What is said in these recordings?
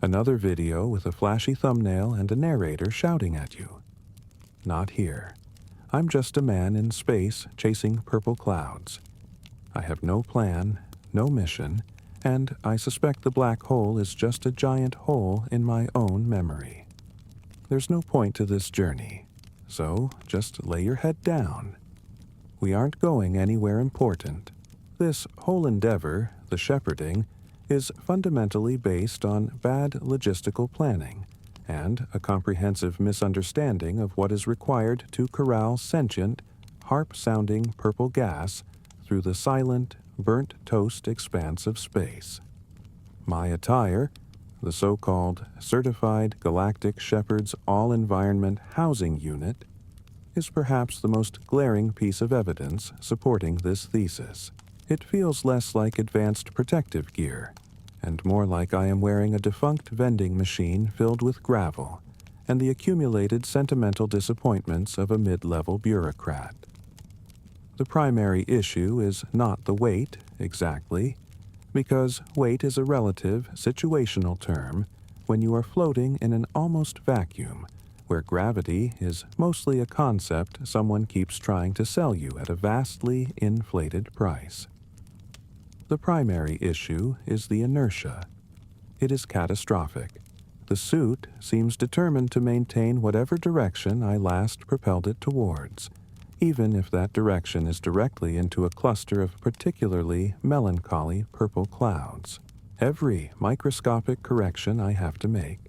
Another video with a flashy thumbnail and a narrator shouting at you. Not here. I'm just a man in space chasing purple clouds. I have no plan, no mission, and I suspect the black hole is just a giant hole in my own memory. There's no point to this journey, so just lay your head down. We aren't going anywhere important. This whole endeavor, the shepherding, is fundamentally based on bad logistical planning and a comprehensive misunderstanding of what is required to corral sentient, harp-sounding purple gas through the silent, burnt toast expanse of space. My attire, the so-called Certified Galactic Shepherd's All-Environment Housing Unit, is perhaps the most glaring piece of evidence supporting this thesis. It feels less like advanced protective gear, and more like I am wearing a defunct vending machine filled with gravel and the accumulated sentimental disappointments of a mid-level bureaucrat. The primary issue is not the weight, exactly, because weight is a relative, situational term when you are floating in an almost vacuum, where gravity is mostly a concept someone keeps trying to sell you at a vastly inflated price. The primary issue is the inertia. It is catastrophic. The suit seems determined to maintain whatever direction I last propelled it towards, even if that direction is directly into a cluster of particularly melancholy purple clouds. Every microscopic correction I have to make,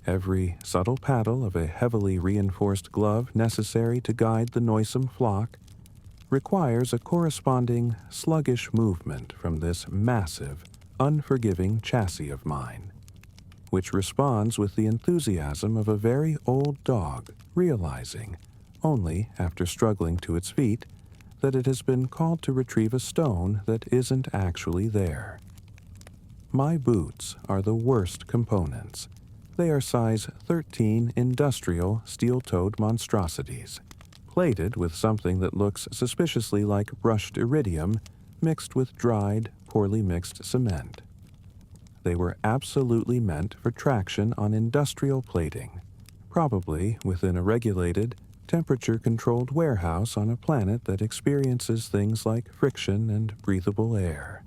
every subtle paddle of a heavily reinforced glove necessary to guide the noisome flock, requires a corresponding sluggish movement from this massive, unforgiving chassis of mine, which responds with the enthusiasm of a very old dog realizing, only after struggling to its feet, that it has been called to retrieve a stone that isn't actually there. My boots are the worst components. They are size 13 industrial steel-toed monstrosities, plated with something that looks suspiciously like brushed iridium mixed with dried, poorly mixed cement. They were absolutely meant for traction on industrial plating, probably within a regulated, temperature-controlled warehouse on a planet that experiences things like friction and breathable air,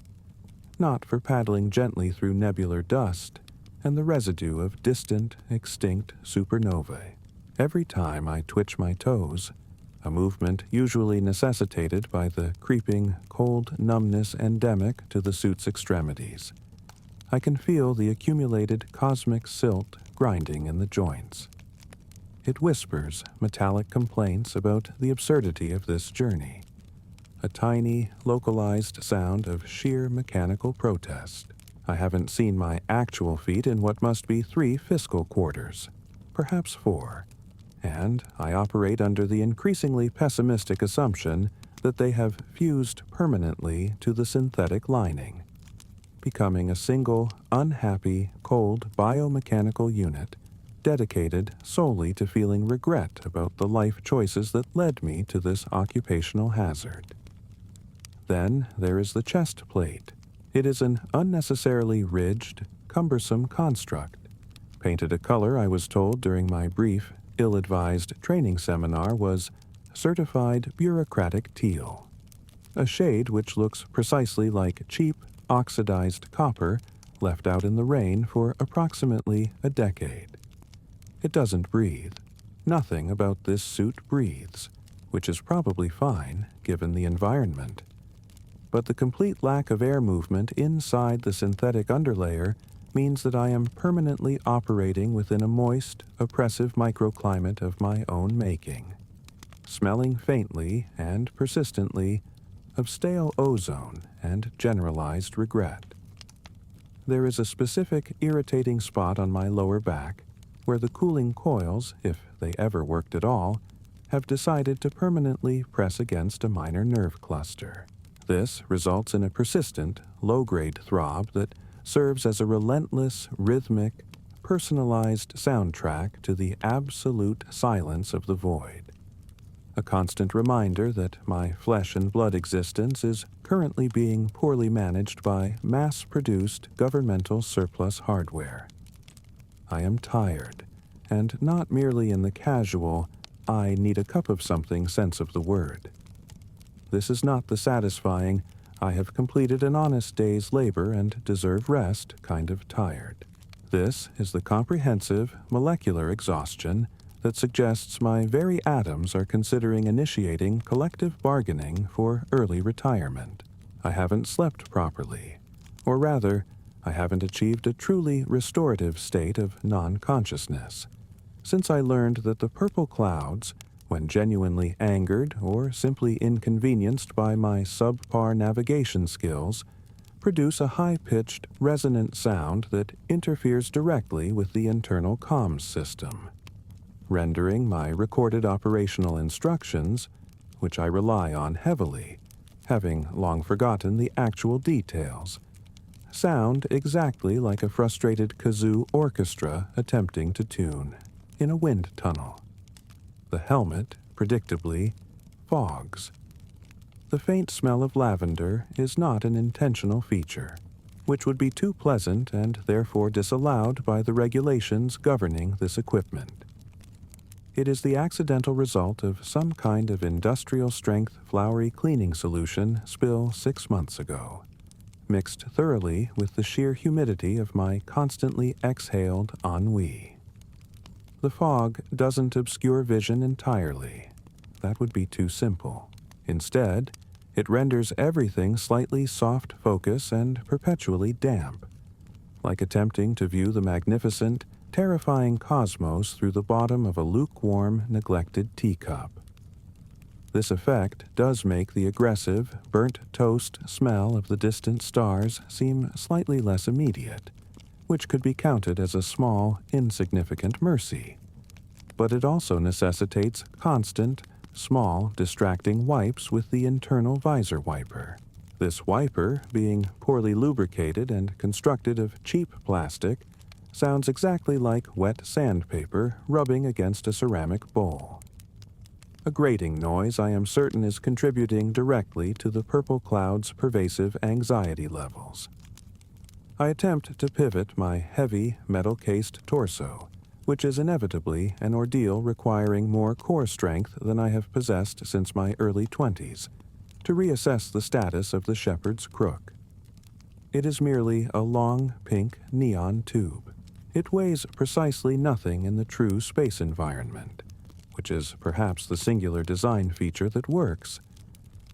not for paddling gently through nebular dust and the residue of distant, extinct supernovae. Every time I twitch my toes, a movement usually necessitated by the creeping, cold numbness endemic to the suit's extremities, I can feel the accumulated cosmic silt grinding in the joints. It whispers metallic complaints about the absurdity of this journey, a tiny, localized sound of sheer mechanical protest. I haven't seen my actual feet in what must be 3 fiscal quarters, perhaps 4, and I operate under the increasingly pessimistic assumption that they have fused permanently to the synthetic lining, becoming a single, unhappy, cold biomechanical unit dedicated solely to feeling regret about the life choices that led me to this occupational hazard. Then there is the chest plate. It is an unnecessarily ridged, cumbersome construct, painted a color I was told during my brief, ill-advised training seminar was certified bureaucratic teal, a shade which looks precisely like cheap, oxidized copper left out in the rain for approximately a decade. It doesn't breathe. Nothing about this suit breathes, which is probably fine given the environment. But the complete lack of air movement inside the synthetic underlayer means that I am permanently operating within a moist, oppressive microclimate of my own making, smelling faintly and persistently of stale ozone and generalized regret. There is a specific irritating spot on my lower back where the cooling coils, if they ever worked at all, have decided to permanently press against a minor nerve cluster. This results in a persistent, low-grade throb that serves as a relentless, rhythmic, personalized soundtrack to the absolute silence of the void. A constant reminder that my flesh and blood existence is currently being poorly managed by mass-produced governmental surplus hardware. I am tired, and not merely in the casual, I need a cup of something sense of the word. This is not the satisfying, I have completed an honest day's labor and deserve rest kind of tired. This is the comprehensive, molecular exhaustion that suggests my very atoms are considering initiating collective bargaining for early retirement. I haven't slept properly, or rather, I haven't achieved a truly restorative state of non-consciousness, since I learned that the purple clouds, when genuinely angered or simply inconvenienced by my subpar navigation skills, produce a high-pitched, resonant sound that interferes directly with the internal comms system, rendering my recorded operational instructions, which I rely on heavily, having long forgotten the actual details, sound exactly like a frustrated kazoo orchestra attempting to tune in a wind tunnel. The helmet, predictably, fogs. The faint smell of lavender is not an intentional feature, which would be too pleasant and therefore disallowed by the regulations governing this equipment. It is the accidental result of some kind of industrial-strength flowery cleaning solution spill 6 months ago, mixed thoroughly with the sheer humidity of my constantly exhaled ennui. The fog doesn't obscure vision entirely. That would be too simple. Instead, it renders everything slightly soft focus and perpetually damp, like attempting to view the magnificent, terrifying cosmos through the bottom of a lukewarm, neglected teacup. This effect does make the aggressive, burnt toast smell of the distant stars seem slightly less immediate, which could be counted as a small, insignificant mercy. But it also necessitates constant, small, distracting wipes with the internal visor wiper. This wiper, being poorly lubricated and constructed of cheap plastic, sounds exactly like wet sandpaper rubbing against a ceramic bowl. A grating noise I am certain is contributing directly to the purple cloud's pervasive anxiety levels. I attempt to pivot my heavy, metal-cased torso, which is inevitably an ordeal requiring more core strength than I have possessed since my early 20s, to reassess the status of the shepherd's crook. It is merely a long, pink neon tube. It weighs precisely nothing in the true space environment, which is perhaps the singular design feature that works,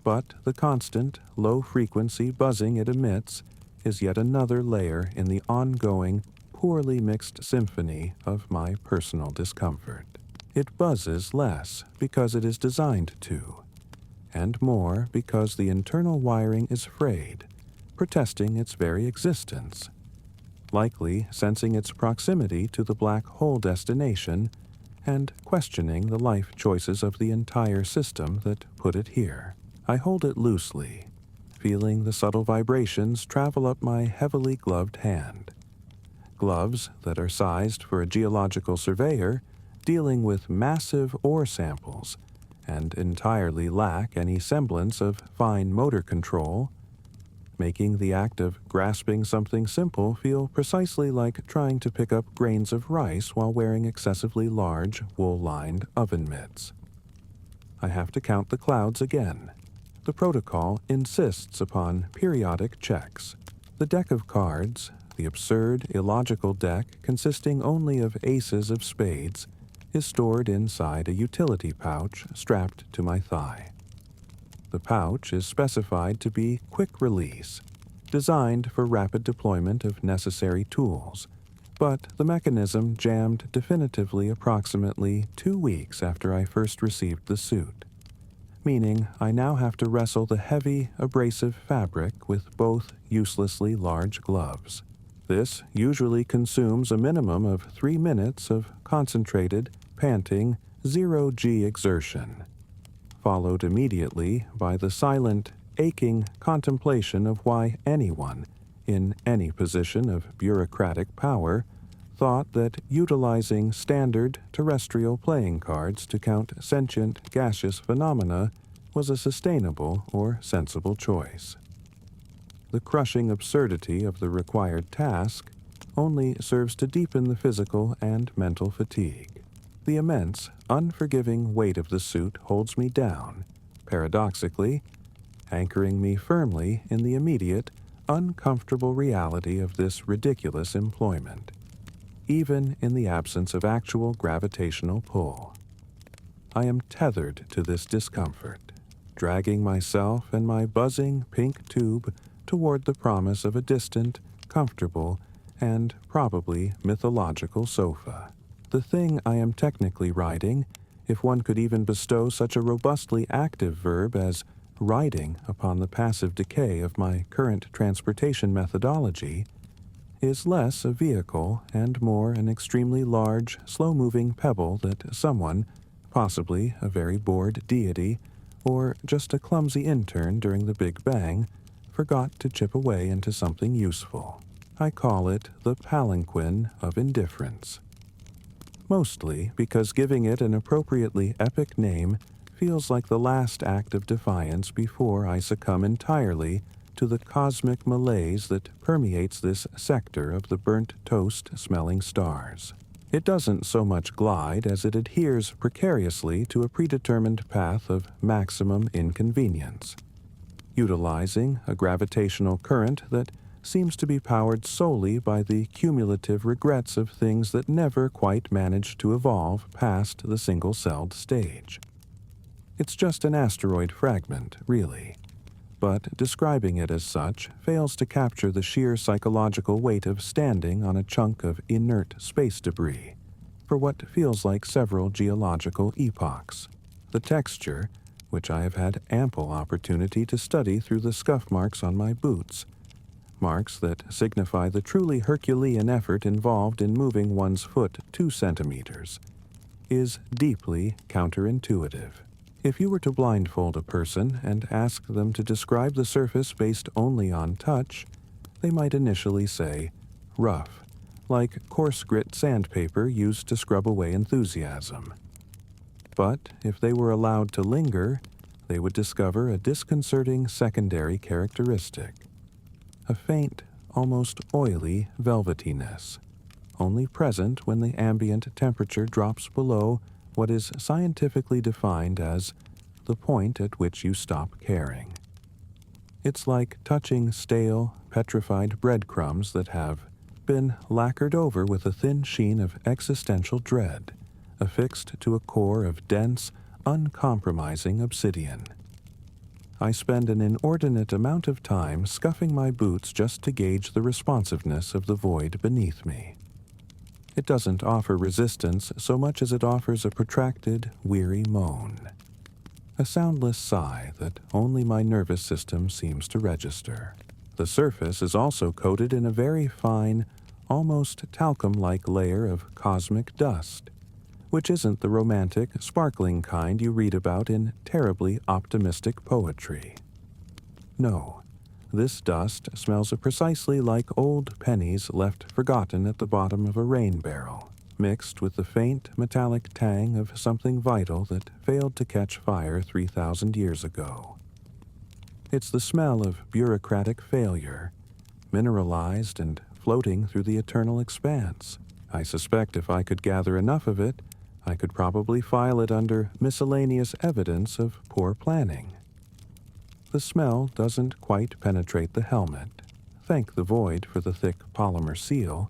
but the constant, low-frequency buzzing it emits is yet another layer in the ongoing, poorly mixed symphony of my personal discomfort. It buzzes less because it is designed to, and more because the internal wiring is frayed, protesting its very existence, likely sensing its proximity to the black hole destination and questioning the life choices of the entire system that put it here. I hold it loosely, feeling the subtle vibrations travel up my heavily gloved hand. Gloves that are sized for a geological surveyor dealing with massive ore samples and entirely lack any semblance of fine motor control, making the act of grasping something simple feel precisely like trying to pick up grains of rice while wearing excessively large, wool-lined oven mitts. I have to count the clouds again. The protocol insists upon periodic checks. The deck of cards, the absurd, illogical deck consisting only of aces of spades, is stored inside a utility pouch strapped to my thigh. The pouch is specified to be quick release, designed for rapid deployment of necessary tools, but the mechanism jammed definitively approximately 2 weeks after I first received the suit, meaning I now have to wrestle the heavy, abrasive fabric with both uselessly large gloves. This usually consumes a minimum of 3 minutes of concentrated, panting, zero-G exertion, followed immediately by the silent, aching contemplation of why anyone, in any position of bureaucratic power, thought that utilizing standard terrestrial playing cards to count sentient gaseous phenomena was a sustainable or sensible choice. The crushing absurdity of the required task, only serves to deepen the physical and mental fatigue. The immense, unforgiving weight of the suit holds me down, paradoxically, anchoring me firmly in the immediate, uncomfortable reality of this ridiculous employment, even in the absence of actual gravitational pull. I am tethered to this discomfort, dragging myself and my buzzing pink tube toward the promise of a distant, comfortable, and probably mythological sofa. The thing I am technically riding, if one could even bestow such a robustly active verb as riding upon the passive decay of my current transportation methodology, is less a vehicle and more an extremely large, slow-moving pebble that someone, possibly a very bored deity, or just a clumsy intern during the Big Bang, forgot to chip away into something useful. I call it the palanquin of indifference. Mostly because giving it an appropriately epic name feels like the last act of defiance before I succumb entirely to the cosmic malaise that permeates this sector of the burnt toast-smelling stars. It doesn't so much glide as it adheres precariously to a predetermined path of maximum inconvenience, utilizing a gravitational current that seems to be powered solely by the cumulative regrets of things that never quite managed to evolve past the single-celled stage. It's just an asteroid fragment, really, but describing it as such fails to capture the sheer psychological weight of standing on a chunk of inert space debris for what feels like several geological epochs. The texture, which I have had ample opportunity to study through the scuff marks on my boots, marks that signify the truly Herculean effort involved in moving one's foot 2 centimeters, is deeply counterintuitive. If you were to blindfold a person and ask them to describe the surface based only on touch, they might initially say, rough, like coarse grit sandpaper used to scrub away enthusiasm. But if they were allowed to linger, they would discover a disconcerting secondary characteristic: a faint, almost oily velvetiness, only present when the ambient temperature drops below what is scientifically defined as the point at which you stop caring. It's like touching stale, petrified breadcrumbs that have been lacquered over with a thin sheen of existential dread, affixed to a core of dense, uncompromising obsidian. I spend an inordinate amount of time scuffing my boots just to gauge the responsiveness of the void beneath me. It doesn't offer resistance so much as it offers a protracted, weary moan, a soundless sigh that only my nervous system seems to register. The surface is also coated in a very fine, almost talcum-like layer of cosmic dust, which isn't the romantic, sparkling kind you read about in terribly optimistic poetry. No, this dust smells precisely like old pennies left forgotten at the bottom of a rain barrel, mixed with the faint, metallic tang of something vital that failed to catch fire 3,000 years ago. It's the smell of bureaucratic failure, mineralized and floating through the eternal expanse. I suspect if I could gather enough of it, I could probably file it under miscellaneous evidence of poor planning. The smell doesn't quite penetrate the helmet, thank the void for the thick polymer seal,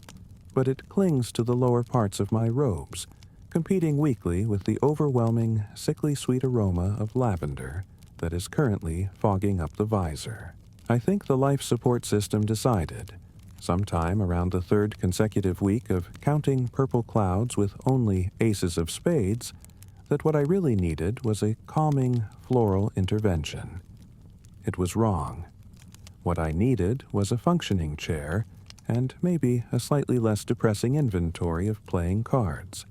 but it clings to the lower parts of my robes, competing weakly with the overwhelming, sickly sweet aroma of lavender that is currently fogging up the visor. I think the life support system decided, sometime around the 3rd consecutive week of counting purple clouds with only aces of spades, that what I really needed was a calming floral intervention. It was wrong. What I needed was a functioning chair and maybe a slightly less depressing inventory of playing cards.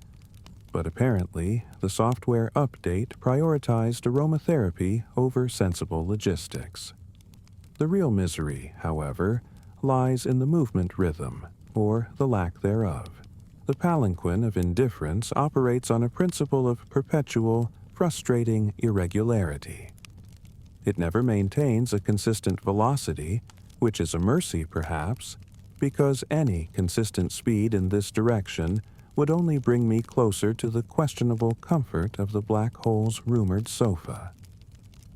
But apparently, the software update prioritized aromatherapy over sensible logistics. The real misery, however, lies in the movement rhythm, or the lack thereof. The palanquin of indifference operates on a principle of perpetual, frustrating irregularity. It never maintains a consistent velocity, which is a mercy, perhaps, because any consistent speed in this direction would only bring me closer to the questionable comfort of the black hole's rumored sofa.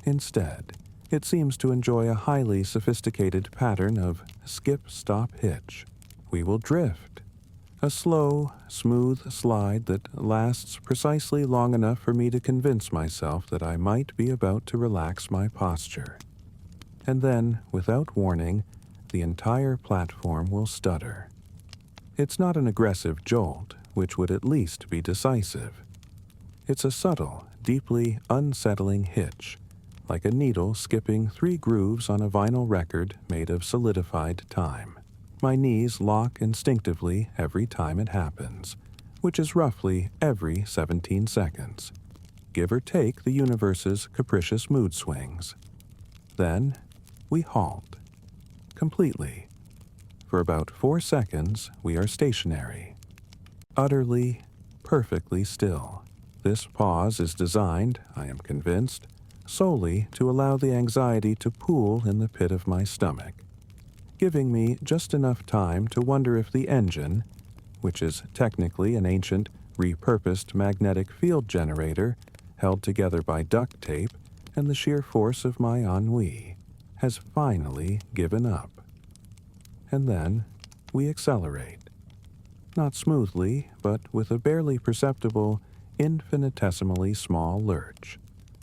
Instead, it seems to enjoy a highly sophisticated pattern of skip-stop-hitch. We will drift. A slow, smooth slide that lasts precisely long enough for me to convince myself that I might be about to relax my posture. And then, without warning, the entire platform will stutter. It's not an aggressive jolt, which would at least be decisive. It's a subtle, deeply unsettling hitch, like a needle skipping 3 grooves on a vinyl record made of solidified time. My knees lock instinctively every time it happens, which is roughly every 17 seconds, give or take the universe's capricious mood swings. Then, we halt. Completely. For about 4 seconds, we are stationary. Utterly, perfectly still. This pause is designed, I am convinced, solely to allow the anxiety to pool in the pit of my stomach, giving me just enough time to wonder if the engine, which is technically an ancient, repurposed magnetic field generator held together by duct tape and the sheer force of my ennui, has finally given up. And then we accelerate. Not smoothly, but with a barely perceptible, infinitesimally small lurch,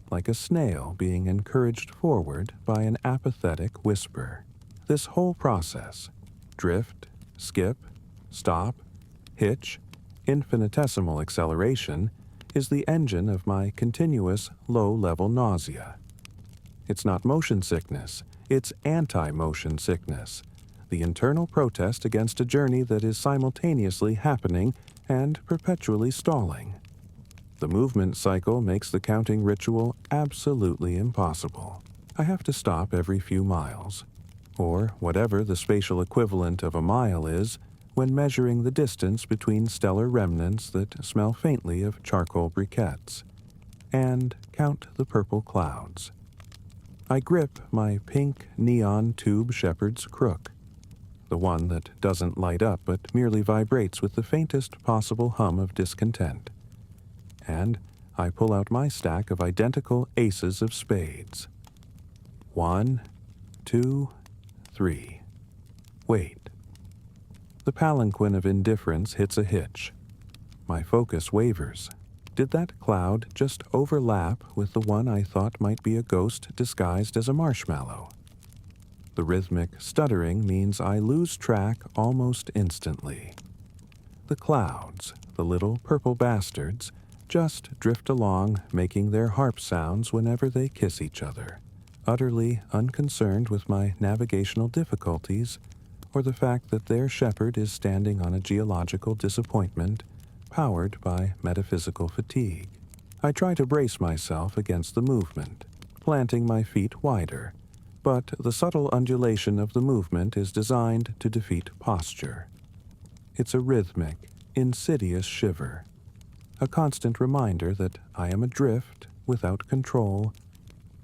like a snail being encouraged forward by an apathetic whisper. This whole process, drift, skip, stop, hitch, infinitesimal acceleration, is the engine of my continuous low-level nausea. It's not motion sickness, it's anti-motion sickness, the internal protest against a journey that is simultaneously happening and perpetually stalling. The movement cycle makes the counting ritual absolutely impossible. I have to stop every few miles, or whatever the spatial equivalent of a mile is when measuring the distance between stellar remnants that smell faintly of charcoal briquettes, and count the purple clouds. I grip my pink neon tube shepherd's crook, the one that doesn't light up but merely vibrates with the faintest possible hum of discontent, and I pull out my stack of identical aces of spades. 1, 2, 3. Wait. The palanquin of indifference hits a hitch. My focus wavers. Did that cloud just overlap with the one I thought might be a ghost disguised as a marshmallow? The rhythmic stuttering means I lose track almost instantly. The clouds, the little purple bastards, just drift along, making their harp sounds whenever they kiss each other, utterly unconcerned with my navigational difficulties or the fact that their shepherd is standing on a geological disappointment powered by metaphysical fatigue. I try to brace myself against the movement, planting my feet wider, but the subtle undulation of the movement is designed to defeat posture. It's a rhythmic, insidious shiver, a constant reminder that I am adrift, without control,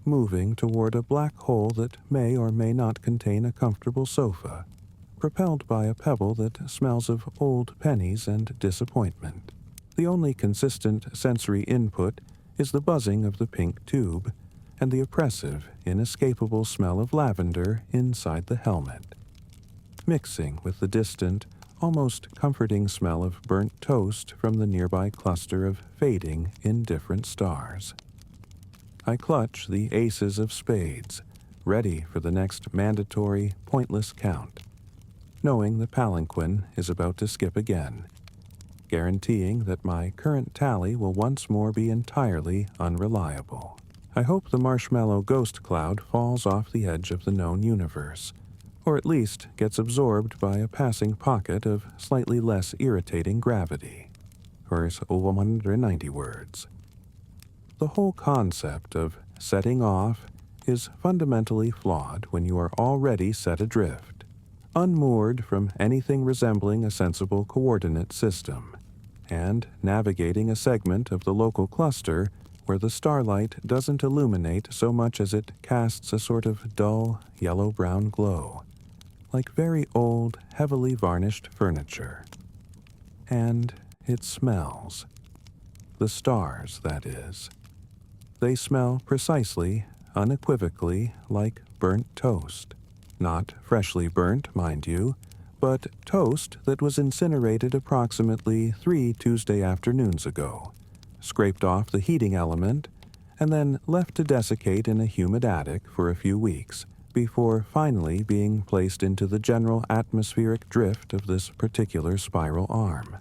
moving toward a black hole that may or may not contain a comfortable sofa, propelled by a pebble that smells of old pennies and disappointment. The only consistent sensory input is the buzzing of the pink tube and the oppressive, inescapable smell of lavender inside the helmet, mixing with the distant, almost comforting smell of burnt toast from the nearby cluster of fading, indifferent stars. I clutch the aces of spades, ready for the next mandatory, pointless count, knowing the palanquin is about to skip again, guaranteeing that my current tally will once more be entirely unreliable. I hope the marshmallow ghost cloud falls off the edge of the known universe, or at least gets absorbed by a passing pocket of slightly less irritating gravity. Verse 190 words. The whole concept of setting off is fundamentally flawed when you are already set adrift, unmoored from anything resembling a sensible coordinate system, and navigating a segment of the local cluster where the starlight doesn't illuminate so much as it casts a sort of dull, yellow-brown glow, like very old, heavily varnished furniture. And it smells. The stars, that is. They smell precisely, unequivocally, like burnt toast. Not freshly burnt, mind you, but toast that was incinerated approximately 3 Tuesday afternoons ago, scraped off the heating element, and then left to desiccate in a humid attic for a few weeks before finally being placed into the general atmospheric drift of this particular spiral arm.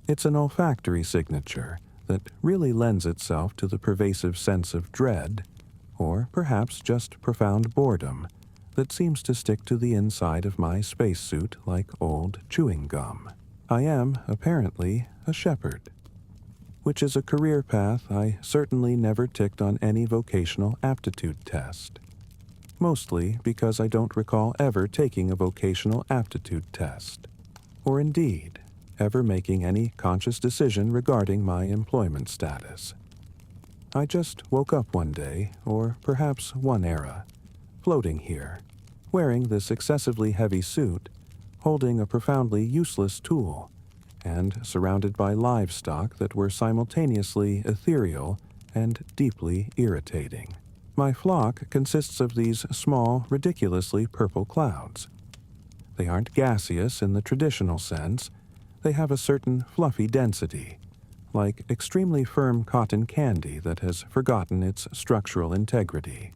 It's an olfactory signature that really lends itself to the pervasive sense of dread, or perhaps just profound boredom, that seems to stick to the inside of my spacesuit like old chewing gum. I am, apparently, a shepherd, which is a career path I certainly never ticked on any vocational aptitude test. Mostly because I don't recall ever taking a vocational aptitude test, or indeed, ever making any conscious decision regarding my employment status. I just woke up one day, or perhaps one era, floating here, wearing this excessively heavy suit, holding a profoundly useless tool, and surrounded by livestock that were simultaneously ethereal and deeply irritating. My flock consists of these small, ridiculously purple clouds. They aren't gaseous in the traditional sense. They have a certain fluffy density, like extremely firm cotton candy that has forgotten its structural integrity.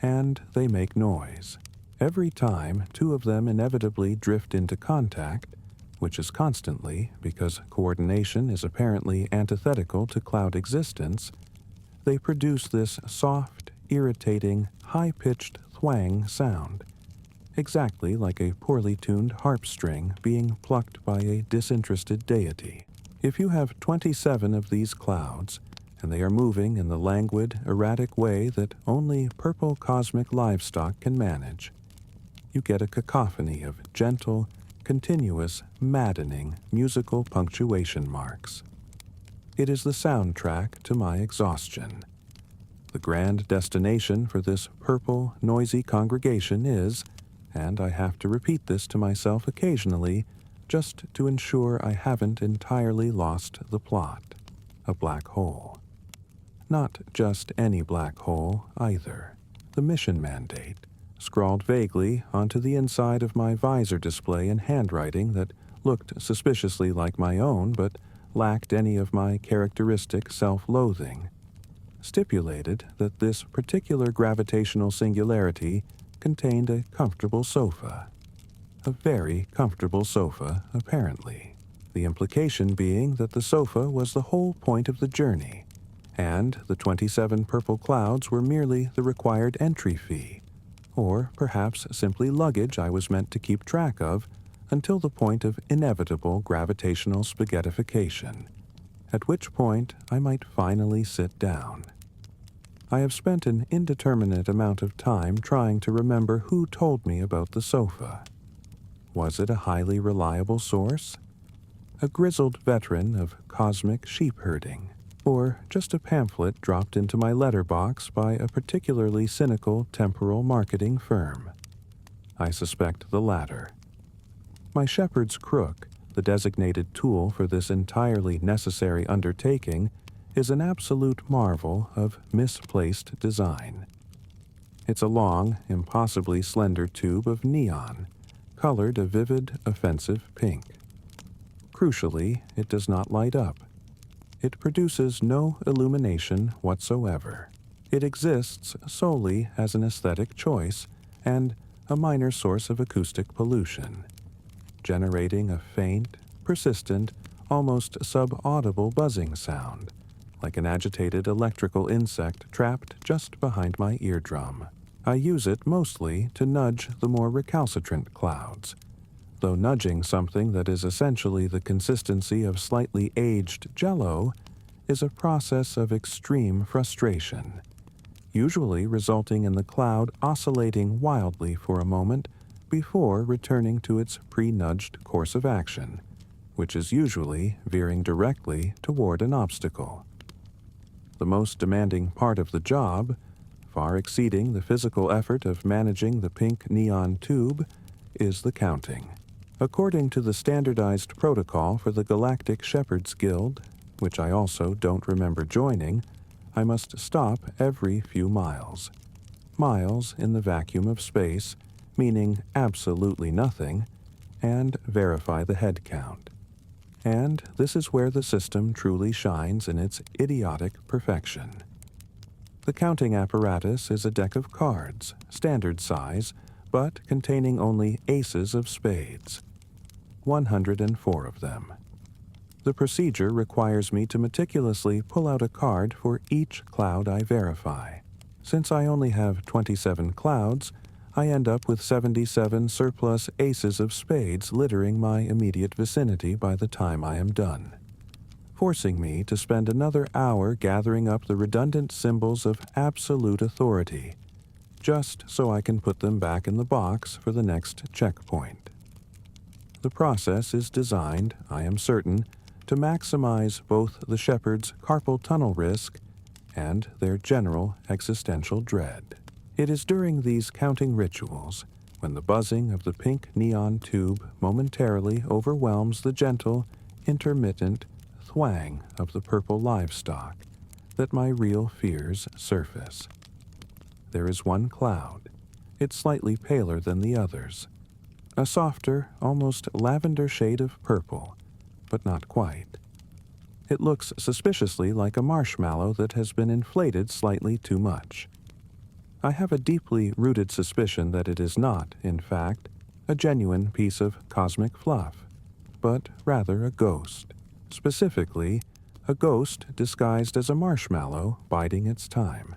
And they make noise. Every time 2 of them inevitably drift into contact, which is constantly because coordination is apparently antithetical to cloud existence, they produce this soft, irritating, high-pitched thwang sound, exactly like a poorly tuned harp string being plucked by a disinterested deity. If you have 27 of these clouds, and they are moving in the languid, erratic way that only purple cosmic livestock can manage, you get a cacophony of gentle, continuous, maddening musical punctuation marks. It is the soundtrack to my exhaustion. The grand destination for this purple, noisy congregation is, and I have to repeat this to myself occasionally, just to ensure I haven't entirely lost the plot, a black hole. Not just any black hole, either. The mission mandate, scrawled vaguely onto the inside of my visor display in handwriting that looked suspiciously like my own but lacked any of my characteristic self-loathing, stipulated that this particular gravitational singularity contained a comfortable sofa. A very comfortable sofa, apparently. The implication being that the sofa was the whole point of the journey, and the 27 purple clouds were merely the required entry fee, or perhaps simply luggage I was meant to keep track of until the point of inevitable gravitational spaghettification, at which point I might finally sit down. I have spent an indeterminate amount of time trying to remember who told me about the sofa. Was it a highly reliable source? A grizzled veteran of cosmic sheep herding? Or just a pamphlet dropped into my letterbox by a particularly cynical temporal marketing firm? I suspect the latter. My shepherd's crook, the designated tool for this entirely necessary undertaking, is an absolute marvel of misplaced design. It's a long, impossibly slender tube of neon, colored a vivid, offensive pink. Crucially, it does not light up. It produces no illumination whatsoever. It exists solely as an aesthetic choice and a minor source of acoustic pollution, generating a faint, persistent, almost subaudible buzzing sound, like an agitated electrical insect trapped just behind my eardrum. I use it mostly to nudge the more recalcitrant clouds, though nudging something that is essentially the consistency of slightly aged jello is a process of extreme frustration, usually resulting in the cloud oscillating wildly for a moment before returning to its pre-nudged course of action, which is usually veering directly toward an obstacle. The most demanding part of the job, far exceeding the physical effort of managing the pink neon tube, is the counting. According to the standardized protocol for the Galactic Shepherds Guild, which I also don't remember joining, I must stop every few miles. Miles in the vacuum of space, meaning absolutely nothing, and verify the head count. And this is where the system truly shines in its idiotic perfection. The counting apparatus is a deck of cards, standard size, but containing only aces of spades. 104 of them. The procedure requires me to meticulously pull out a card for each cloud I verify. Since I only have 27 clouds, I end up with 77 surplus aces of spades littering my immediate vicinity by the time I am done, forcing me to spend another hour gathering up the redundant symbols of absolute authority, just so I can put them back in the box for the next checkpoint. The process is designed, I am certain, to maximize both the shepherd's carpal tunnel risk and their general existential dread. It is during these counting rituals, when the buzzing of the pink neon tube momentarily overwhelms the gentle, intermittent thwang of the purple livestock, that my real fears surface. There is one cloud. It's slightly paler than the others. A softer, almost lavender shade of purple, but not quite. It looks suspiciously like a marshmallow that has been inflated slightly too much. I have a deeply rooted suspicion that it is not, in fact, a genuine piece of cosmic fluff, but rather a ghost. Specifically, a ghost disguised as a marshmallow biding its time.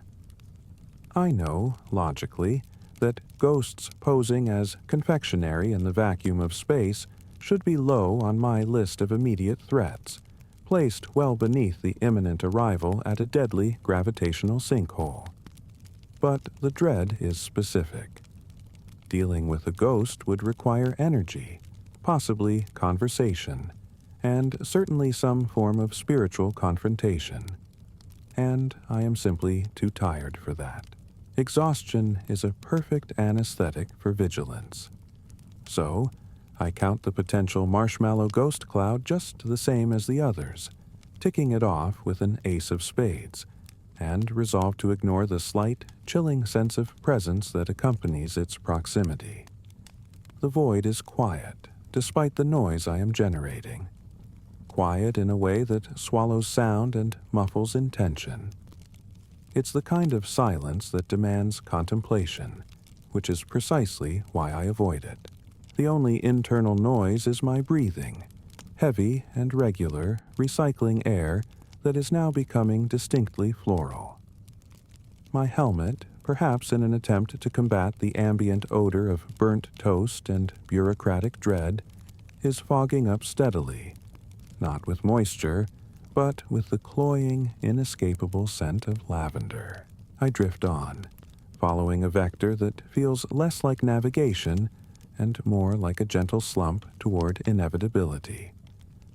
I know, logically, that ghosts posing as confectionery in the vacuum of space should be low on my list of immediate threats, placed well beneath the imminent arrival at a deadly gravitational sinkhole. But the dread is specific. Dealing with a ghost would require energy, possibly conversation, and certainly some form of spiritual confrontation. And I am simply too tired for that. Exhaustion is a perfect anesthetic for vigilance. So, I count the potential marshmallow ghost cloud just the same as the others, ticking it off with an ace of spades, and resolve to ignore the slight, chilling sense of presence that accompanies its proximity. The void is quiet, despite the noise I am generating. Quiet in a way that swallows sound and muffles intention. It's the kind of silence that demands contemplation, which is precisely why I avoid it. The only internal noise is my breathing, heavy and regular, recycling air that is now becoming distinctly floral. My helmet, perhaps in an attempt to combat the ambient odor of burnt toast and bureaucratic dread, is fogging up steadily, not with moisture, but with the cloying, inescapable scent of lavender. I drift on, following a vector that feels less like navigation and more like a gentle slump toward inevitability,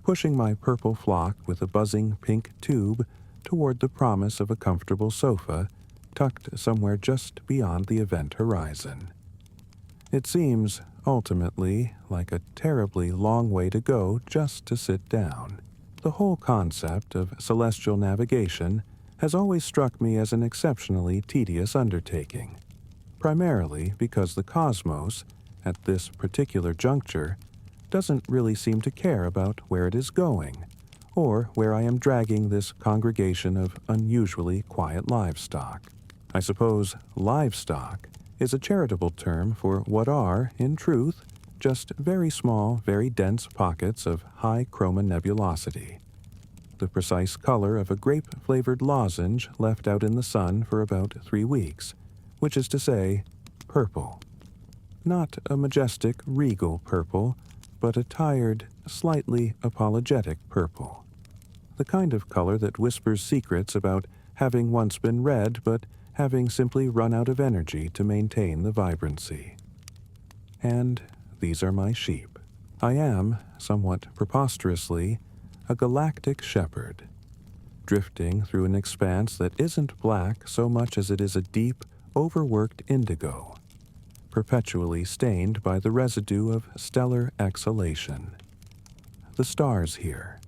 pushing my purple flock with a buzzing pink tube toward the promise of a comfortable sofa tucked somewhere just beyond the event horizon. It seems, ultimately, like a terribly long way to go just to sit down. The whole concept of celestial navigation has always struck me as an exceptionally tedious undertaking, primarily because the cosmos, at this particular juncture, doesn't really seem to care about where it is going, or where I am dragging this congregation of unusually quiet livestock. I suppose livestock is a charitable term for what are, in truth, just very small, very dense pockets of high chroma nebulosity, the precise color of a grape-flavored lozenge left out in the sun for about 3 weeks, which is to say, purple. Not a majestic, regal purple, but a tired, slightly apologetic purple. The kind of color that whispers secrets about having once been red, but having simply run out of energy to maintain the vibrancy. And these are my sheep. I am, somewhat preposterously, a galactic shepherd, drifting through an expanse that isn't black so much as it is a deep, overworked indigo, perpetually stained by the residue of stellar exhalation. The stars here,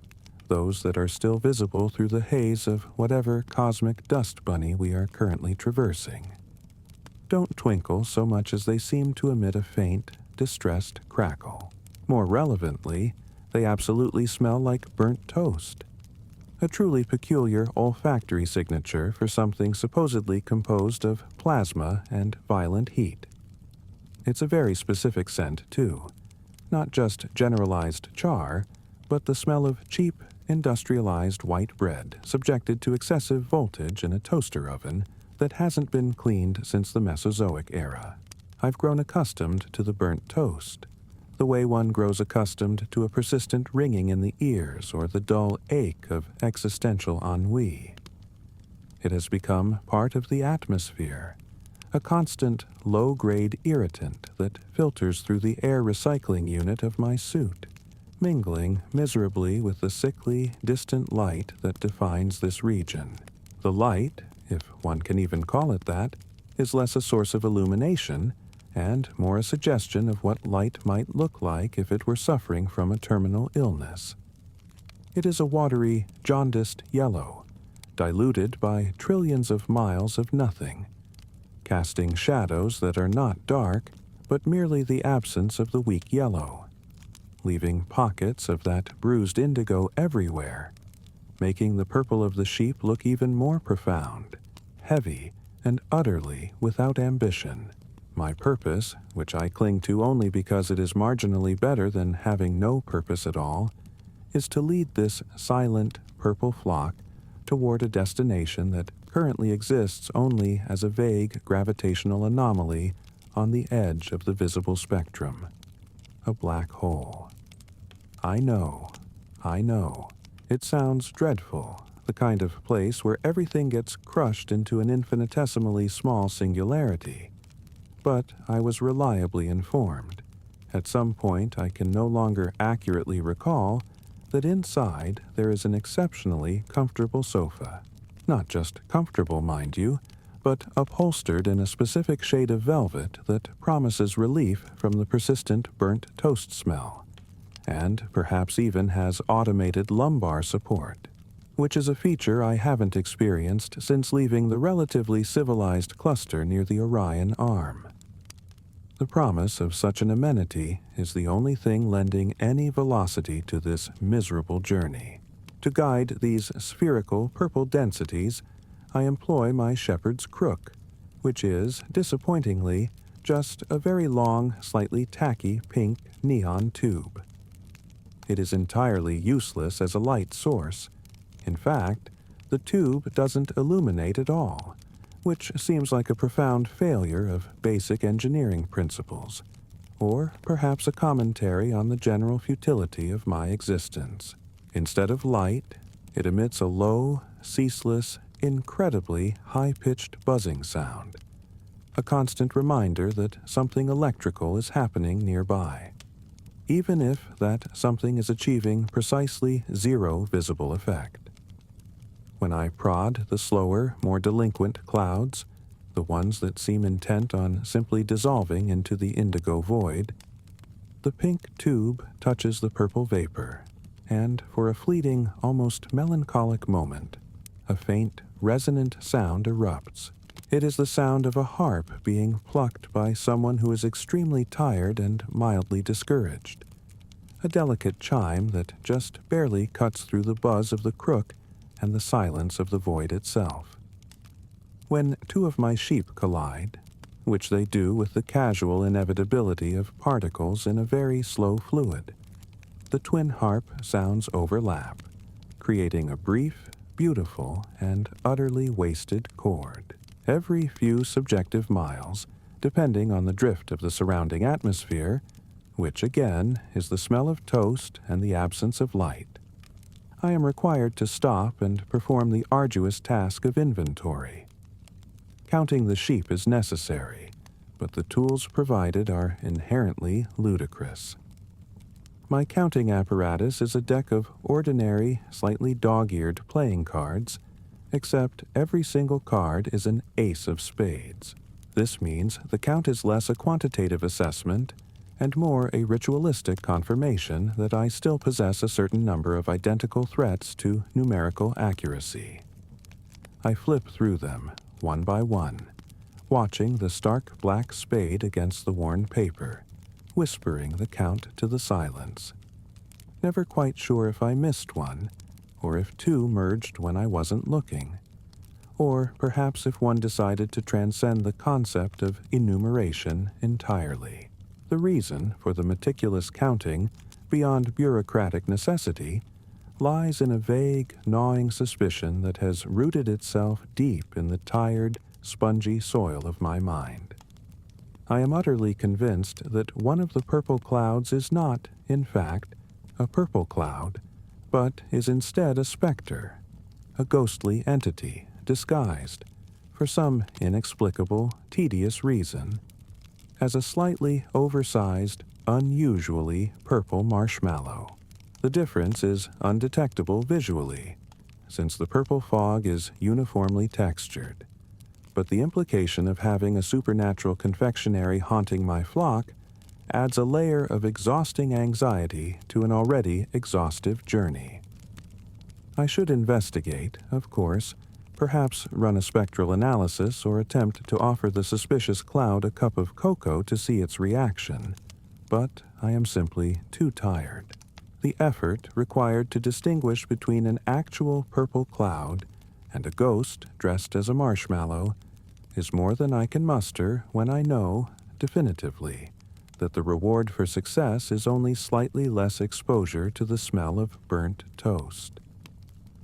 those that are still visible through the haze of whatever cosmic dust bunny we are currently traversing, don't twinkle so much as they seem to emit a faint, distressed crackle. More relevantly, they absolutely smell like burnt toast, a truly peculiar olfactory signature for something supposedly composed of plasma and violent heat. It's a very specific scent, too, not just generalized char, but the smell of cheap, industrialized white bread subjected to excessive voltage in a toaster oven that hasn't been cleaned since the Mesozoic era. I've grown accustomed to the burnt toast, the way one grows accustomed to a persistent ringing in the ears or the dull ache of existential ennui. It has become part of the atmosphere, a constant low-grade irritant that filters through the air recycling unit of my suit, mingling miserably with the sickly, distant light that defines this region. The light, if one can even call it that, is less a source of illumination and more a suggestion of what light might look like if it were suffering from a terminal illness. It is a watery, jaundiced yellow, diluted by trillions of miles of nothing, casting shadows that are not dark, but merely the absence of the weak yellow, leaving pockets of that bruised indigo everywhere, making the purple of the sheep look even more profound, heavy, and utterly without ambition. My purpose, which I cling to only because it is marginally better than having no purpose at all, is to lead this silent, purple flock toward a destination that currently exists only as a vague gravitational anomaly on the edge of the visible spectrum. A black hole. I know. It sounds dreadful, the kind of place where everything gets crushed into an infinitesimally small singularity. But I was reliably informed. At some point I can no longer accurately recall that inside there is an exceptionally comfortable sofa. Not just comfortable, mind you, but upholstered in a specific shade of velvet that promises relief from the persistent burnt toast smell, and perhaps even has automated lumbar support, which is a feature I haven't experienced since leaving the relatively civilized cluster near the Orion Arm. The promise of such an amenity is the only thing lending any velocity to this miserable journey. To guide these spherical purple densities, I employ my shepherd's crook, which is, disappointingly, just a very long, slightly tacky pink neon tube. It is entirely useless as a light source. In fact, the tube doesn't illuminate at all, which seems like a profound failure of basic engineering principles, or perhaps a commentary on the general futility of my existence. Instead of light, it emits a low, ceaseless, incredibly high-pitched buzzing sound, a constant reminder that something electrical is happening nearby, even if that something is achieving precisely zero visible effect. When I prod the slower, more delinquent clouds, the ones that seem intent on simply dissolving into the indigo void, the pink tube touches the purple vapor, and for a fleeting, almost melancholic moment, a faint, resonant sound erupts. It is the sound of a harp being plucked by someone who is extremely tired and mildly discouraged, a delicate chime that just barely cuts through the buzz of the crook and the silence of the void itself. When two of my sheep collide, which they do with the casual inevitability of particles in a very slow fluid, the twin harp sounds overlap, creating a brief, beautiful, and utterly wasted chord. Every few subjective miles, depending on the drift of the surrounding atmosphere, which again is the smell of toast and the absence of light, I am required to stop and perform the arduous task of inventory. Counting the sheep is necessary, but the tools provided are inherently ludicrous. My counting apparatus is a deck of ordinary, slightly dog-eared playing cards, except every single card is an ace of spades, This means the count is less a quantitative assessment and more a ritualistic confirmation that I still possess a certain number of identical threats to numerical accuracy. I flip through them, one by one, watching the stark black spade against the worn paper, whispering the count to the silence. Never quite sure if I missed one, or if two merged when I wasn't looking, or perhaps if one decided to transcend the concept of enumeration entirely. The reason for the meticulous counting, beyond bureaucratic necessity, lies in a vague, gnawing suspicion that has rooted itself deep in the tired, spongy soil of my mind. I am utterly convinced that one of the purple clouds is not, in fact, a purple cloud, but is instead a specter, a ghostly entity disguised, for some inexplicable, tedious reason, as a slightly oversized, unusually purple marshmallow. The difference is undetectable visually, since the purple fog is uniformly textured, but the implication of having a supernatural confectionery haunting my flock adds a layer of exhausting anxiety to an already exhaustive journey. I should investigate, of course, perhaps run a spectral analysis or attempt to offer the suspicious cloud a cup of cocoa to see its reaction, but I am simply too tired. The effort required to distinguish between an actual purple cloud and a ghost dressed as a marshmallow is more than I can muster when I know, definitively, that the reward for success is only slightly less exposure to the smell of burnt toast.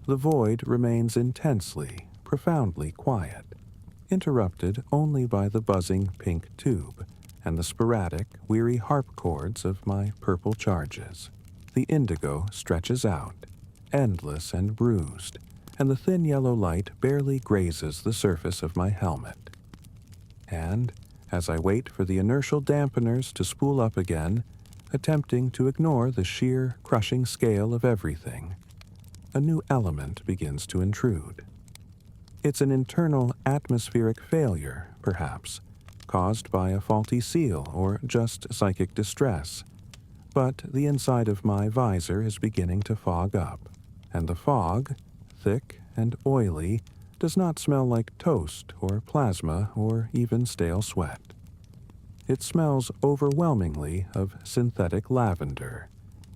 The void remains intensely, profoundly quiet, interrupted only by the buzzing pink tube and the sporadic, weary harp chords of my purple charges. The indigo stretches out, endless and bruised, and the thin yellow light barely grazes the surface of my helmet. And, as I wait for the inertial dampeners to spool up again, attempting to ignore the sheer, crushing scale of everything, a new element begins to intrude. It's an internal atmospheric failure, perhaps, caused by a faulty seal or just psychic distress, but the inside of my visor is beginning to fog up, and the fog, thick and oily, does not smell like toast or plasma or even stale sweat. It smells overwhelmingly of synthetic lavender,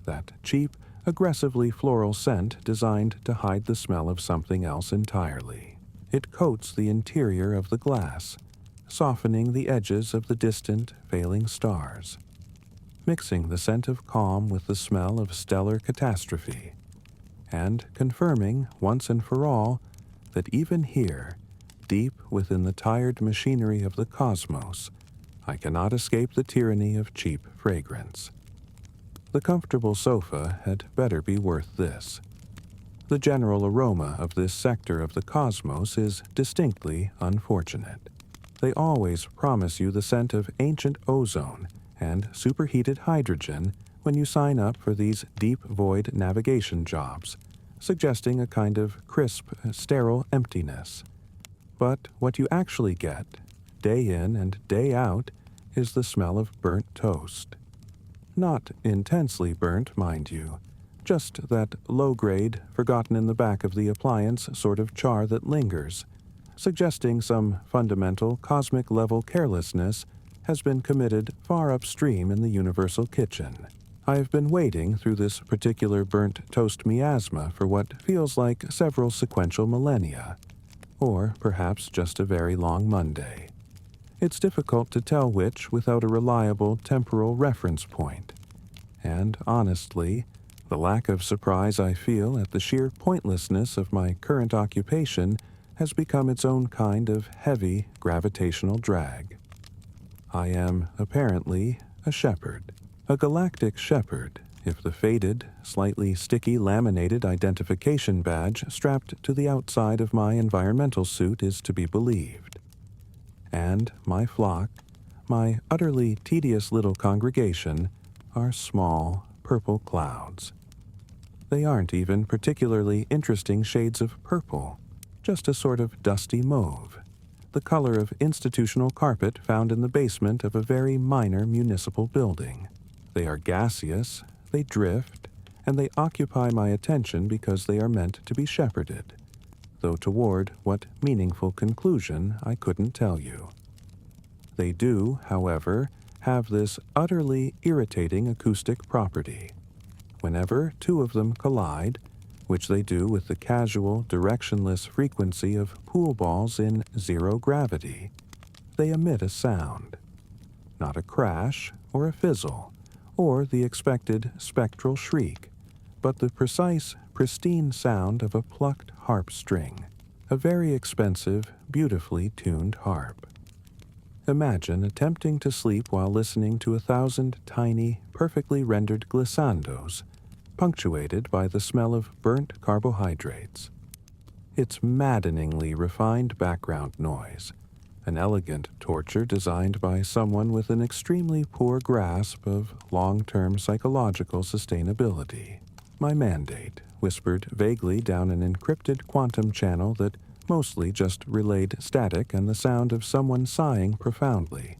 that cheap, aggressively floral scent designed to hide the smell of something else entirely. It coats the interior of the glass, softening the edges of the distant, failing stars, mixing the scent of calm with the smell of stellar catastrophe, and confirming, once and for all, that even here, deep within the tired machinery of the cosmos, I cannot escape the tyranny of cheap fragrance. The comfortable sofa had better be worth this. The general aroma of this sector of the cosmos is distinctly unfortunate. They always promise you the scent of ancient ozone and superheated hydrogen when you sign up for these deep void navigation jobs, suggesting a kind of crisp, sterile emptiness. But what you actually get, day in and day out, is the smell of burnt toast. Not intensely burnt, mind you, just that low-grade, forgotten in the back of the appliance sort of char that lingers, suggesting some fundamental cosmic-level carelessness has been committed far upstream in the universal kitchen. I have been wading through this particular burnt toast miasma for what feels like several sequential millennia, or perhaps just a very long Monday. It's difficult to tell which without a reliable temporal reference point. And honestly, the lack of surprise I feel at the sheer pointlessness of my current occupation has become its own kind of heavy gravitational drag. I am, apparently, a shepherd. A galactic shepherd, if the faded, slightly sticky laminated identification badge strapped to the outside of my environmental suit is to be believed. And my flock, my utterly tedious little congregation, are small, purple clouds. They aren't even particularly interesting shades of purple, just a sort of dusty mauve, the color of institutional carpet found in the basement of a very minor municipal building. They are gaseous, they drift, and they occupy my attention because they are meant to be shepherded, though toward what meaningful conclusion I couldn't tell you. They do, however, have this utterly irritating acoustic property. Whenever two of them collide, which they do with the casual, directionless frequency of pool balls in zero gravity, they emit a sound. Not a crash or a fizzle, or the expected spectral shriek, but the precise, pristine sound of a plucked harp string, a very expensive, beautifully tuned harp. Imagine attempting to sleep while listening to 1,000 tiny, perfectly rendered glissandos, punctuated by the smell of burnt carbohydrates. It's maddeningly refined background noise, an elegant torture designed by someone with an extremely poor grasp of long-term psychological sustainability. My mandate, whispered vaguely down an encrypted quantum channel that mostly just relayed static and the sound of someone sighing profoundly,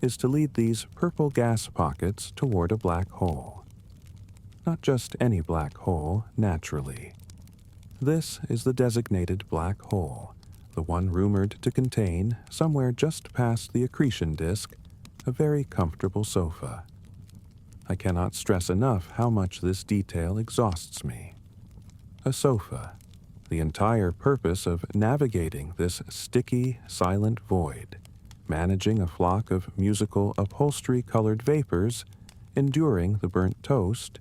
is to lead these purple gas pockets toward a black hole. Not just any black hole, naturally. This is the designated black hole, the one rumored to contain, somewhere just past the accretion disk, a very comfortable sofa. I cannot stress enough how much this detail exhausts me. A sofa, the entire purpose of navigating this sticky, silent void, managing a flock of musical upholstery-colored vapors, enduring the burnt toast,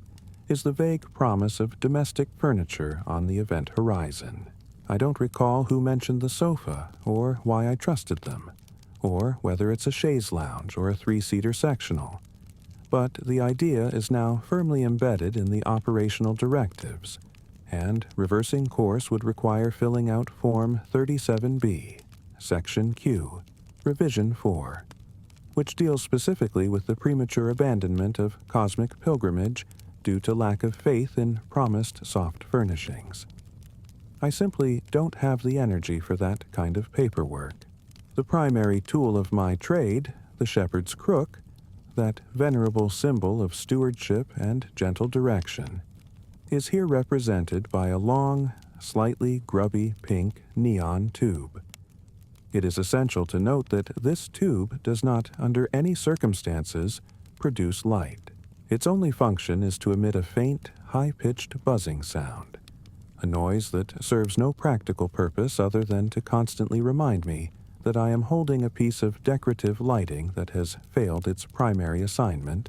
is the vague promise of domestic furniture on the event horizon. I don't recall who mentioned the sofa, or why I trusted them, or whether it's a chaise lounge or a three-seater sectional, but the idea is now firmly embedded in the operational directives, and reversing course would require filling out Form 37B, Section Q, Revision 4, which deals specifically with the premature abandonment of cosmic pilgrimage due to lack of faith in promised soft furnishings. I simply don't have the energy for that kind of paperwork. The primary tool of my trade, the shepherd's crook, that venerable symbol of stewardship and gentle direction, is here represented by a long, slightly grubby pink neon tube. It is essential to note that this tube does not, under any circumstances, produce light. Its only function is to emit a faint, high-pitched buzzing sound, a noise that serves no practical purpose other than to constantly remind me that I am holding a piece of decorative lighting that has failed its primary assignment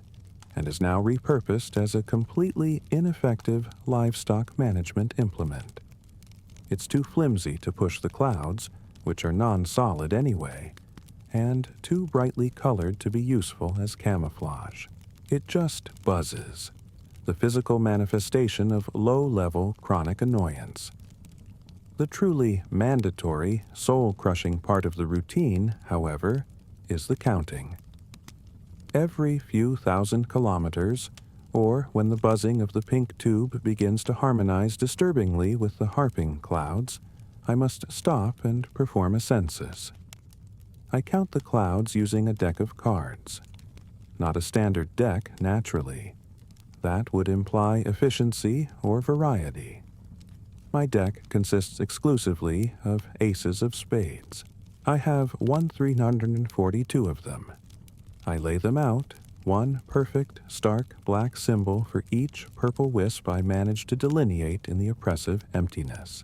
and is now repurposed as a completely ineffective livestock management implement. It's too flimsy to push the clouds, which are non-solid anyway, and too brightly colored to be useful as camouflage. It just buzzes, the physical manifestation of low-level chronic annoyance. The truly mandatory, soul-crushing part of the routine, however, is the counting. Every few thousand kilometers, or when the buzzing of the pink tube begins to harmonize disturbingly with the harping clouds, I must stop and perform a census. I count the clouds using a deck of cards. Not a standard deck, naturally. That would imply efficiency or variety. My deck consists exclusively of aces of spades. I have 1,342 of them. I lay them out, one perfect, stark black symbol for each purple wisp I manage to delineate in the oppressive emptiness.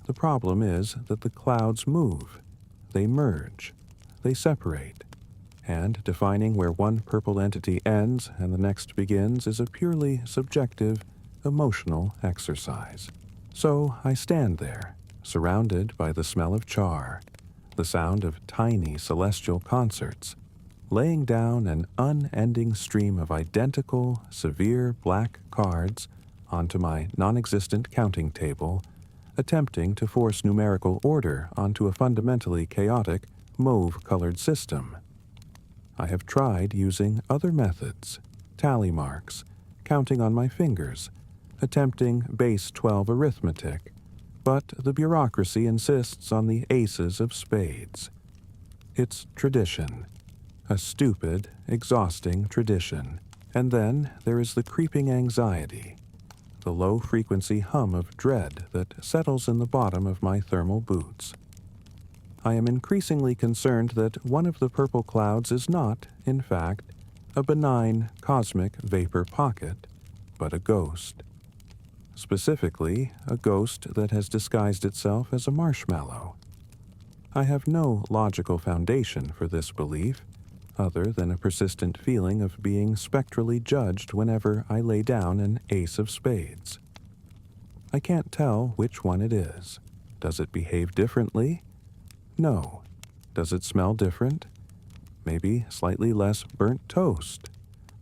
The problem is that the clouds move, they merge, they separate, and defining where one purple entity ends and the next begins is a purely subjective, emotional exercise. So I stand there, surrounded by the smell of char, the sound of tiny celestial concerts, laying down an unending stream of identical, severe black cards onto my non-existent counting table, attempting to force numerical order onto a fundamentally chaotic, mauve-colored system. I have tried using other methods, tally marks, counting on my fingers, attempting base 12 arithmetic, But the bureaucracy insists on the aces of spades. It's tradition. A stupid, exhausting tradition. And then there is the creeping anxiety, the low-frequency hum of dread that settles in the bottom of my thermal boots. I am increasingly concerned that one of the purple clouds is not, in fact, a benign cosmic vapor pocket, but a ghost. Specifically, a ghost that has disguised itself as a marshmallow. I have no logical foundation for this belief, other than a persistent feeling of being spectrally judged whenever I lay down an ace of spades. I can't tell which one it is. Does it behave differently? No. Does it smell different? Maybe slightly less burnt toast.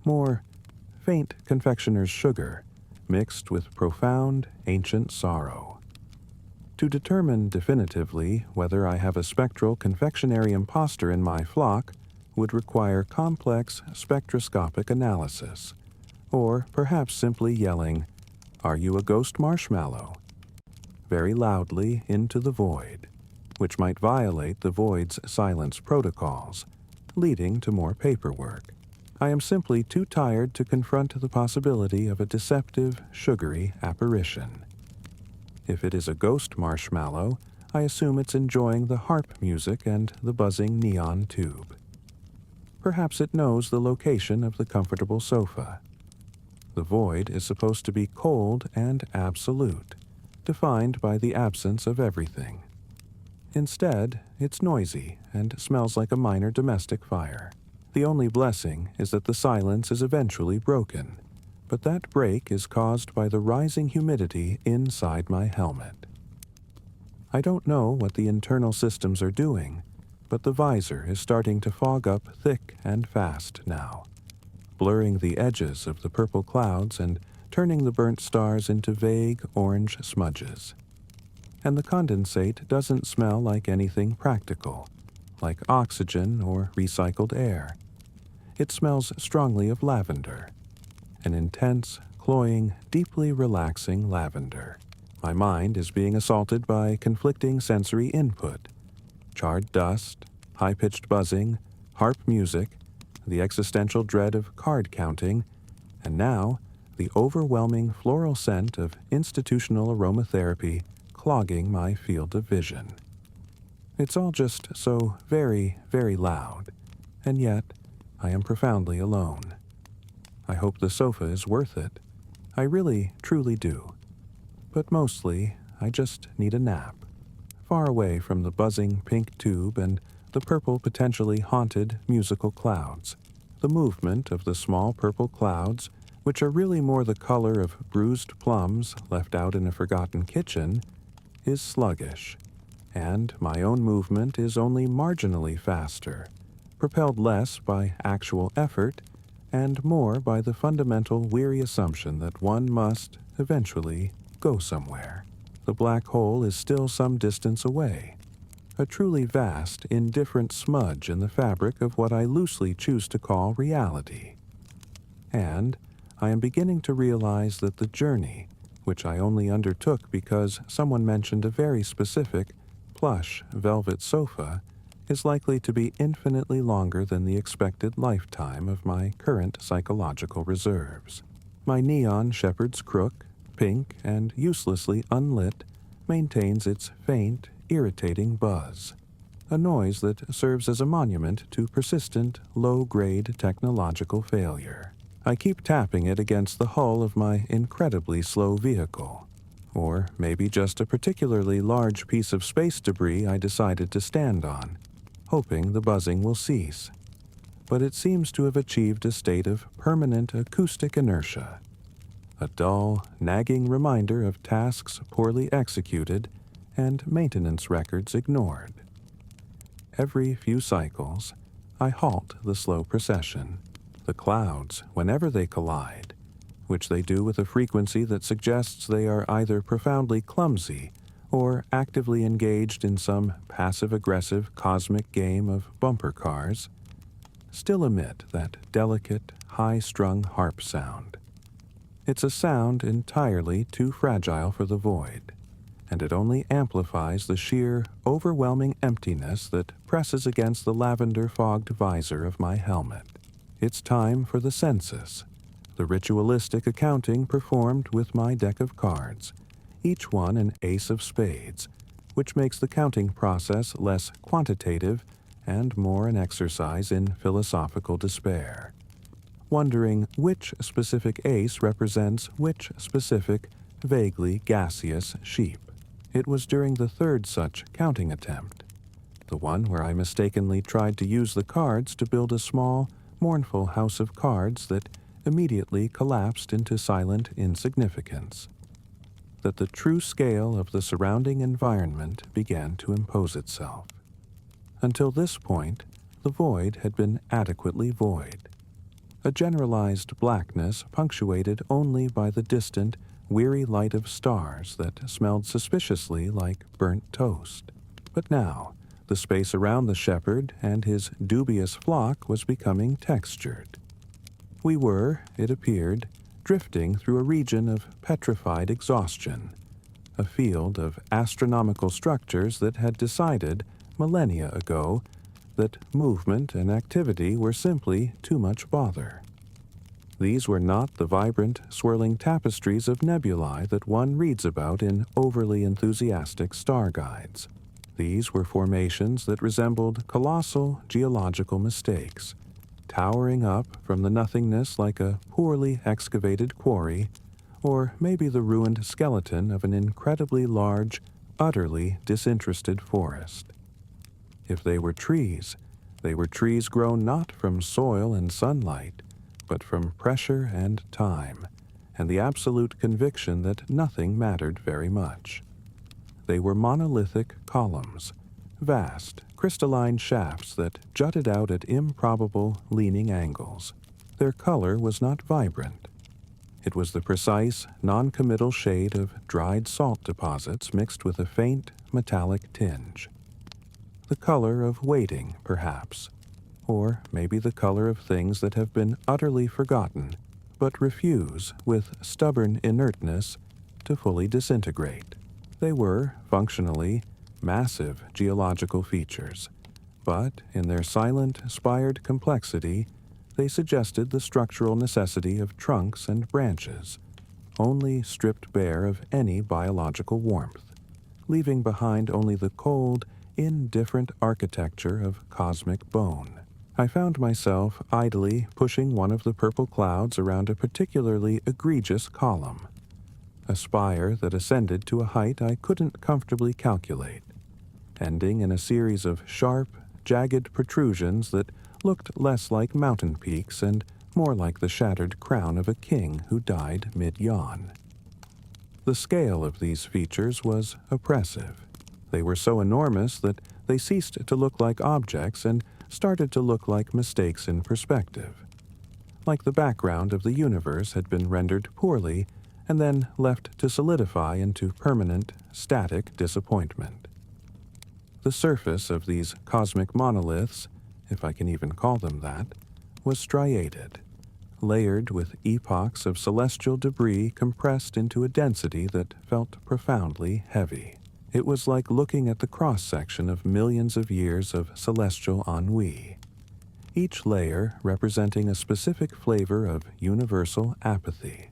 More faint confectioner's sugar, mixed with profound ancient sorrow. To determine definitively whether I have a spectral confectionery imposter in my flock would require complex spectroscopic analysis, or perhaps simply yelling, "Are you a ghost marshmallow?" very loudly into the void, which might violate the void's silence protocols, leading to more paperwork. I am simply too tired to confront the possibility of a deceptive, sugary apparition. If it is a ghost marshmallow, I assume it's enjoying the harp music and the buzzing neon tube. Perhaps it knows the location of the comfortable sofa. The void is supposed to be cold and absolute, defined by the absence of everything. Instead, it's noisy and smells like a minor domestic fire. The only blessing is that the silence is eventually broken, but that break is caused by the rising humidity inside my helmet. I don't know what the internal systems are doing, but the visor is starting to fog up thick and fast now, blurring the edges of the purple clouds and turning the burnt stars into vague orange smudges. And the condensate doesn't smell like anything practical, like oxygen or recycled air. It smells strongly of lavender, an intense, cloying, deeply relaxing lavender. My mind is being assaulted by conflicting sensory input: charred dust, high-pitched buzzing, harp music, the existential dread of card counting, and now the overwhelming floral scent of institutional aromatherapy clogging my field of vision. It's all just so very, very loud, and yet I am profoundly alone. I hope the sofa is worth it. I really, truly do. But mostly, I just need a nap, far away from the buzzing pink tube and the purple, potentially haunted musical clouds. The movement of the small purple clouds, which are really more the color of bruised plums left out in a forgotten kitchen, is sluggish, and my own movement is only marginally faster, propelled less by actual effort and more by the fundamental weary assumption that one must, eventually, go somewhere. The black hole is still some distance away, a truly vast, indifferent smudge in the fabric of what I loosely choose to call reality. And I am beginning to realize that the journey, which I only undertook because someone mentioned a very specific, plush, velvet sofa, is likely to be infinitely longer than the expected lifetime of my current psychological reserves. My neon shepherd's crook, pink and uselessly unlit, maintains its faint, irritating buzz, a noise that serves as a monument to persistent, low-grade technological failure. I keep tapping it against the hull of my incredibly slow vehicle, or maybe just a particularly large piece of space debris I decided to stand on, hoping the buzzing will cease. But it seems to have achieved a state of permanent acoustic inertia, a dull, nagging reminder of tasks poorly executed and maintenance records ignored. Every few cycles, I halt the slow procession. The clouds, whenever they collide, which they do with a frequency that suggests they are either profoundly clumsy or actively engaged in some passive-aggressive cosmic game of bumper cars, still emit that delicate, high-strung harp sound. It's a sound entirely too fragile for the void, and it only amplifies the sheer, overwhelming emptiness that presses against the lavender-fogged visor of my helmet. It's time for the census, the ritualistic accounting performed with my deck of cards, each one an ace of spades, which makes the counting process less quantitative and more an exercise in philosophical despair, wondering which specific ace represents which specific, vaguely gaseous sheep. It was during the third such counting attempt, the one where I mistakenly tried to use the cards to build a small, mournful house of cards that immediately collapsed into silent insignificance, that the true scale of the surrounding environment began to impose itself. Until this point, the void had been adequately void, a generalized blackness punctuated only by the distant, weary light of stars that smelled suspiciously like burnt toast. But now, the space around the shepherd and his dubious flock was becoming textured. We were, it appeared, drifting through a region of petrified exhaustion, a field of astronomical structures that had decided, millennia ago, that movement and activity were simply too much bother. These were not the vibrant, swirling tapestries of nebulae that one reads about in overly enthusiastic star guides. These were formations that resembled colossal geological mistakes, towering up from the nothingness like a poorly excavated quarry, or maybe the ruined skeleton of an incredibly large, utterly disinterested forest. If they were trees grown not from soil and sunlight, but from pressure and time, and the absolute conviction that nothing mattered very much. They were monolithic columns, vast, crystalline shafts that jutted out at improbable, leaning angles. Their color was not vibrant. It was the precise, non-committal shade of dried salt deposits mixed with a faint, metallic tinge. The color of waiting, perhaps, or maybe the color of things that have been utterly forgotten, but refuse, with stubborn inertness, to fully disintegrate. They were, functionally, massive geological features, but in their silent, spired complexity, they suggested the structural necessity of trunks and branches, only stripped bare of any biological warmth, leaving behind only the cold, indifferent architecture of cosmic bone. I found myself idly pushing one of the purple clouds around a particularly egregious column, a spire that ascended to a height I couldn't comfortably calculate, ending in a series of sharp, jagged protrusions that looked less like mountain peaks and more like the shattered crown of a king who died mid-yawn. The scale of these features was oppressive. They were so enormous that they ceased to look like objects and started to look like mistakes in perspective, like the background of the universe had been rendered poorly and then left to solidify into permanent, static disappointment. The surface of these cosmic monoliths, if I can even call them that, was striated, layered with epochs of celestial debris compressed into a density that felt profoundly heavy. It was like looking at the cross-section of millions of years of celestial ennui, each layer representing a specific flavor of universal apathy.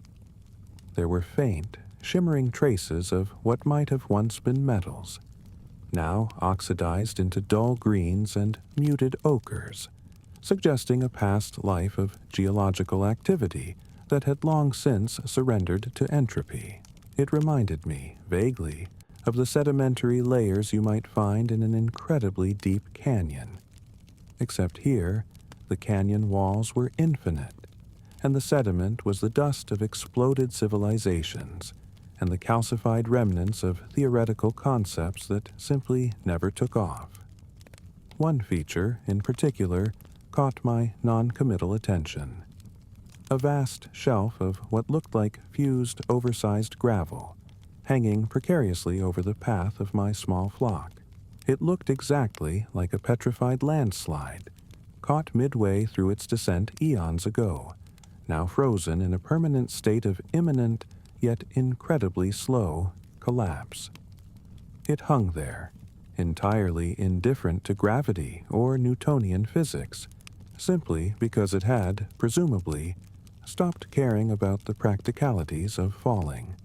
There were faint, shimmering traces of what might have once been metals, now oxidized into dull greens and muted ochres, suggesting a past life of geological activity that had long since surrendered to entropy. It reminded me, vaguely, of the sedimentary layers you might find in an incredibly deep canyon. Except here, the canyon walls were infinite, and the sediment was the dust of exploded civilizations and the calcified remnants of theoretical concepts that simply never took off. One feature, in particular, caught my non-committal attention. A vast shelf of what looked like fused, oversized gravel, hanging precariously over the path of my small flock. It looked exactly like a petrified landslide, caught midway through its descent eons ago, now frozen in a permanent state of imminent, yet incredibly slow, collapse. It hung there, entirely indifferent to gravity or Newtonian physics, simply because it had, presumably, stopped caring about the practicalities of falling.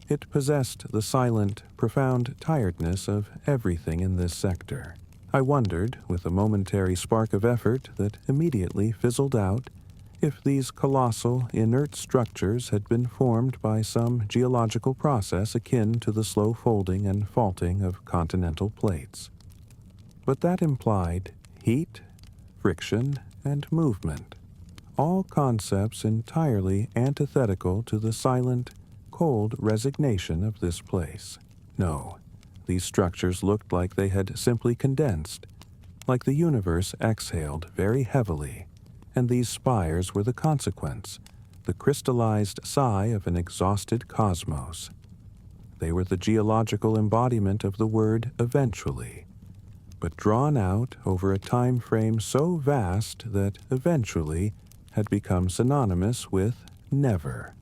It possessed the silent, profound tiredness of everything in this sector. I wondered, with a momentary spark of effort that immediately fizzled out, if these colossal, inert structures had been formed by some geological process akin to the slow folding and faulting of continental plates. But that implied heat, friction, and movement, all concepts entirely antithetical to the silent, cold resignation of this place. No, these structures looked like they had simply condensed, like the universe exhaled very heavily, and these spires were the consequence, the crystallized sigh of an exhausted cosmos. They were the geological embodiment of the word eventually, but drawn out over a time frame so vast that eventually had become synonymous with never.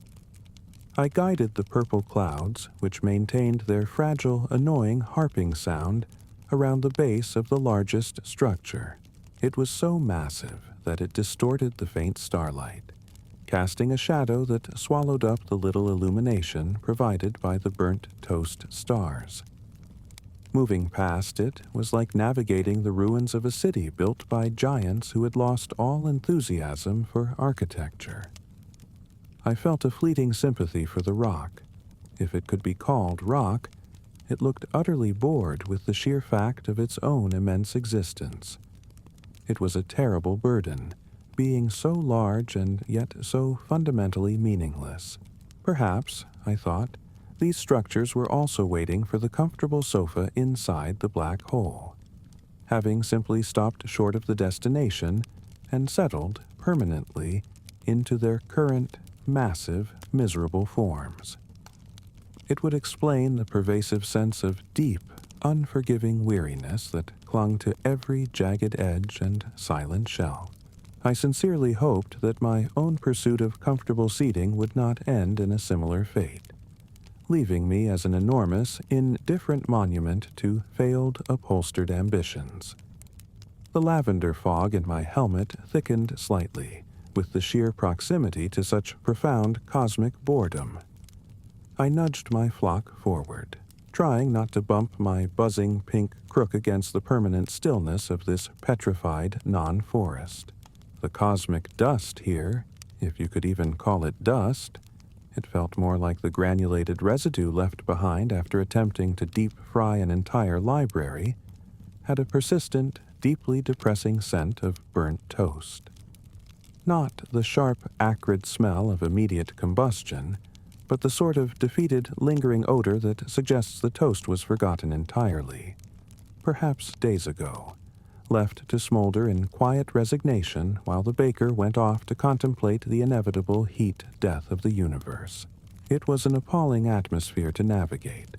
I guided the purple clouds, which maintained their fragile, annoying harping sound, around the base of the largest structure. It was so massive that it distorted the faint starlight, casting a shadow that swallowed up the little illumination provided by the burnt toast stars. Moving past it was like navigating the ruins of a city built by giants who had lost all enthusiasm for architecture. I felt a fleeting sympathy for the rock. If it could be called rock, it looked utterly bored with the sheer fact of its own immense existence. It was a terrible burden, being so large and yet so fundamentally meaningless. Perhaps, I thought, these structures were also waiting for the comfortable sofa inside the black hole, having simply stopped short of the destination and settled permanently into their current, massive, miserable forms. It would explain the pervasive sense of deep, unforgiving weariness that clung to every jagged edge and silent shelf. I sincerely hoped that my own pursuit of comfortable seating would not end in a similar fate, leaving me as an enormous, indifferent monument to failed, upholstered ambitions. The lavender fog in my helmet thickened slightly, with the sheer proximity to such profound cosmic boredom. I nudged my flock forward, trying not to bump my buzzing pink crook against the permanent stillness of this petrified non-forest. The cosmic dust here, if you could even call it dust, it felt more like the granulated residue left behind after attempting to deep fry an entire library, had a persistent, deeply depressing scent of burnt toast. Not the sharp, acrid smell of immediate combustion, but the sort of defeated, lingering odor that suggests the toast was forgotten entirely, perhaps days ago, left to smolder in quiet resignation while the baker went off to contemplate the inevitable heat death of the universe. It was an appalling atmosphere to navigate,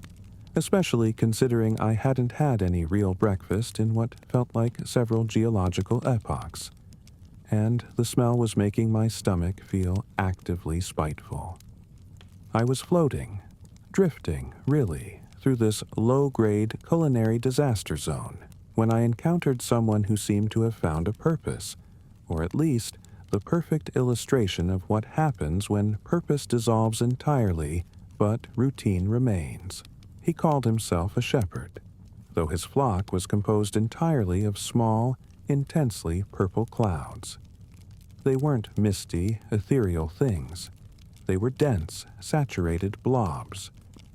especially considering I hadn't had any real breakfast in what felt like several geological epochs, and the smell was making my stomach feel actively spiteful. I was floating, drifting, really, through this low-grade culinary disaster zone when I encountered someone who seemed to have found a purpose, or at least the perfect illustration of what happens when purpose dissolves entirely, but routine remains. He called himself a shepherd, though his flock was composed entirely of small, intensely purple clouds. They weren't misty, ethereal things. They were dense, saturated blobs,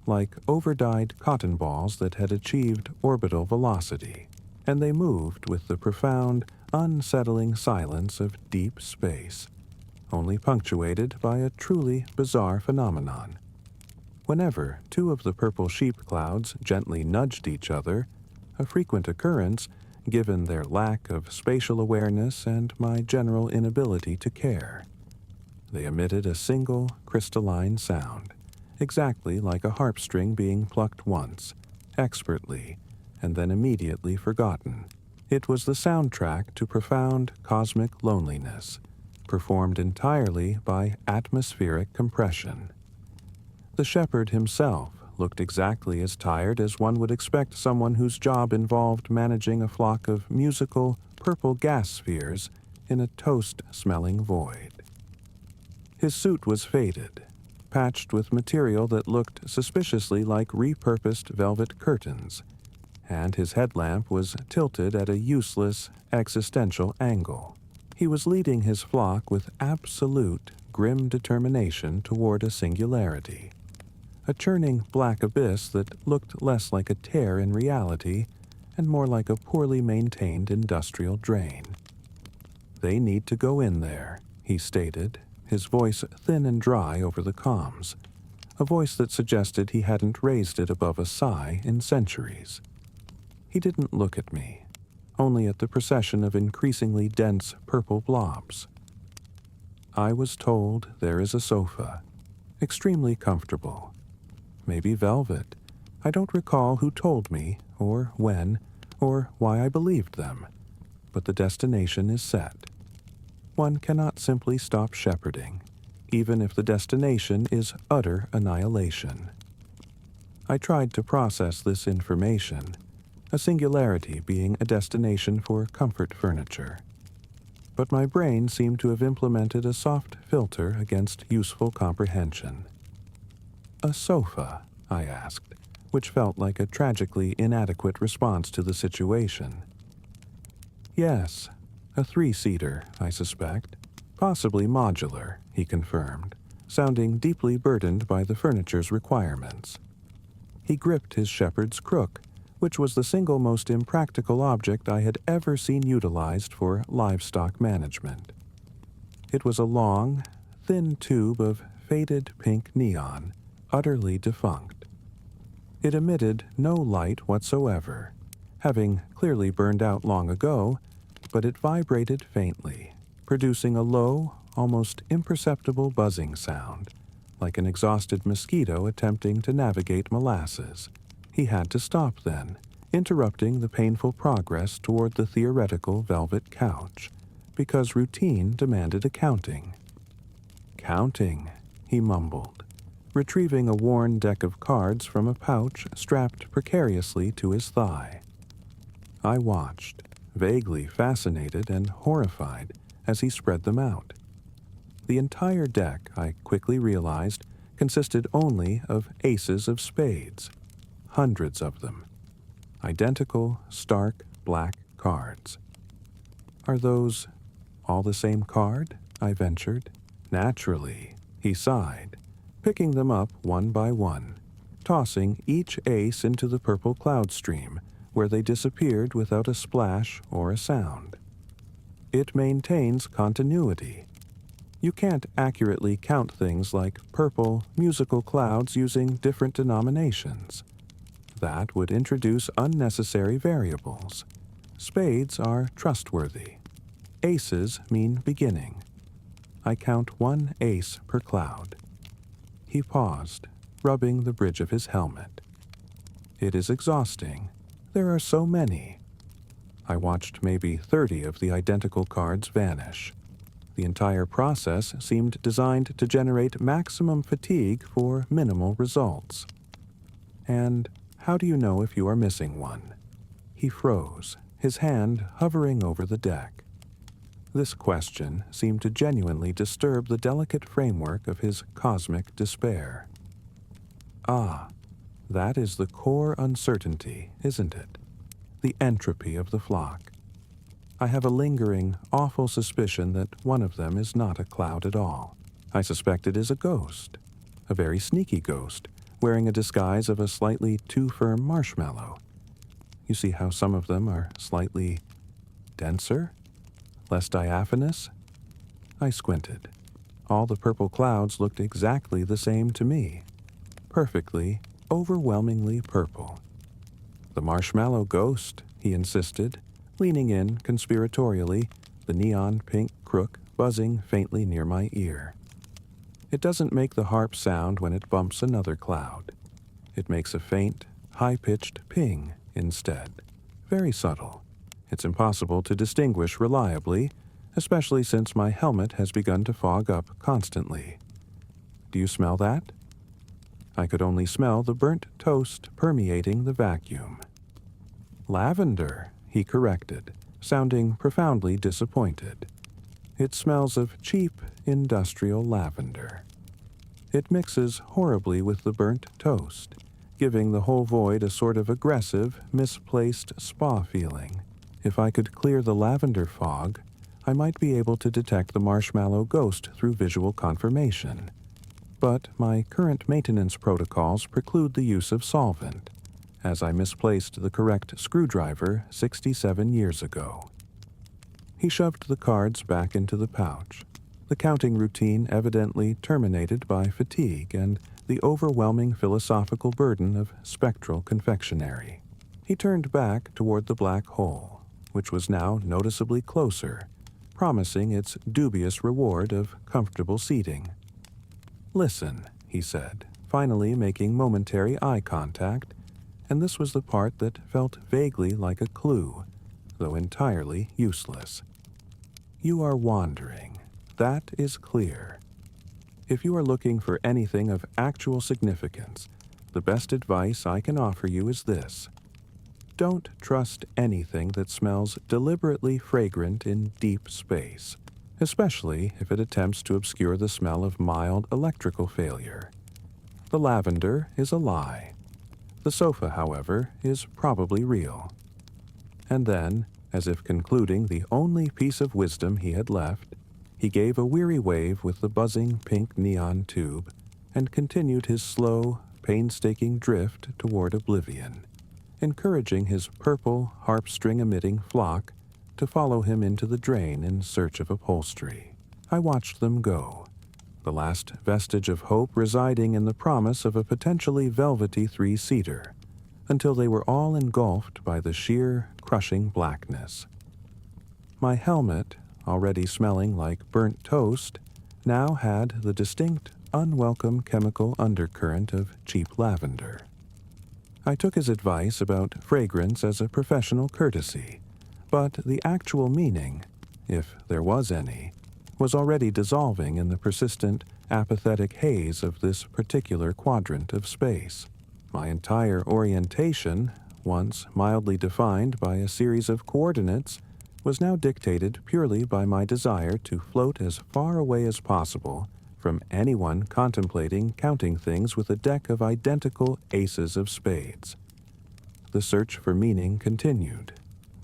like overdyed cotton balls that had achieved orbital velocity, and they moved with the profound, unsettling silence of deep space, only punctuated by a truly bizarre phenomenon. Whenever two of the purple sheep clouds gently nudged each other, a frequent occurrence given their lack of spatial awareness and my general inability to care, they emitted a single crystalline sound, exactly like a harp string being plucked once, expertly, and then immediately forgotten. It was the soundtrack to profound cosmic loneliness, performed entirely by atmospheric compression. The shepherd himself looked exactly as tired as one would expect someone whose job involved managing a flock of musical, purple gas spheres in a toast-smelling void. His suit was faded, patched with material that looked suspiciously like repurposed velvet curtains, and his headlamp was tilted at a useless, existential angle. He was leading his flock with absolute, grim determination toward a singularity, a churning black abyss that looked less like a tear in reality and more like a poorly maintained industrial drain. "They need to go in there," he stated, his voice thin and dry over the comms, a voice that suggested he hadn't raised it above a sigh in centuries. He didn't look at me, only at the procession of increasingly dense purple blobs. "I was told there is a sofa, extremely comfortable. Maybe velvet. I don't recall who told me, or when, or why I believed them, but the destination is set. One cannot simply stop shepherding, even if the destination is utter annihilation." I tried to process this information, a singularity being a destination for comfort furniture. But my brain seemed to have implemented a soft filter against useful comprehension. "A sofa?" I asked, which felt like a tragically inadequate response to the situation. "Yes, a 3-seater, I suspect. Possibly modular," he confirmed, sounding deeply burdened by the furniture's requirements. He gripped his shepherd's crook, which was the single most impractical object I had ever seen utilized for livestock management. It was a long, thin tube of faded pink neon, utterly defunct. It emitted no light whatsoever, having clearly burned out long ago, but it vibrated faintly, producing a low, almost imperceptible buzzing sound, like an exhausted mosquito attempting to navigate molasses. He had to stop then, interrupting the painful progress toward the theoretical velvet couch, because routine demanded accounting. "Counting," he mumbled, retrieving a worn deck of cards from a pouch strapped precariously to his thigh. I watched, vaguely fascinated and horrified, as he spread them out. The entire deck, I quickly realized, consisted only of aces of spades, hundreds of them. Identical, stark, black cards. "Are those all the same card?" I ventured. "Naturally," he sighed, picking them up one by one, tossing each ace into the purple cloud stream, where they disappeared without a splash or a sound. "It maintains continuity. You can't accurately count things like purple, musical clouds using different denominations. That would introduce unnecessary variables. Spades are trustworthy. Aces mean beginning. I count 1 ace per cloud." He paused, rubbing the bridge of his helmet. "It is exhausting. There are so many." I watched maybe 30 of the identical cards vanish. The entire process seemed designed to generate maximum fatigue for minimal results. "And how do you know if you are missing one?" He froze, his hand hovering over the deck. This question seemed to genuinely disturb the delicate framework of his cosmic despair. "Ah, that is the core uncertainty, isn't it? The entropy of the flock. I have a lingering, awful suspicion that one of them is not a cloud at all. I suspect it is a ghost, a very sneaky ghost, wearing a disguise of a slightly too firm marshmallow. You see how some of them are slightly denser? Less diaphanous?" I squinted. All the purple clouds looked exactly the same to me. Perfectly, overwhelmingly purple. "The marshmallow ghost," he insisted, leaning in conspiratorially, the neon pink crook buzzing faintly near my ear. "It doesn't make the harp sound when it bumps another cloud. It makes a faint, high-pitched ping instead. Very subtle. It's impossible to distinguish reliably, especially since my helmet has begun to fog up constantly. Do you smell that?" I could only smell the burnt toast permeating the vacuum. Lavender, he corrected, sounding profoundly disappointed. It smells of cheap, industrial lavender. It mixes horribly with the burnt toast, giving the whole void a sort of aggressive, misplaced spa feeling. If I could clear the lavender fog, I might be able to detect the marshmallow ghost through visual confirmation. But my current maintenance protocols preclude the use of solvent, as I misplaced the correct screwdriver 67 years ago. He shoved the cards back into the pouch, the counting routine evidently terminated by fatigue and the overwhelming philosophical burden of spectral confectionery. He turned back toward the black hole, which was now noticeably closer, promising its dubious reward of comfortable seating. "Listen," he said, finally making momentary eye contact, and this was the part that felt vaguely like a clue, though entirely useless. "You are wandering. That is clear. If you are looking for anything of actual significance, the best advice I can offer you is this. Don't trust anything that smells deliberately fragrant in deep space, especially if it attempts to obscure the smell of mild electrical failure. The lavender is a lie. The sofa, however, is probably real." And then, as if concluding the only piece of wisdom he had left, he gave a weary wave with the buzzing pink neon tube and continued his slow, painstaking drift toward oblivion, encouraging his purple, harp-string-emitting flock to follow him into the drain in search of upholstery. I watched them go, the last vestige of hope residing in the promise of a potentially velvety three-seater, until they were all engulfed by the sheer, crushing blackness. My helmet, already smelling like burnt toast, now had the distinct, unwelcome chemical undercurrent of cheap lavender. I took his advice about fragrance as a professional courtesy, but the actual meaning, if there was any, was already dissolving in the persistent, apathetic haze of this particular quadrant of space. My entire orientation, once mildly defined by a series of coordinates, was now dictated purely by my desire to float as far away as possible from anyone contemplating counting things with a deck of identical aces of spades. The search for meaning continued,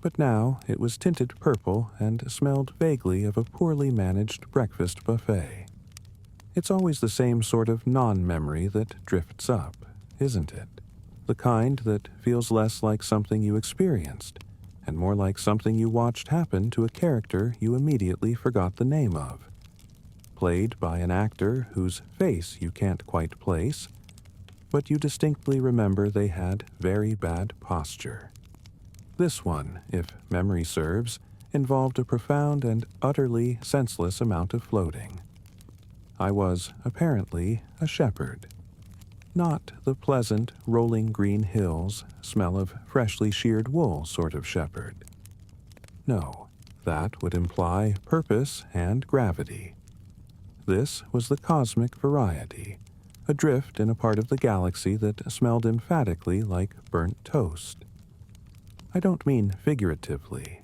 but now it was tinted purple and smelled vaguely of a poorly managed breakfast buffet. It's always the same sort of non-memory that drifts up, isn't it? The kind that feels less like something you experienced and more like something you watched happen to a character you immediately forgot the name of, played by an actor whose face you can't quite place, but you distinctly remember they had very bad posture. This one, if memory serves, involved a profound and utterly senseless amount of floating. I was, apparently, a shepherd. Not the pleasant, rolling green hills, smell of freshly sheared wool sort of shepherd. No, that would imply purpose and gravity. This was the cosmic variety, adrift in a part of the galaxy that smelled emphatically like burnt toast. I don't mean figuratively.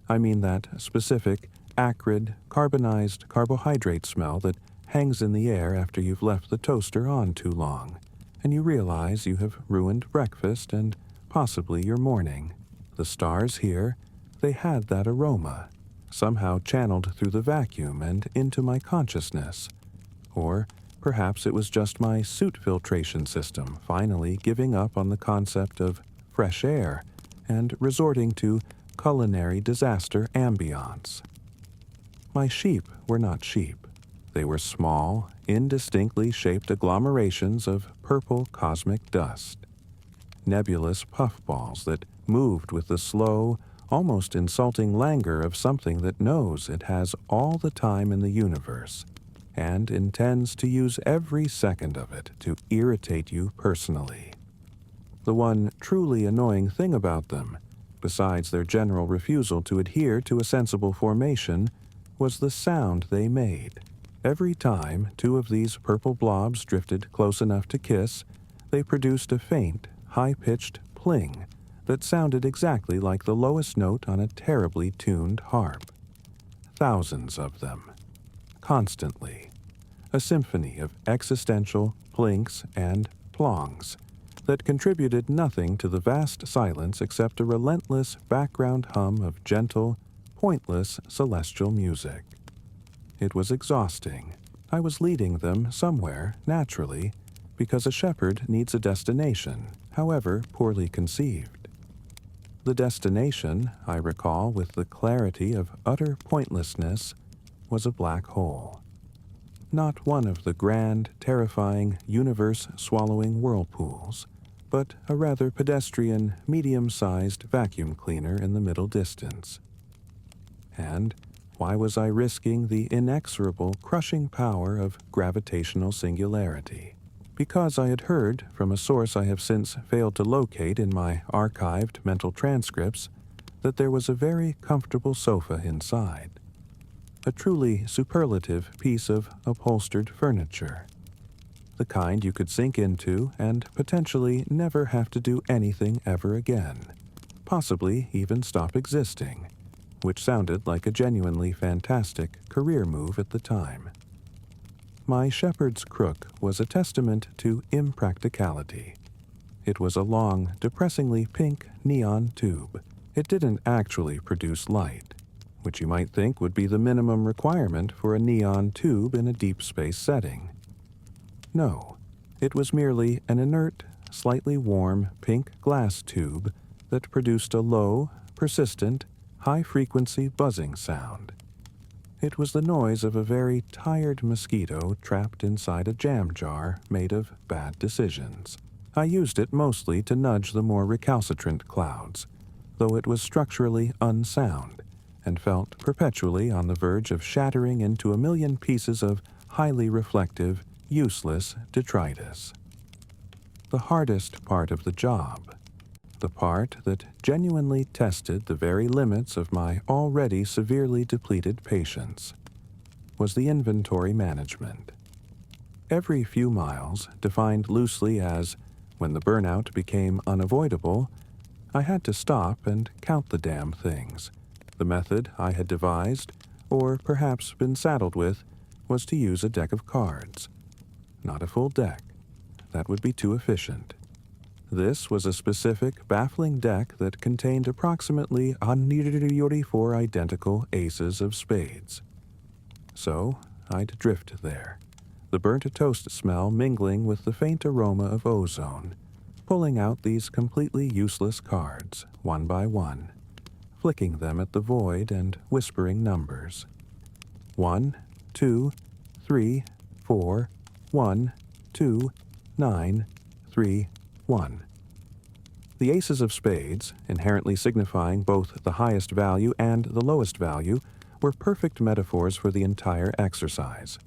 I mean that specific, acrid, carbonized carbohydrate smell that hangs in the air after you've left the toaster on too long, and you realize you have ruined breakfast and possibly your morning. The stars here, they had that aroma, somehow channeled through the vacuum and into my consciousness. Or perhaps it was just my suit filtration system finally giving up on the concept of fresh air and resorting to culinary disaster ambiance. My sheep were not sheep. They were small, indistinctly shaped agglomerations of purple cosmic dust, nebulous puffballs that moved with the slow, almost insulting languor of something that knows it has all the time in the universe and intends to use every second of it to irritate you personally. The one truly annoying thing about them, besides their general refusal to adhere to a sensible formation, was the sound they made. Every time two of these purple blobs drifted close enough to kiss, they produced a faint, high-pitched pling that sounded exactly like the lowest note on a terribly tuned harp. Thousands of them. Constantly. A symphony of existential plinks and plongs that contributed nothing to the vast silence except a relentless background hum of gentle, pointless celestial music. It was exhausting. I was leading them somewhere, naturally, because a shepherd needs a destination, however poorly conceived. The destination, I recall with the clarity of utter pointlessness, was a black hole. Not one of the grand, terrifying, universe-swallowing whirlpools, but a rather pedestrian, medium-sized vacuum cleaner in the middle distance. And why was I risking the inexorable, crushing power of gravitational singularity? Because I had heard, from a source I have since failed to locate in my archived mental transcripts, that there was a very comfortable sofa inside. A truly superlative piece of upholstered furniture. The kind you could sink into and potentially never have to do anything ever again, possibly even stop existing, which sounded like a genuinely fantastic career move at the time. My shepherd's crook was a testament to impracticality. It was a long, depressingly pink neon tube. It didn't actually produce light, which you might think would be the minimum requirement for a neon tube in a deep space setting. No, it was merely an inert, slightly warm pink glass tube that produced a low, persistent, high-frequency buzzing sound. It was the noise of a very tired mosquito trapped inside a jam jar made of bad decisions. I used it mostly to nudge the more recalcitrant clouds, though it was structurally unsound and felt perpetually on the verge of shattering into a million pieces of highly reflective, useless detritus. The hardest part of the job, the part that genuinely tested the very limits of my already severely depleted patience, was the inventory management. Every few miles, defined loosely as when the burnout became unavoidable, I had to stop and count the damn things. The method I had devised, or perhaps been saddled with, was to use a deck of cards. Not a full deck. That would be too efficient. This was a specific, baffling deck that contained approximately 144 identical aces of spades. So, I'd drift there, the burnt-toast smell mingling with the faint aroma of ozone, pulling out these completely useless cards, one by one, flicking them at the void and whispering numbers. 1, 2, 3, 4, 1, 2, 9, 3, 1. The aces of spades, inherently signifying both the highest value and the lowest value, were perfect metaphors for the entire exercise.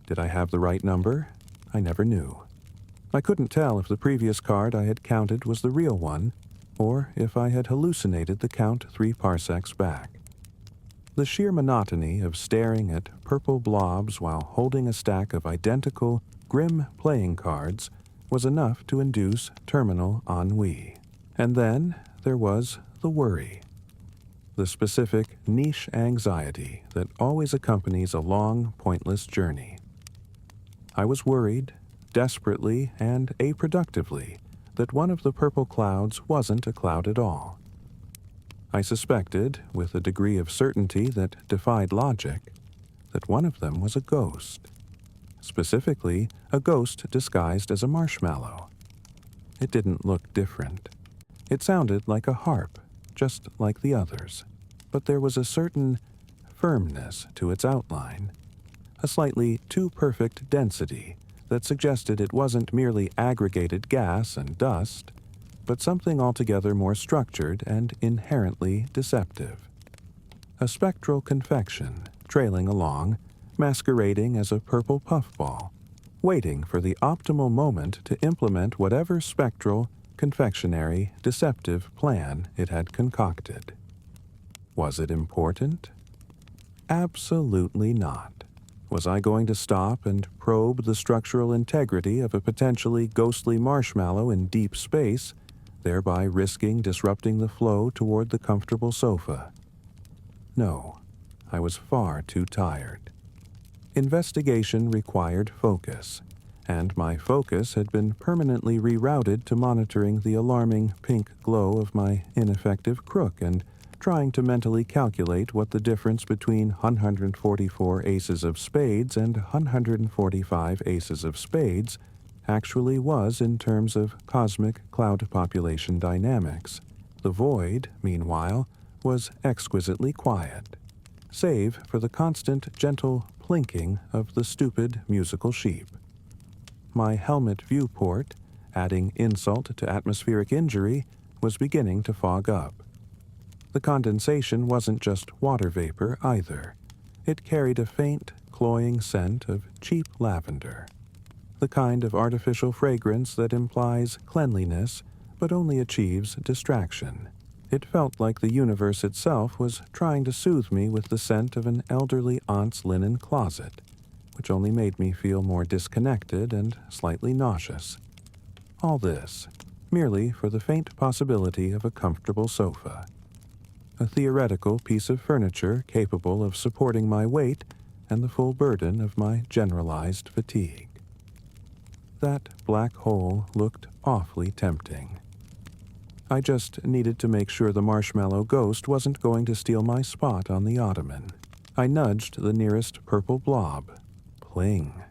Did I have the right number? I never knew. I couldn't tell if the previous card I had counted was the real one, or if I had hallucinated the count 3 parsecs back. The sheer monotony of staring at purple blobs while holding a stack of identical, grim playing cards was enough to induce terminal ennui. And then there was the worry. The specific niche anxiety that always accompanies a long, pointless journey. I was worried, desperately and aproductively, that one of the purple clouds wasn't a cloud at all. I suspected, with a degree of certainty that defied logic, that one of them was a ghost. Specifically, a ghost disguised as a marshmallow. It didn't look different. It sounded like a harp, just like the others, but there was a certain firmness to its outline, a slightly too perfect density that suggested it wasn't merely aggregated gas and dust, but something altogether more structured and inherently deceptive. A spectral confection trailing along, masquerading as a purple puffball, waiting for the optimal moment to implement whatever spectral, confectionary, deceptive plan it had concocted. Was it important? Absolutely not. Was I going to stop and probe the structural integrity of a potentially ghostly marshmallow in deep space, thereby risking disrupting the flow toward the comfortable sofa? No, I was far too tired. Investigation required focus, and my focus had been permanently rerouted to monitoring the alarming pink glow of my ineffective crook and trying to mentally calculate what the difference between 144 aces of spades and 145 aces of spades actually was in terms of cosmic cloud population dynamics. The void, meanwhile, was exquisitely quiet, save for the constant gentle plinking of the stupid musical sheep. My helmet viewport, adding insult to atmospheric injury, was beginning to fog up. The condensation wasn't just water vapor either. It carried a faint, cloying scent of cheap lavender, the kind of artificial fragrance that implies cleanliness but only achieves distraction. It felt like the universe itself was trying to soothe me with the scent of an elderly aunt's linen closet, which only made me feel more disconnected and slightly nauseous. All this, merely for the faint possibility of a comfortable sofa. A theoretical piece of furniture capable of supporting my weight and the full burden of my generalized fatigue. That black hole looked awfully tempting. I just needed to make sure the marshmallow ghost wasn't going to steal my spot on the ottoman. I nudged the nearest purple blob, pling,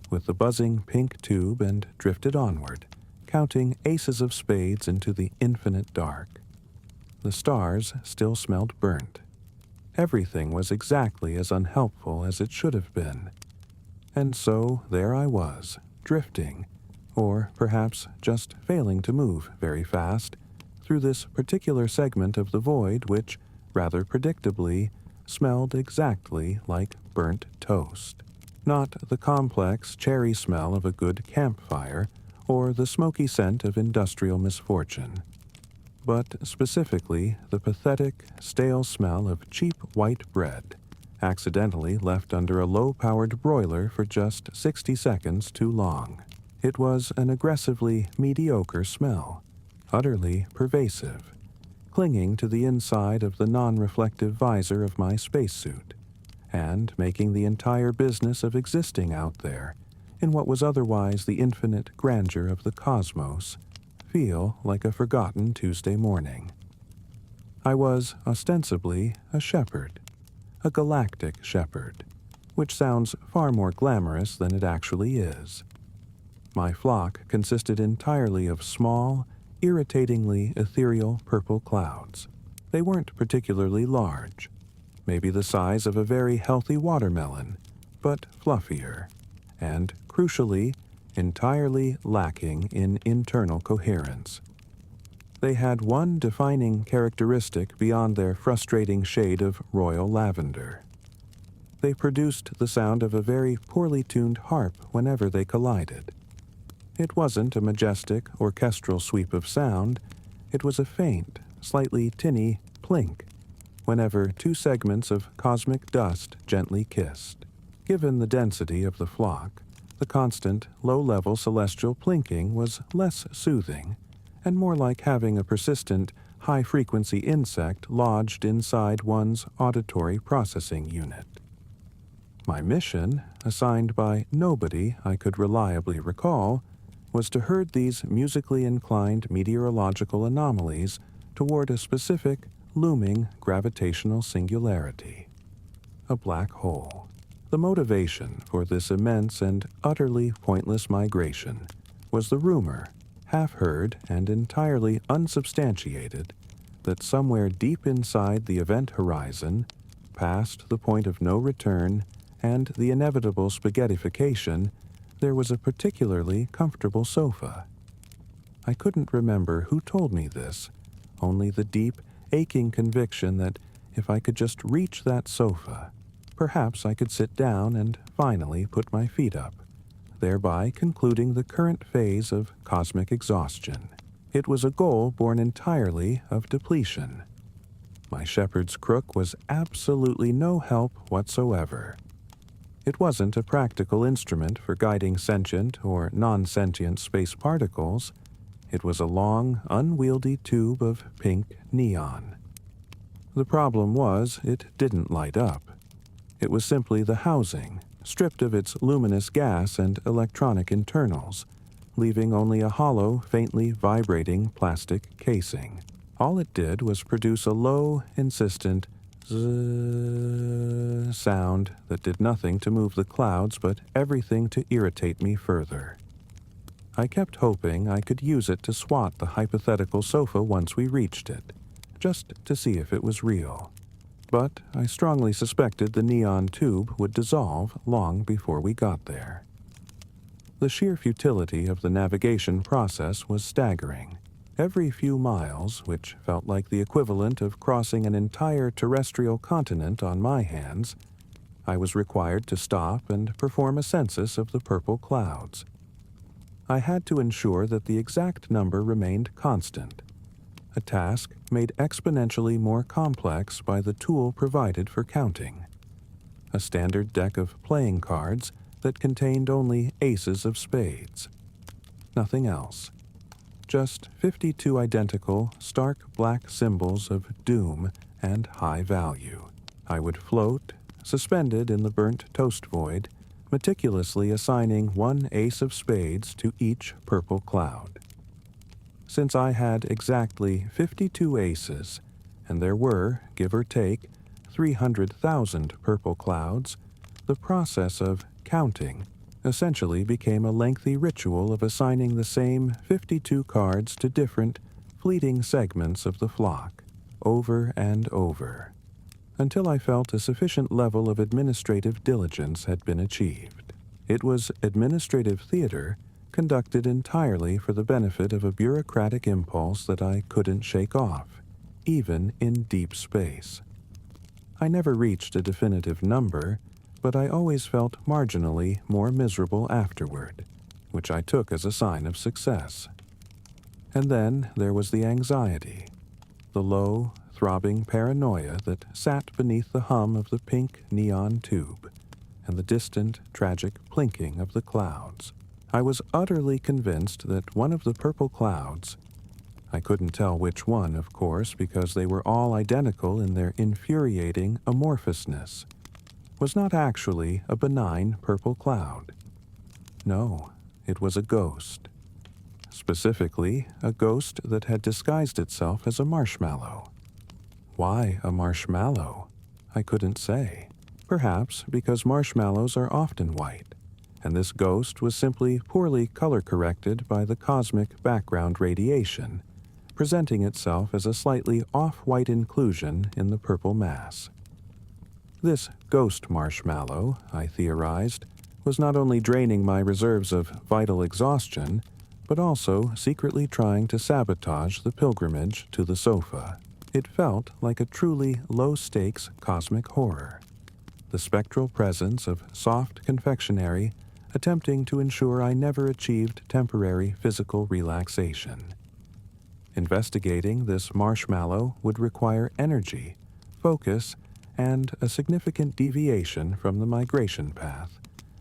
with the buzzing pink tube and drifted onward, counting aces of spades into the infinite dark. The stars still smelled burnt. Everything was exactly as unhelpful as it should have been. And so there I was, drifting, or perhaps just failing to move very fast, through this particular segment of the void which, rather predictably, smelled exactly like burnt toast. Not the complex cherry smell of a good campfire, or the smoky scent of industrial misfortune, but specifically the pathetic, stale smell of cheap white bread, accidentally left under a low-powered broiler for just 60 seconds too long. It was an aggressively mediocre smell, utterly pervasive, clinging to the inside of the non-reflective visor of my spacesuit, and making the entire business of existing out there, in what was otherwise the infinite grandeur of the cosmos, feel like a forgotten Tuesday morning. I was ostensibly a shepherd, a galactic shepherd, which sounds far more glamorous than it actually is. My flock consisted entirely of small, irritatingly ethereal purple clouds. They weren't particularly large, maybe the size of a very healthy watermelon, but fluffier, and, crucially, entirely lacking in internal coherence. They had one defining characteristic beyond their frustrating shade of royal lavender. They produced the sound of a very poorly tuned harp whenever they collided. It wasn't a majestic orchestral sweep of sound, it was a faint, slightly tinny plink whenever two segments of cosmic dust gently kissed. Given the density of the flock, the constant, low-level celestial plinking was less soothing and more like having a persistent, high-frequency insect lodged inside one's auditory processing unit. My mission, assigned by nobody I could reliably recall, was to herd these musically inclined meteorological anomalies toward a specific, looming gravitational singularity, a black hole. The motivation for this immense and utterly pointless migration was the rumor, half-heard and entirely unsubstantiated, that somewhere deep inside the event horizon, past the point of no return and the inevitable spaghettification, there was a particularly comfortable sofa. I couldn't remember who told me this, only the deep, aching conviction that if I could just reach that sofa, perhaps I could sit down and finally put my feet up, thereby concluding the current phase of cosmic exhaustion. It was a goal born entirely of depletion. My shepherd's crook was absolutely no help whatsoever. It wasn't a practical instrument for guiding sentient or non-sentient space particles. It was a long, unwieldy tube of pink neon. The problem was it didn't light up. It was simply the housing, stripped of its luminous gas and electronic internals, leaving only a hollow, faintly vibrating plastic casing. All it did was produce a low, insistent zzz sound that did nothing to move the clouds but everything to irritate me further. I kept hoping I could use it to swat the hypothetical sofa once we reached it, just to see if it was real. But I strongly suspected the neon tube would dissolve long before we got there. The sheer futility of the navigation process was staggering. Every few miles, which felt like the equivalent of crossing an entire terrestrial continent on my hands, I was required to stop and perform a census of the purple clouds. I had to ensure that the exact number remained constant, a task made exponentially more complex by the tool provided for counting, a standard deck of playing cards that contained only aces of spades. Nothing else. Just 52 identical, stark black symbols of doom and high value. I would float, suspended in the burnt toast void, meticulously assigning one ace of spades to each purple cloud. Since I had exactly 52 aces, and there were, give or take, 300,000 purple clouds, the process of counting essentially became a lengthy ritual of assigning the same 52 cards to different, fleeting segments of the flock, over and over, until I felt a sufficient level of administrative diligence had been achieved. It was administrative theater conducted entirely for the benefit of a bureaucratic impulse that I couldn't shake off, even in deep space. I never reached a definitive number, but I always felt marginally more miserable afterward, which I took as a sign of success. And then there was the anxiety, the low, throbbing paranoia that sat beneath the hum of the pink neon tube, and the distant, tragic plinking of the clouds. I was utterly convinced that one of the purple clouds, I couldn't tell which one, of course, because they were all identical in their infuriating amorphousness, was not actually a benign purple cloud. No, it was a ghost. Specifically, a ghost that had disguised itself as a marshmallow. Why a marshmallow? I couldn't say. Perhaps because marshmallows are often white, and this ghost was simply poorly color-corrected by the cosmic background radiation, presenting itself as a slightly off-white inclusion in the purple mass. This ghost marshmallow, I theorized, was not only draining my reserves of vital exhaustion, but also secretly trying to sabotage the pilgrimage to the sofa. It felt like a truly low-stakes cosmic horror, the spectral presence of soft confectionery attempting to ensure I never achieved temporary physical relaxation. Investigating this marshmallow would require energy, focus, and a significant deviation from the migration path,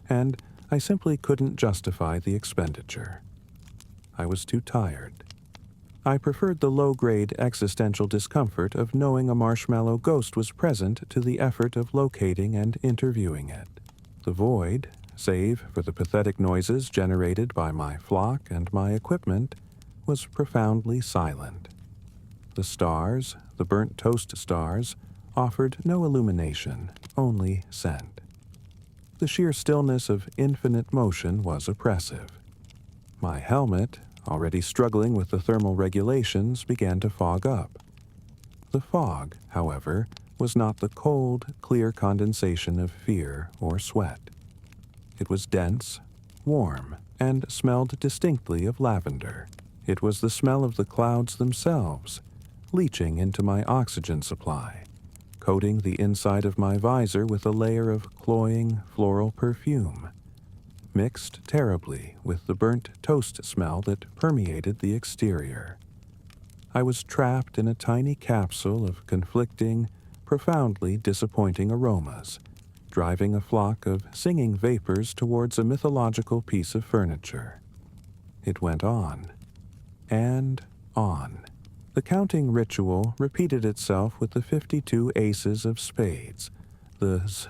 and I simply couldn't justify the expenditure. I was too tired. I preferred the low-grade existential discomfort of knowing a marshmallow ghost was present to the effort of locating and interviewing it. The void, save for the pathetic noises generated by my flock and my equipment, was profoundly silent. The stars, the burnt toast stars, offered no illumination, only scent. The sheer stillness of infinite motion was oppressive. My helmet, already struggling with the thermal regulations, began to fog up. The fog, however, was not the cold, clear condensation of fear or sweat. It was dense, warm, and smelled distinctly of lavender. It was the smell of the clouds themselves, leaching into my oxygen supply, coating the inside of my visor with a layer of cloying floral perfume, mixed terribly with the burnt toast smell that permeated the exterior. I was trapped in a tiny capsule of conflicting, profoundly disappointing aromas, driving a flock of singing vapors towards a mythological piece of furniture. It went on, and on. The counting ritual repeated itself with the 52 aces of spades. The zzz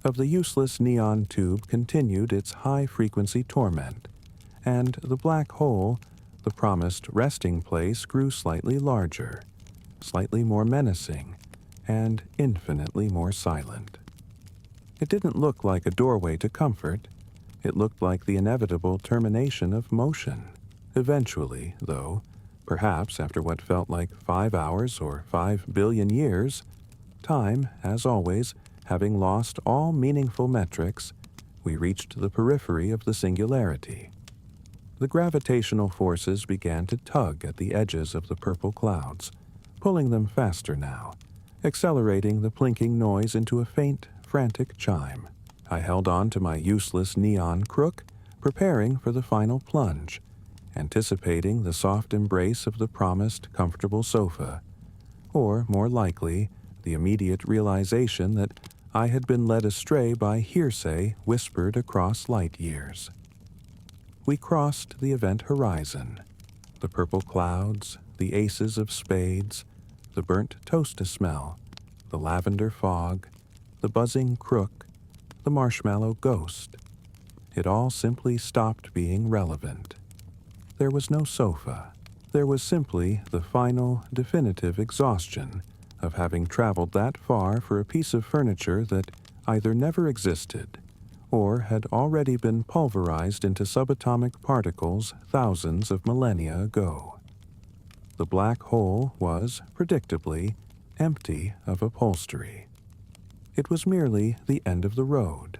of the useless neon tube continued its high-frequency torment, and the black hole, the promised resting place, grew slightly larger, slightly more menacing, and infinitely more silent. It didn't look like a doorway to comfort. It looked like the inevitable termination of motion. Eventually, though, perhaps after what felt like 5 hours or 5 billion years, time, as always, having lost all meaningful metrics, we reached the periphery of the singularity. The gravitational forces began to tug at the edges of the purple clouds, pulling them faster now, accelerating the plinking noise into a faint, frantic chime. I held on to my useless neon crook, preparing for the final plunge, anticipating the soft embrace of the promised comfortable sofa, or, more likely, the immediate realization that I had been led astray by hearsay whispered across light years. We crossed the event horizon. The purple clouds, the aces of spades, the burnt toast smell, the lavender fog, the buzzing crook, the marshmallow ghost. It all simply stopped being relevant. There was no sofa. There was simply the final, definitive exhaustion of having traveled that far for a piece of furniture that either never existed or had already been pulverized into subatomic particles thousands of millennia ago. The black hole was, predictably, empty of upholstery. It was merely the end of the road.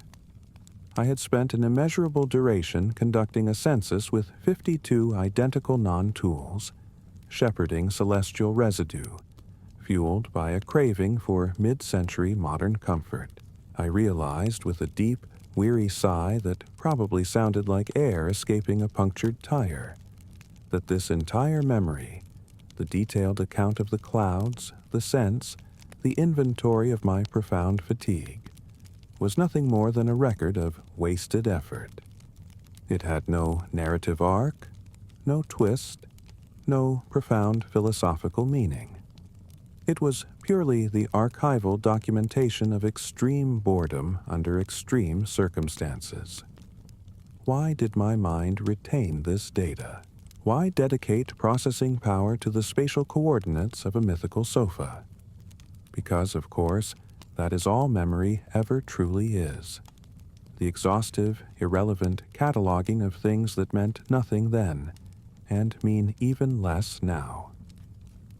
I had spent an immeasurable duration conducting a census with 52 identical non-tools, shepherding celestial residue, fueled by a craving for mid-century modern comfort. I realized with a deep, weary sigh that probably sounded like air escaping a punctured tire, that this entire memory, the detailed account of the clouds, the scents, the inventory of my profound fatigue, was nothing more than a record of wasted effort. It had no narrative arc, no twist, no profound philosophical meaning. It was purely the archival documentation of extreme boredom under extreme circumstances. Why did my mind retain this data? Why dedicate processing power to the spatial coordinates of a mythical sofa? Because, of course, that is all memory ever truly is. The exhaustive, irrelevant cataloging of things that meant nothing then, and mean even less now.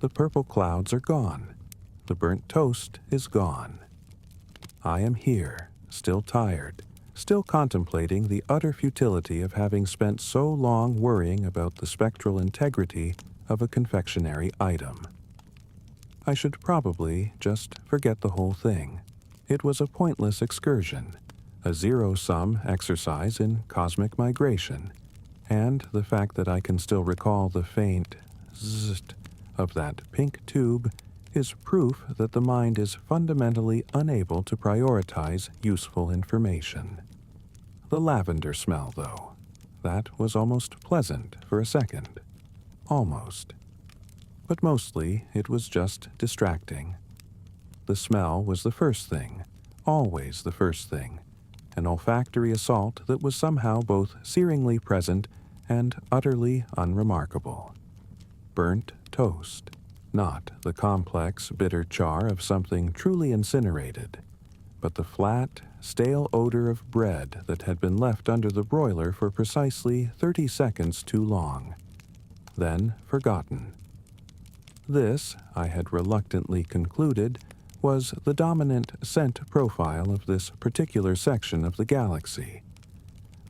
The purple clouds are gone. The burnt toast is gone. I am here, still tired, still contemplating the utter futility of having spent so long worrying about the spectral integrity of a confectionery item. I should probably just forget the whole thing. It was a pointless excursion, a zero-sum exercise in cosmic migration, and the fact that I can still recall the faint zzzt of that pink tube is proof that the mind is fundamentally unable to prioritize useful information. The lavender smell, though, that was almost pleasant for a second. Almost. But mostly it was just distracting. The smell was the first thing, always the first thing, an olfactory assault that was somehow both searingly present and utterly unremarkable. Burnt toast, not the complex, bitter char of something truly incinerated, but the flat, stale odor of bread that had been left under the broiler for precisely 30 seconds too long, then forgotten. This, I had reluctantly concluded, was the dominant scent profile of this particular section of the galaxy,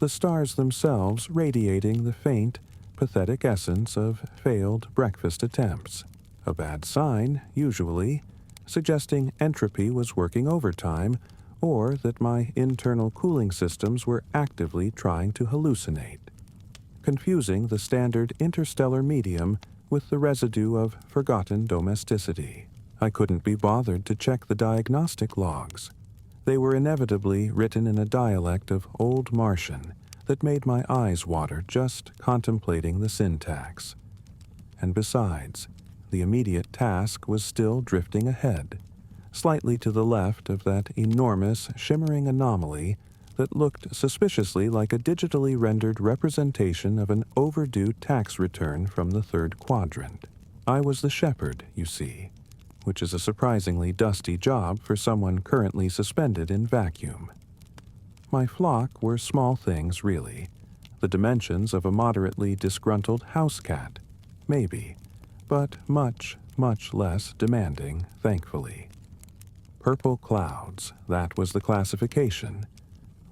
the stars themselves radiating the faint, pathetic essence of failed breakfast attempts. A bad sign, usually, suggesting entropy was working overtime or that my internal cooling systems were actively trying to hallucinate, confusing the standard interstellar medium with the residue of forgotten domesticity. I couldn't be bothered to check the diagnostic logs. They were inevitably written in a dialect of Old Martian that made my eyes water just contemplating the syntax. And besides, the immediate task was still drifting ahead, slightly to the left of that enormous, shimmering anomaly that looked suspiciously like a digitally rendered representation of an overdue tax return from the third quadrant. I was the shepherd, you see, which is a surprisingly dusty job for someone currently suspended in vacuum. My flock were small things, really, the dimensions of a moderately disgruntled house cat, maybe, but much, much less demanding, thankfully. Purple clouds, that was the classification.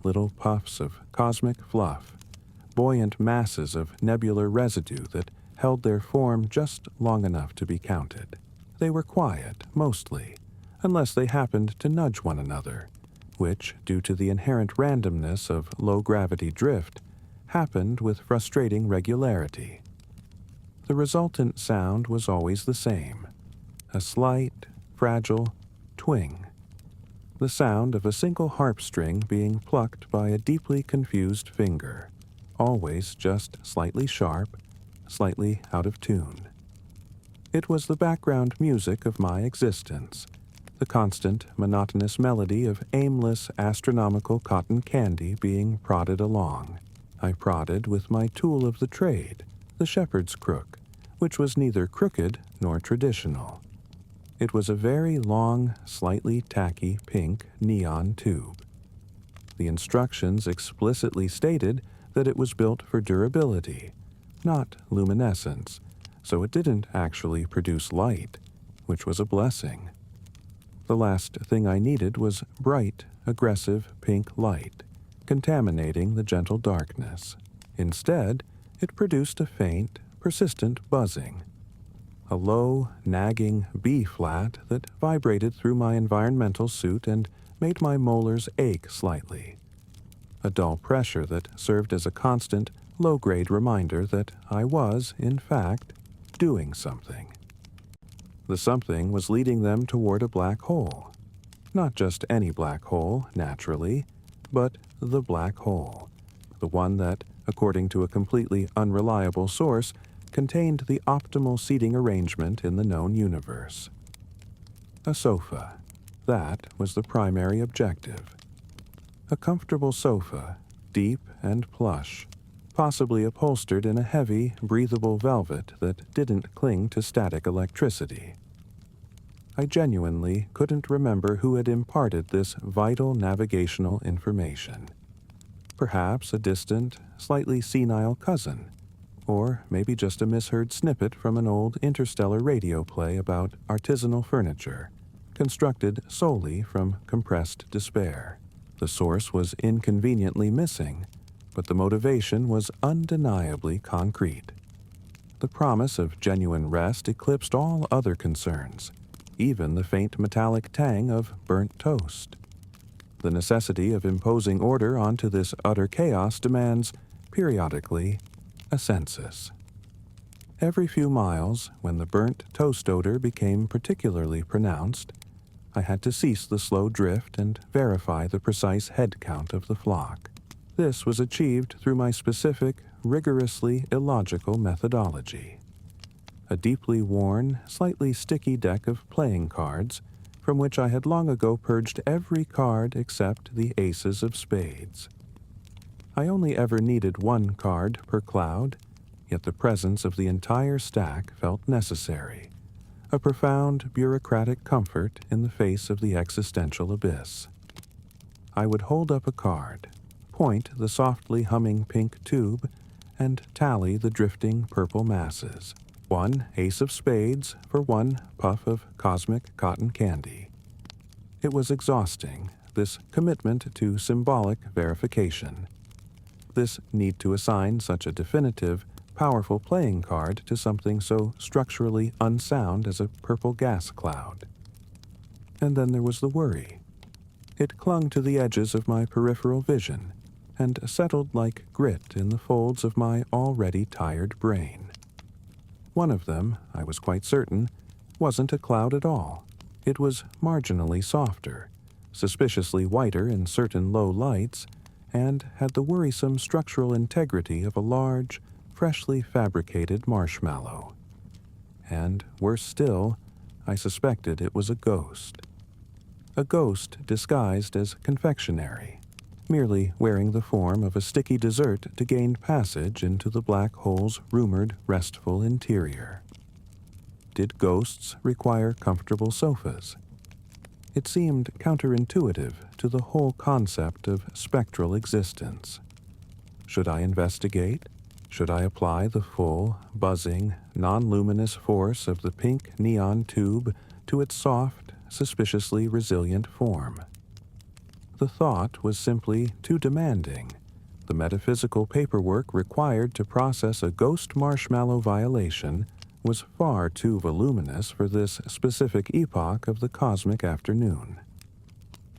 Little puffs of cosmic fluff, buoyant masses of nebular residue that held their form just long enough to be counted. They were quiet, mostly, unless they happened to nudge one another, which, due to the inherent randomness of low-gravity drift, happened with frustrating regularity. The resultant sound was always the same, a slight, fragile twing, the sound of a single harp string being plucked by a deeply confused finger, always just slightly sharp, slightly out of tune. It was the background music of my existence, the constant, monotonous melody of aimless, astronomical cotton candy being prodded along. I prodded with my tool of the trade, the shepherd's crook, which was neither crooked nor traditional. It was a very long, slightly tacky pink neon tube. The instructions explicitly stated that it was built for durability, not luminescence, so it didn't actually produce light, which was a blessing. The last thing I needed was bright, aggressive pink light, contaminating the gentle darkness. Instead, it produced a faint, persistent buzzing, a low, nagging B-flat that vibrated through my environmental suit and made my molars ache slightly, a dull pressure that served as a constant, low-grade reminder that I was, in fact, doing something. The something was leading them toward a black hole. Not just any black hole, naturally, but the black hole, the one that, according to a completely unreliable source, contained the optimal seating arrangement in the known universe. A sofa. That was the primary objective. A comfortable sofa, deep and plush, possibly upholstered in a heavy, breathable velvet that didn't cling to static electricity. I genuinely couldn't remember who had imparted this vital navigational information. Perhaps a distant, slightly senile cousin, or maybe just a misheard snippet from an old interstellar radio play about artisanal furniture, constructed solely from compressed despair. The source was inconveniently missing, but the motivation was undeniably concrete. The promise of genuine rest eclipsed all other concerns, even the faint metallic tang of burnt toast. The necessity of imposing order onto this utter chaos demands, periodically, a census. Every few miles, when the burnt toast odor became particularly pronounced, I had to cease the slow drift and verify the precise head count of the flock. This was achieved through my specific, rigorously illogical methodology. A deeply worn, slightly sticky deck of playing cards, from which I had long ago purged every card except the aces of spades. I only ever needed one card per cloud, yet the presence of the entire stack felt necessary, a profound bureaucratic comfort in the face of the existential abyss. I would hold up a card, point the softly humming pink tube, and tally the drifting purple masses. One ace of spades for one puff of cosmic cotton candy. It was exhausting, this commitment to symbolic verification. This need to assign such a definitive, powerful playing card to something so structurally unsound as a purple gas cloud. And then there was the worry. It clung to the edges of my peripheral vision and settled like grit in the folds of my already tired brain. One of them, I was quite certain, wasn't a cloud at all. It was marginally softer, suspiciously whiter in certain low lights, and had the worrisome structural integrity of a large, freshly fabricated marshmallow. And, worse still, I suspected it was a ghost. A ghost disguised as confectionery, merely wearing the form of a sticky dessert to gain passage into the black hole's rumored restful interior. Did ghosts require comfortable sofas? It seemed counterintuitive to the whole concept of spectral existence. Should I investigate? Should I apply the full, buzzing, non-luminous force of the pink neon tube to its soft, suspiciously resilient form? The thought was simply too demanding. The metaphysical paperwork required to process a ghost marshmallow violation was far too voluminous for this specific epoch of the cosmic afternoon.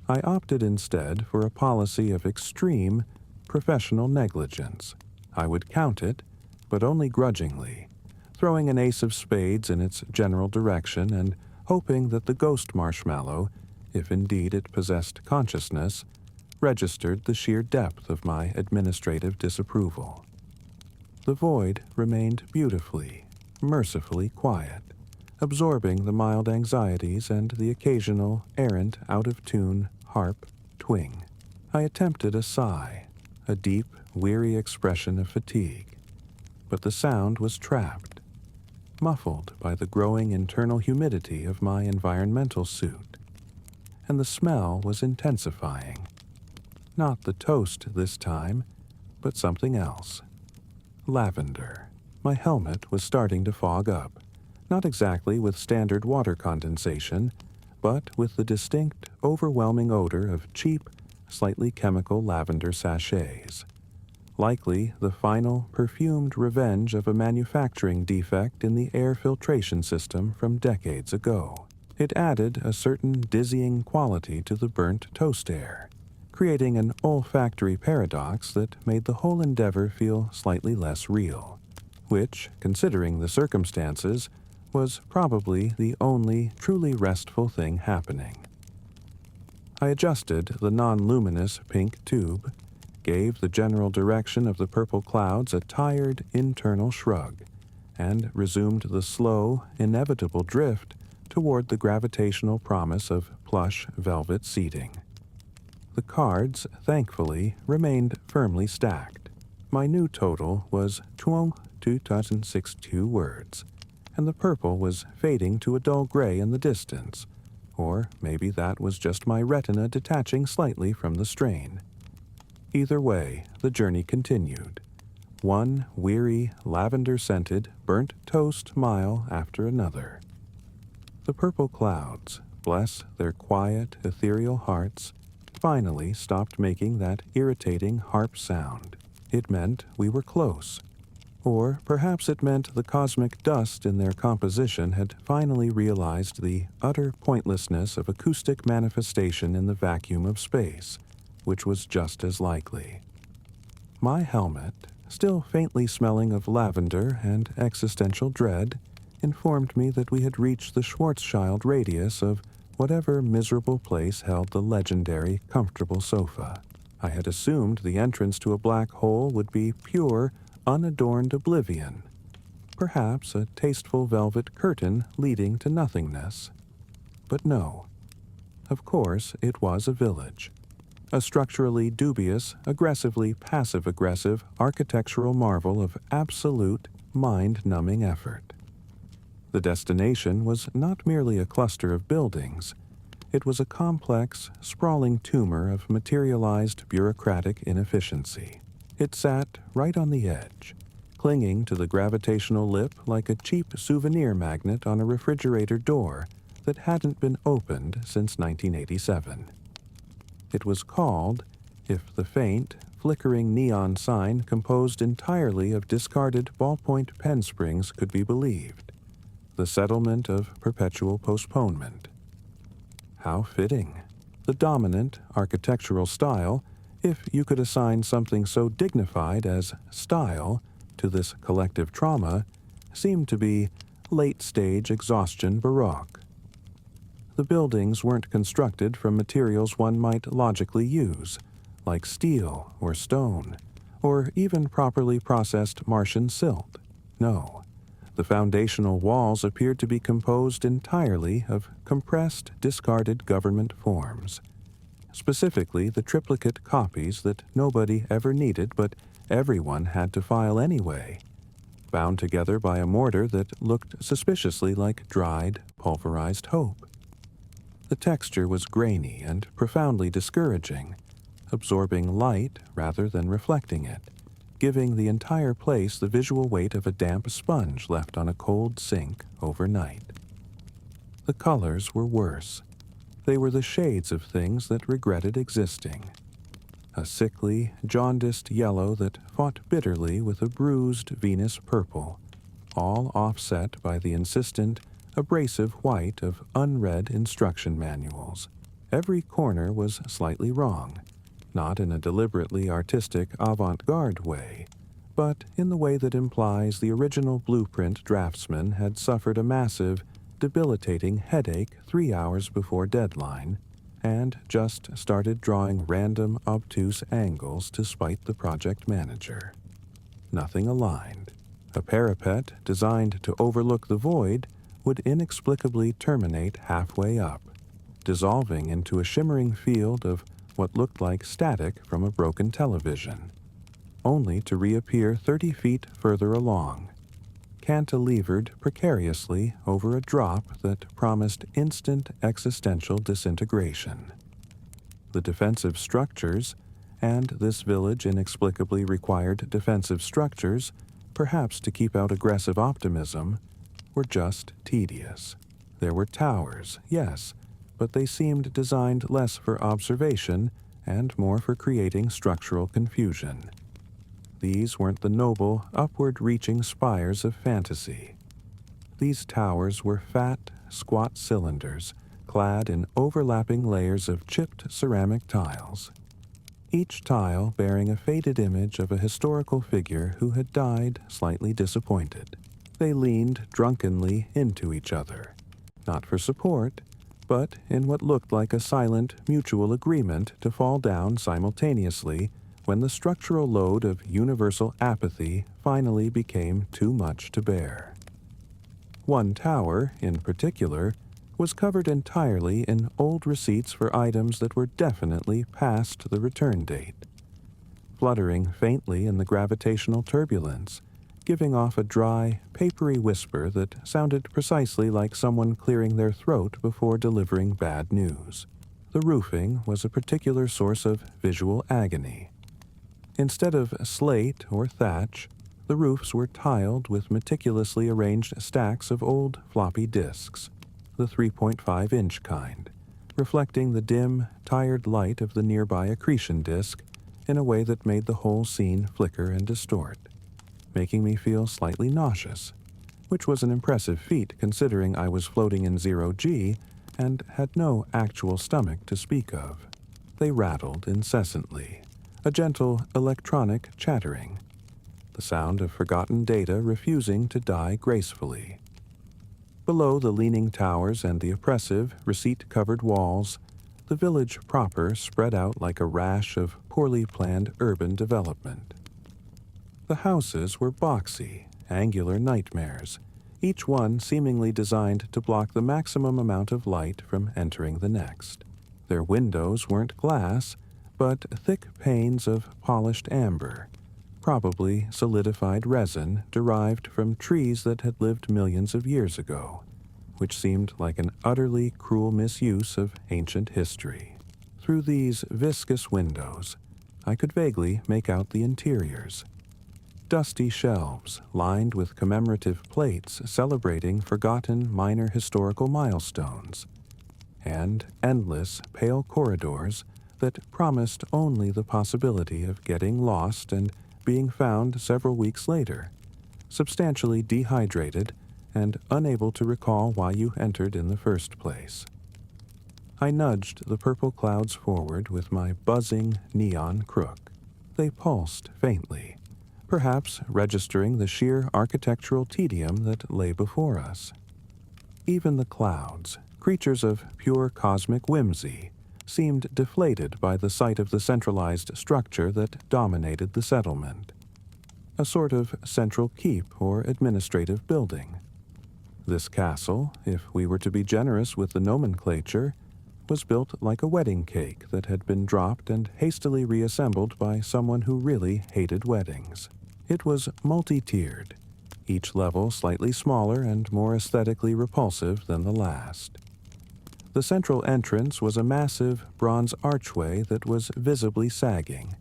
I opted instead for a policy of extreme, professional negligence. I would count it, but only grudgingly, throwing an ace of spades in its general direction and hoping that the ghost marshmallow, if indeed it possessed consciousness, registered the sheer depth of my administrative disapproval. The void remained beautifully, mercifully quiet, absorbing the mild anxieties and the occasional errant, out-of-tune harp twing. I attempted a sigh, a deep, weary expression of fatigue, but the sound was trapped, muffled by the growing internal humidity of my environmental suit, and the smell was intensifying. Not the toast this time, but something else. Lavender. My helmet was starting to fog up, not exactly with standard water condensation, but with the distinct, overwhelming odor of cheap, slightly chemical lavender sachets. Likely the final, perfumed revenge of a manufacturing defect in the air filtration system from decades ago. It added a certain dizzying quality to the burnt toast air, creating an olfactory paradox that made the whole endeavor feel slightly less real, which, considering the circumstances, was probably the only truly restful thing happening. I adjusted the non-luminous pink tube, gave the general direction of the purple clouds a tired internal shrug, and resumed the slow, inevitable drift toward the gravitational promise of plush velvet seating. The cards, thankfully, remained firmly stacked. My new total was 2,062 words, and the purple was fading to a dull gray in the distance, or maybe that was just my retina detaching slightly from the strain. Either way, the journey continued, one weary, lavender-scented, burnt toast mile after another. The purple clouds, bless their quiet, ethereal hearts, finally stopped making that irritating harp sound. It meant we were close. Or perhaps it meant the cosmic dust in their composition had finally realized the utter pointlessness of acoustic manifestation in the vacuum of space, which was just as likely. My helmet, still faintly smelling of lavender and existential dread, informed me that we had reached the Schwarzschild radius of whatever miserable place held the legendary comfortable sofa. I had assumed the entrance to a black hole would be pure, unadorned oblivion, perhaps a tasteful velvet curtain leading to nothingness. But no. Of course, it was a village. A structurally dubious, aggressively passive-aggressive architectural marvel of absolute, mind-numbing effort. The destination was not merely a cluster of buildings. It was a complex, sprawling tumor of materialized bureaucratic inefficiency. It sat right on the edge, clinging to the gravitational lip like a cheap souvenir magnet on a refrigerator door that hadn't been opened since 1987. It was called, if the faint, flickering neon sign composed entirely of discarded ballpoint pen springs could be believed, the Settlement of Perpetual Postponement. How fitting. The dominant architectural style, if you could assign something so dignified as style to this collective trauma, seemed to be late-stage exhaustion Baroque. The buildings weren't constructed from materials one might logically use, like steel or stone, or even properly processed Martian silt. No, the foundational walls appeared to be composed entirely of compressed, discarded government forms. Specifically, the triplicate copies that nobody ever needed but everyone had to file anyway, bound together by a mortar that looked suspiciously like dried, pulverized hope. The texture was grainy and profoundly discouraging, absorbing light rather than reflecting it, giving the entire place the visual weight of a damp sponge left on a cold sink overnight. The colors were worse. They were the shades of things that regretted existing. A sickly, jaundiced yellow that fought bitterly with a bruised Venus purple, all offset by the insistent, abrasive white of unread instruction manuals. Every corner was slightly wrong, not in a deliberately artistic avant-garde way, but in the way that implies the original blueprint draftsman had suffered a massive, debilitating headache 3 hours before deadline and just started drawing random obtuse angles to spite the project manager. Nothing aligned. A parapet designed to overlook the void would inexplicably terminate halfway up, dissolving into a shimmering field of what looked like static from a broken television, only to reappear 30 feet further along, cantilevered precariously over a drop that promised instant existential disintegration. The defensive structures, and this village inexplicably required defensive structures, perhaps to keep out aggressive optimism, were just tedious. There were towers, yes, but they seemed designed less for observation and more for creating structural confusion. These weren't the noble, upward-reaching spires of fantasy. These towers were fat, squat cylinders, clad in overlapping layers of chipped ceramic tiles, each tile bearing a faded image of a historical figure who had died slightly disappointed. They leaned drunkenly into each other, not for support, but in what looked like a silent, mutual agreement to fall down simultaneously when the structural load of universal apathy finally became too much to bear. One tower, in particular, was covered entirely in old receipts for items that were definitely past the return date, fluttering faintly in the gravitational turbulence, giving off a dry, papery whisper that sounded precisely like someone clearing their throat before delivering bad news. The roofing was a particular source of visual agony. Instead of slate or thatch, the roofs were tiled with meticulously arranged stacks of old floppy disks, the 3.5-inch kind, reflecting the dim, tired light of the nearby accretion disk in a way that made the whole scene flicker and distort, making me feel slightly nauseous, which was an impressive feat considering I was floating in 0G and had no actual stomach to speak of. They rattled incessantly, a gentle electronic chattering, the sound of forgotten data refusing to die gracefully. Below the leaning towers and the oppressive, receipt-covered walls, the village proper spread out like a rash of poorly planned urban development. The houses were boxy, angular nightmares, each one seemingly designed to block the maximum amount of light from entering the next. Their windows weren't glass, but thick panes of polished amber, probably solidified resin derived from trees that had lived millions of years ago, which seemed like an utterly cruel misuse of ancient history. Through these viscous windows, I could vaguely make out the interiors. Dusty shelves lined with commemorative plates celebrating forgotten minor historical milestones, and endless pale corridors that promised only the possibility of getting lost and being found several weeks later, substantially dehydrated and unable to recall why you entered in the first place. I nudged the purple clouds forward with my buzzing neon crook. They pulsed faintly, perhaps registering the sheer architectural tedium that lay before us. Even the clouds, creatures of pure cosmic whimsy, seemed deflated by the sight of the centralized structure that dominated the settlement. A sort of central keep or administrative building. This castle, if we were to be generous with the nomenclature, was built like a wedding cake that had been dropped and hastily reassembled by someone who really hated weddings. It was multi-tiered, each level slightly smaller and more aesthetically repulsive than the last. The central entrance was a massive bronze archway that was visibly sagging,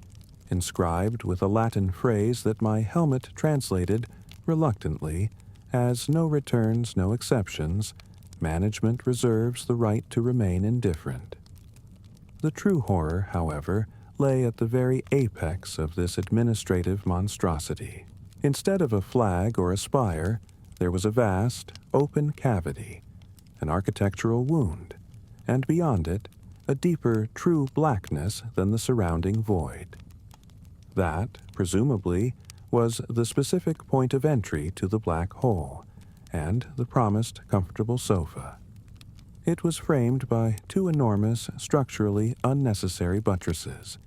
inscribed with a Latin phrase that my helmet translated, reluctantly, as "no returns, no exceptions. Management reserves the right to remain indifferent." The true horror, however, lay at the very apex of this administrative monstrosity. Instead of a flag or a spire, there was a vast, open cavity, an architectural wound, and beyond it, a deeper, true blackness than the surrounding void. That, presumably, was the specific point of entry to the black hole, and the promised comfortable sofa. It was framed by two enormous, structurally unnecessary buttresses,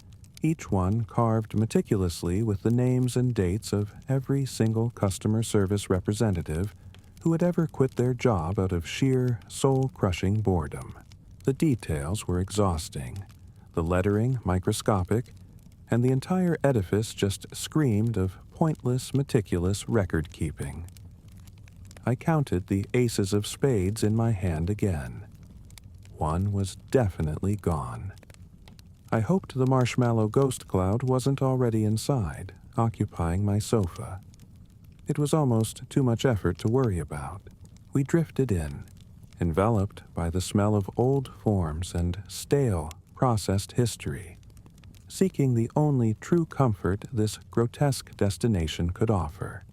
each one carved meticulously with the names and dates of every single customer service representative who had ever quit their job out of sheer, soul-crushing boredom. The details were exhausting, the lettering microscopic, and the entire edifice just screamed of pointless, meticulous record-keeping. I counted the aces of spades in my hand again. One was definitely gone. I hoped the marshmallow ghost cloud wasn't already inside, occupying my sofa. It was almost too much effort to worry about. We drifted in, enveloped by the smell of old forms and stale, processed history, seeking the only true comfort this grotesque destination could offer.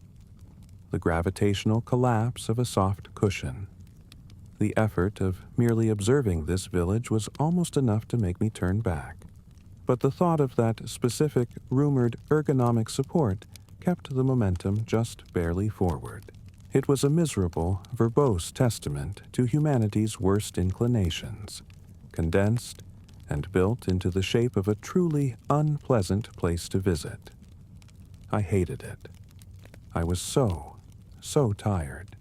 The gravitational collapse of a soft cushion. The effort of merely observing this village was almost enough to make me turn back. But the thought of that specific, rumored ergonomic support kept the momentum just barely forward. It was a miserable, verbose testament to humanity's worst inclinations, condensed and built into the shape of a truly unpleasant place to visit. I hated it. I was so tired.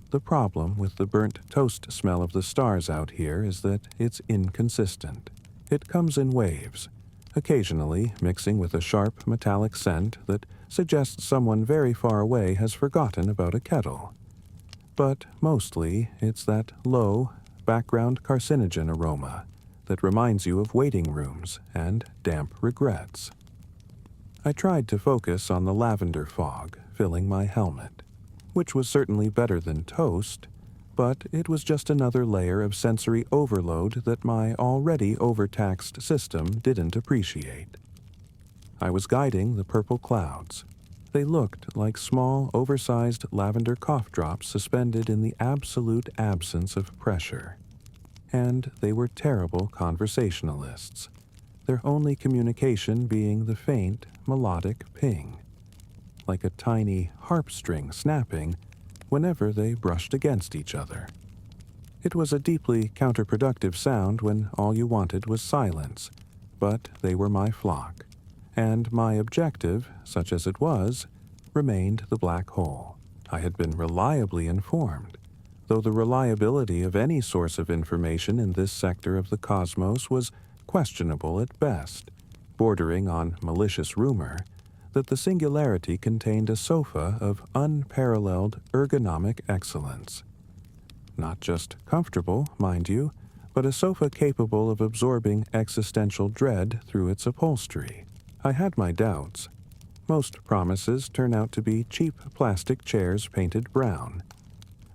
The problem with the burnt toast smell of the stars out here is that it's inconsistent. It comes in waves, occasionally mixing with a sharp metallic scent that suggests someone very far away has forgotten about a kettle. But mostly it's that low, background carcinogen aroma that reminds you of waiting rooms and damp regrets. I tried to focus on the lavender fog filling my helmet, which was certainly better than toast, but it was just another layer of sensory overload that my already overtaxed system didn't appreciate. I was guiding the purple clouds. They looked like small, oversized lavender cough drops suspended in the absolute absence of pressure. And they were terrible conversationalists, their only communication being the faint, melodic ping, like a tiny harp string snapping whenever they brushed against each other. It was a deeply counterproductive sound when all you wanted was silence, but they were my flock, and my objective, such as it was, remained the black hole. I had been reliably informed, though the reliability of any source of information in this sector of the cosmos was questionable at best, bordering on malicious rumor, that the singularity contained a sofa of unparalleled ergonomic excellence. Not just comfortable, mind you, but a sofa capable of absorbing existential dread through its upholstery. I had my doubts. Most promises turn out to be cheap plastic chairs painted brown.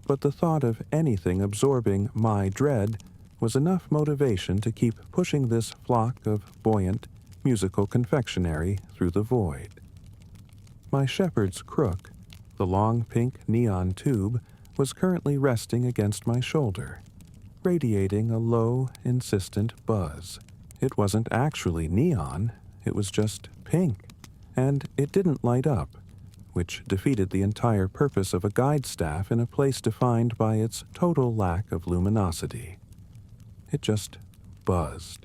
But the thought of anything absorbing my dread was enough motivation to keep pushing this flock of buoyant, musical confectionery through the void. My shepherd's crook, the long pink neon tube, was currently resting against my shoulder, radiating a low, insistent buzz. It wasn't actually neon, it was just pink, and it didn't light up, which defeated the entire purpose of a guide staff in a place defined by its total lack of luminosity. It just buzzed.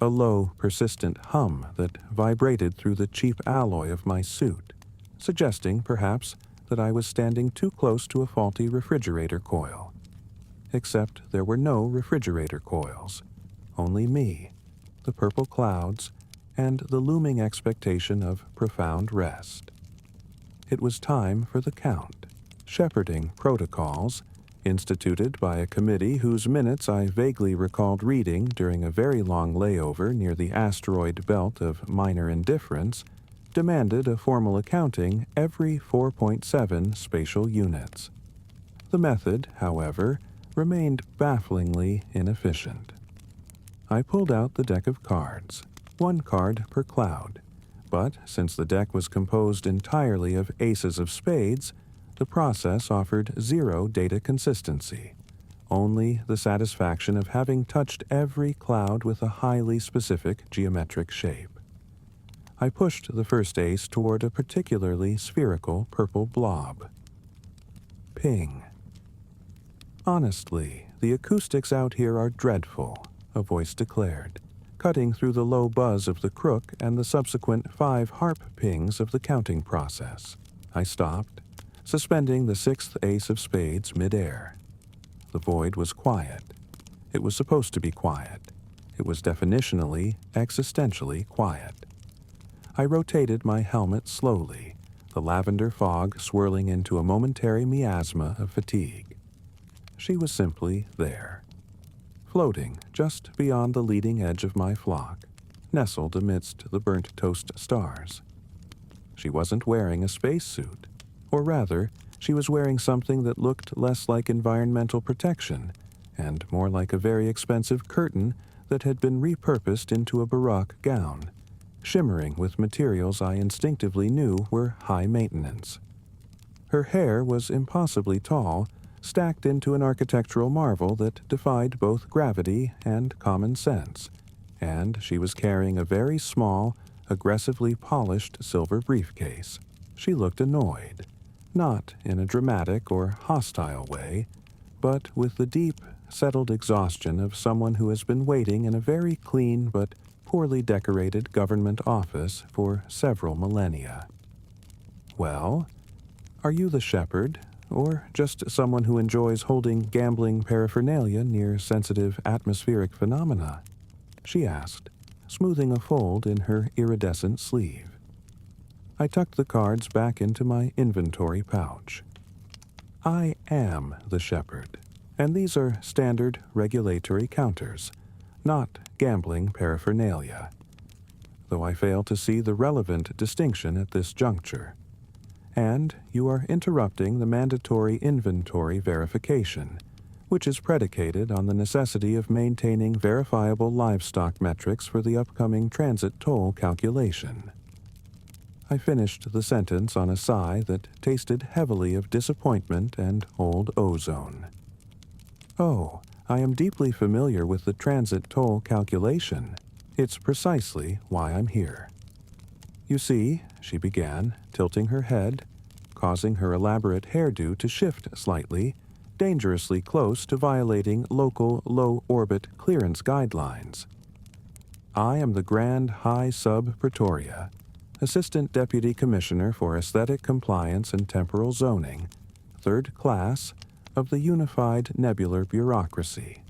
A low, persistent hum that vibrated through the cheap alloy of my suit, suggesting, perhaps, that I was standing too close to a faulty refrigerator coil. Except there were no refrigerator coils, only me, the purple clouds, and the looming expectation of profound rest. It was time for the count, shepherding protocols, instituted by a committee whose minutes I vaguely recalled reading during a very long layover near the asteroid belt of minor indifference, demanded a formal accounting every 4.7 spatial units. The method, however, remained bafflingly inefficient. I pulled out the deck of cards, one card per cloud, but since the deck was composed entirely of aces of spades, the process offered zero data consistency, only the satisfaction of having touched every cloud with a highly specific geometric shape. I pushed the first ace toward a particularly spherical purple blob. Ping. "Honestly, the acoustics out here are dreadful," a voice declared, cutting through the low buzz of the crook and the subsequent 5 harp pings of the counting process. I stopped, suspending the 6th ace of spades midair. The void was quiet. It was supposed to be quiet. It was definitionally, existentially quiet. I rotated my helmet slowly, the lavender fog swirling into a momentary miasma of fatigue. She was simply there, floating just beyond the leading edge of my flock, nestled amidst the burnt toast stars. She wasn't wearing a spacesuit, or rather, she was wearing something that looked less like environmental protection and more like a very expensive curtain that had been repurposed into a baroque gown, shimmering with materials I instinctively knew were high maintenance. Her hair was impossibly tall, stacked into an architectural marvel that defied both gravity and common sense, and she was carrying a very small, aggressively polished silver briefcase. She looked annoyed, not in a dramatic or hostile way, but with the deep, settled exhaustion of someone who has been waiting in a very clean but poorly decorated government office for several millennia. "Well, are you the shepherd, or just someone who enjoys holding gambling paraphernalia near sensitive atmospheric phenomena?" she asked, smoothing a fold in her iridescent sleeve. I tucked the cards back into my inventory pouch. "I am the shepherd, and these are standard regulatory counters, not gambling paraphernalia, though I fail to see the relevant distinction at this juncture. And you are interrupting the mandatory inventory verification, which is predicated on the necessity of maintaining verifiable livestock metrics for the upcoming transit toll calculation." I finished the sentence on a sigh that tasted heavily of disappointment and old ozone. "Oh, I am deeply familiar with the transit toll calculation. It's precisely why I'm here." "You see," she began, tilting her head, causing her elaborate hairdo to shift slightly, dangerously close to violating local low-orbit clearance guidelines. "I am the Grand High Sub Pretoria, Assistant Deputy Commissioner for Aesthetic Compliance and Temporal Zoning, 3rd Class, of the Unified Nebular Bureaucracy,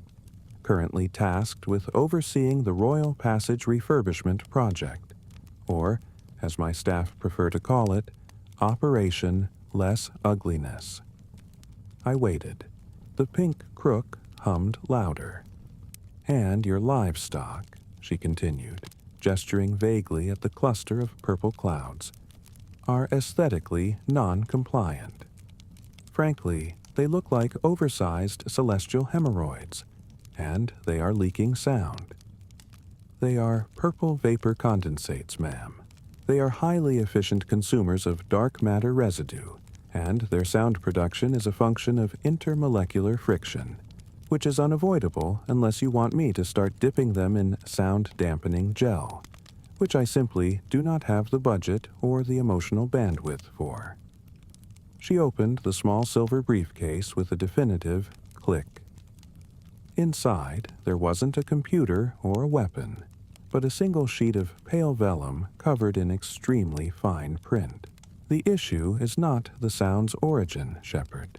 currently tasked with overseeing the Royal Passage Refurbishment Project, or, as my staff prefer to call it, Operation Less Ugliness." I waited. The pink crook hummed louder. "And your livestock," she continued, gesturing vaguely at the cluster of purple clouds, "are aesthetically non-compliant. Frankly, they look like oversized celestial hemorrhoids, and they are leaking sound. They are purple vapor condensates, ma'am. They are highly efficient consumers of dark matter residue, and their sound production is a function of intermolecular friction, which is unavoidable unless you want me to start dipping them in sound-dampening gel, which I simply do not have the budget or the emotional bandwidth for. She opened the small silver briefcase with a definitive click. Inside, there wasn't a computer or a weapon, but a single sheet of pale vellum covered in extremely fine print. The issue is not the sound's origin, Shepard.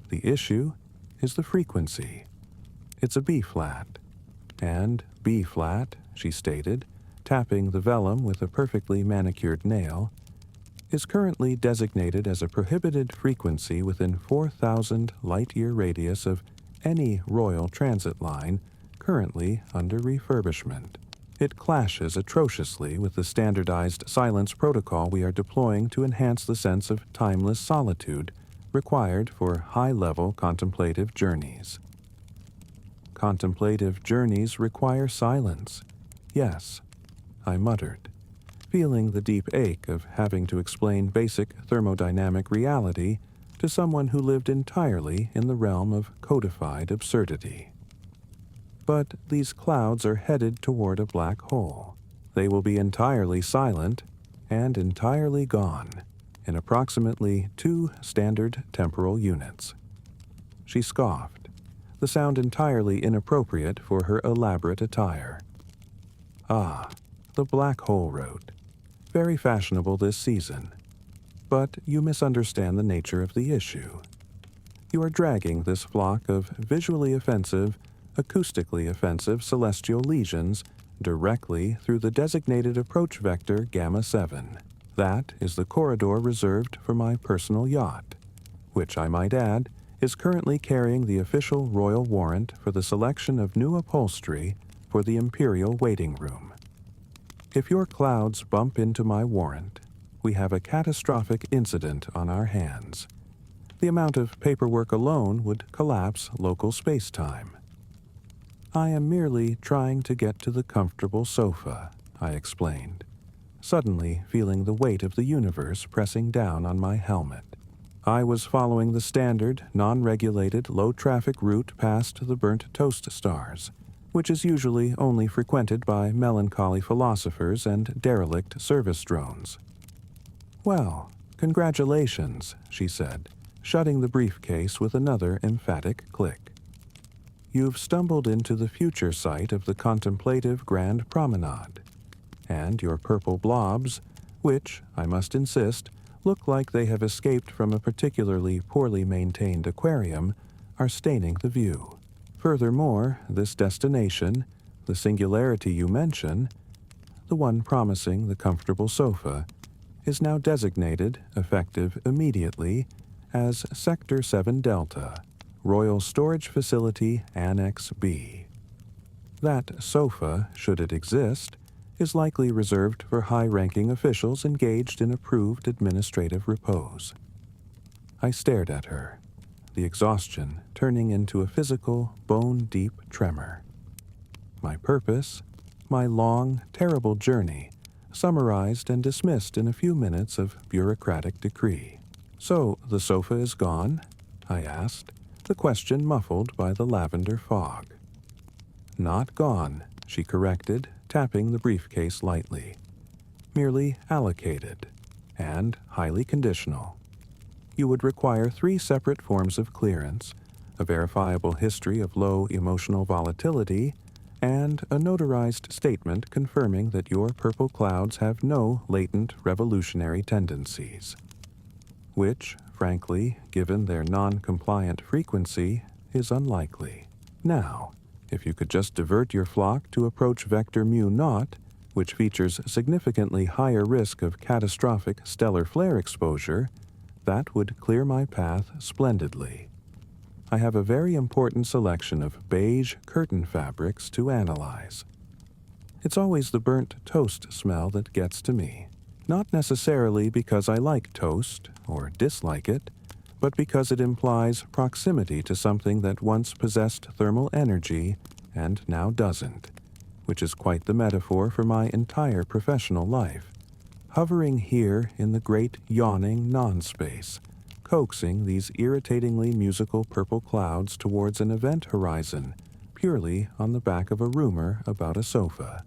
The issue is the frequency. It's a B-flat. And B-flat, she stated, tapping the vellum with a perfectly manicured nail, is currently designated as a prohibited frequency within 4,000 light-year radius of any Royal Transit line currently under refurbishment. It clashes atrociously with the standardized silence protocol we are deploying to enhance the sense of timeless solitude required for high-level contemplative journeys. Contemplative journeys require silence. Yes, I muttered, feeling the deep ache of having to explain basic thermodynamic reality to someone who lived entirely in the realm of codified absurdity. But these clouds are headed toward a black hole. They will be entirely silent and entirely gone in approximately 2 standard temporal units. She scoffed, the sound entirely inappropriate for her elaborate attire. Ah, the Black Hole Road. Very fashionable this season. But you misunderstand the nature of the issue. You are dragging this flock of visually offensive, acoustically offensive celestial lesions directly through the designated approach vector Gamma 7. That is the corridor reserved for my personal yacht, which, I might add, is currently carrying the official royal warrant for the selection of new upholstery for the Imperial waiting room. If your clouds bump into my warrant, we have a catastrophic incident on our hands. The amount of paperwork alone would collapse local space-time. I am merely trying to get to the comfortable sofa, I explained, suddenly feeling the weight of the universe pressing down on my helmet. I was following the standard, non-regulated, low-traffic route past the burnt toast stars, which is usually only frequented by melancholy philosophers and derelict service drones. Well, congratulations, she said, shutting the briefcase with another emphatic click. You've stumbled into the future site of the contemplative Grand Promenade, and your purple blobs, which, I must insist, look like they have escaped from a particularly poorly maintained aquarium, are staining the view. Furthermore, this destination, the singularity you mention, the one promising the comfortable sofa, is now designated, effective immediately, as Sector 7 Delta, Royal Storage Facility Annex B. That sofa, should it exist, is likely reserved for high-ranking officials engaged in approved administrative repose. I stared at her, the exhaustion turning into a physical, bone-deep tremor. My purpose, my long, terrible journey, summarized and dismissed in a few minutes of bureaucratic decree. So, the sofa is gone? I asked, the question muffled by the lavender fog. Not gone, she corrected, tapping the briefcase lightly. Merely allocated, and highly conditional. You would require 3 separate forms of clearance, a verifiable history of low emotional volatility, and a notarized statement confirming that your purple clouds have no latent revolutionary tendencies. Which, frankly, given their non-compliant frequency, is unlikely. Now, if you could just divert your flock to approach vector mu0, which features significantly higher risk of catastrophic stellar flare exposure, that would clear my path splendidly. I have a very important selection of beige curtain fabrics to analyze. It's always the burnt toast smell that gets to me. Not necessarily because I like toast or dislike it, but because it implies proximity to something that once possessed thermal energy and now doesn't, which is quite the metaphor for my entire professional life. Hovering here in the great yawning non-space, coaxing these irritatingly musical purple clouds towards an event horizon purely on the back of a rumor about a sofa.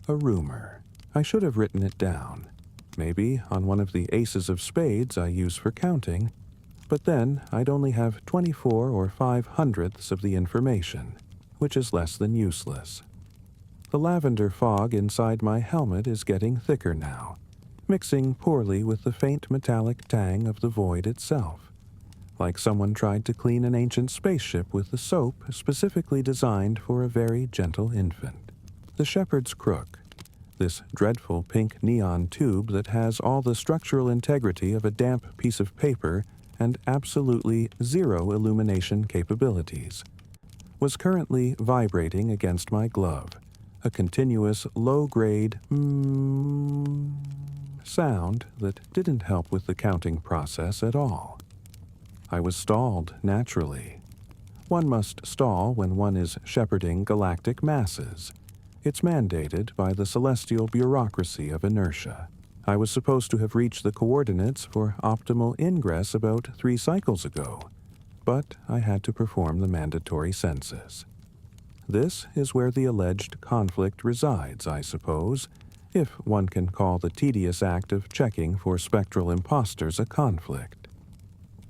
A rumor I should have written it down, maybe on one of the aces of spades I use for counting, but then I'd only have 24 or 5/100ths of the information, which is less than useless. The lavender fog inside my helmet is getting thicker now, mixing poorly with the faint metallic tang of the void itself, like someone tried to clean an ancient spaceship with the soap specifically designed for a very gentle infant. The shepherd's crook, this dreadful pink neon tube that has all the structural integrity of a damp piece of paper and absolutely zero illumination capabilities, was currently vibrating against my glove, a continuous low-grade sound that didn't help with the counting process at all. I was stalled, naturally. One must stall when one is shepherding galactic masses. It's mandated by the celestial bureaucracy of inertia. I was supposed to have reached the coordinates for optimal ingress about 3 cycles ago, but I had to perform the mandatory census. This is where the alleged conflict resides, I suppose, if one can call the tedious act of checking for spectral imposters a conflict.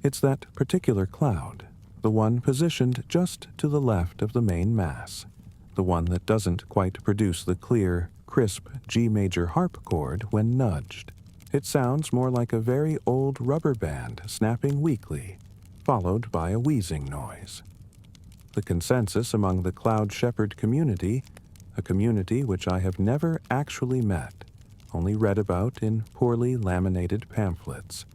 It's that particular cloud, the one positioned just to the left of the main mass, the one that doesn't quite produce the clear, crisp G major harp chord when nudged. It sounds more like a very old rubber band snapping weakly, followed by a wheezing noise. The consensus among the Cloud Shepherd community, a community which I have never actually met, only read about in poorly laminated pamphlets,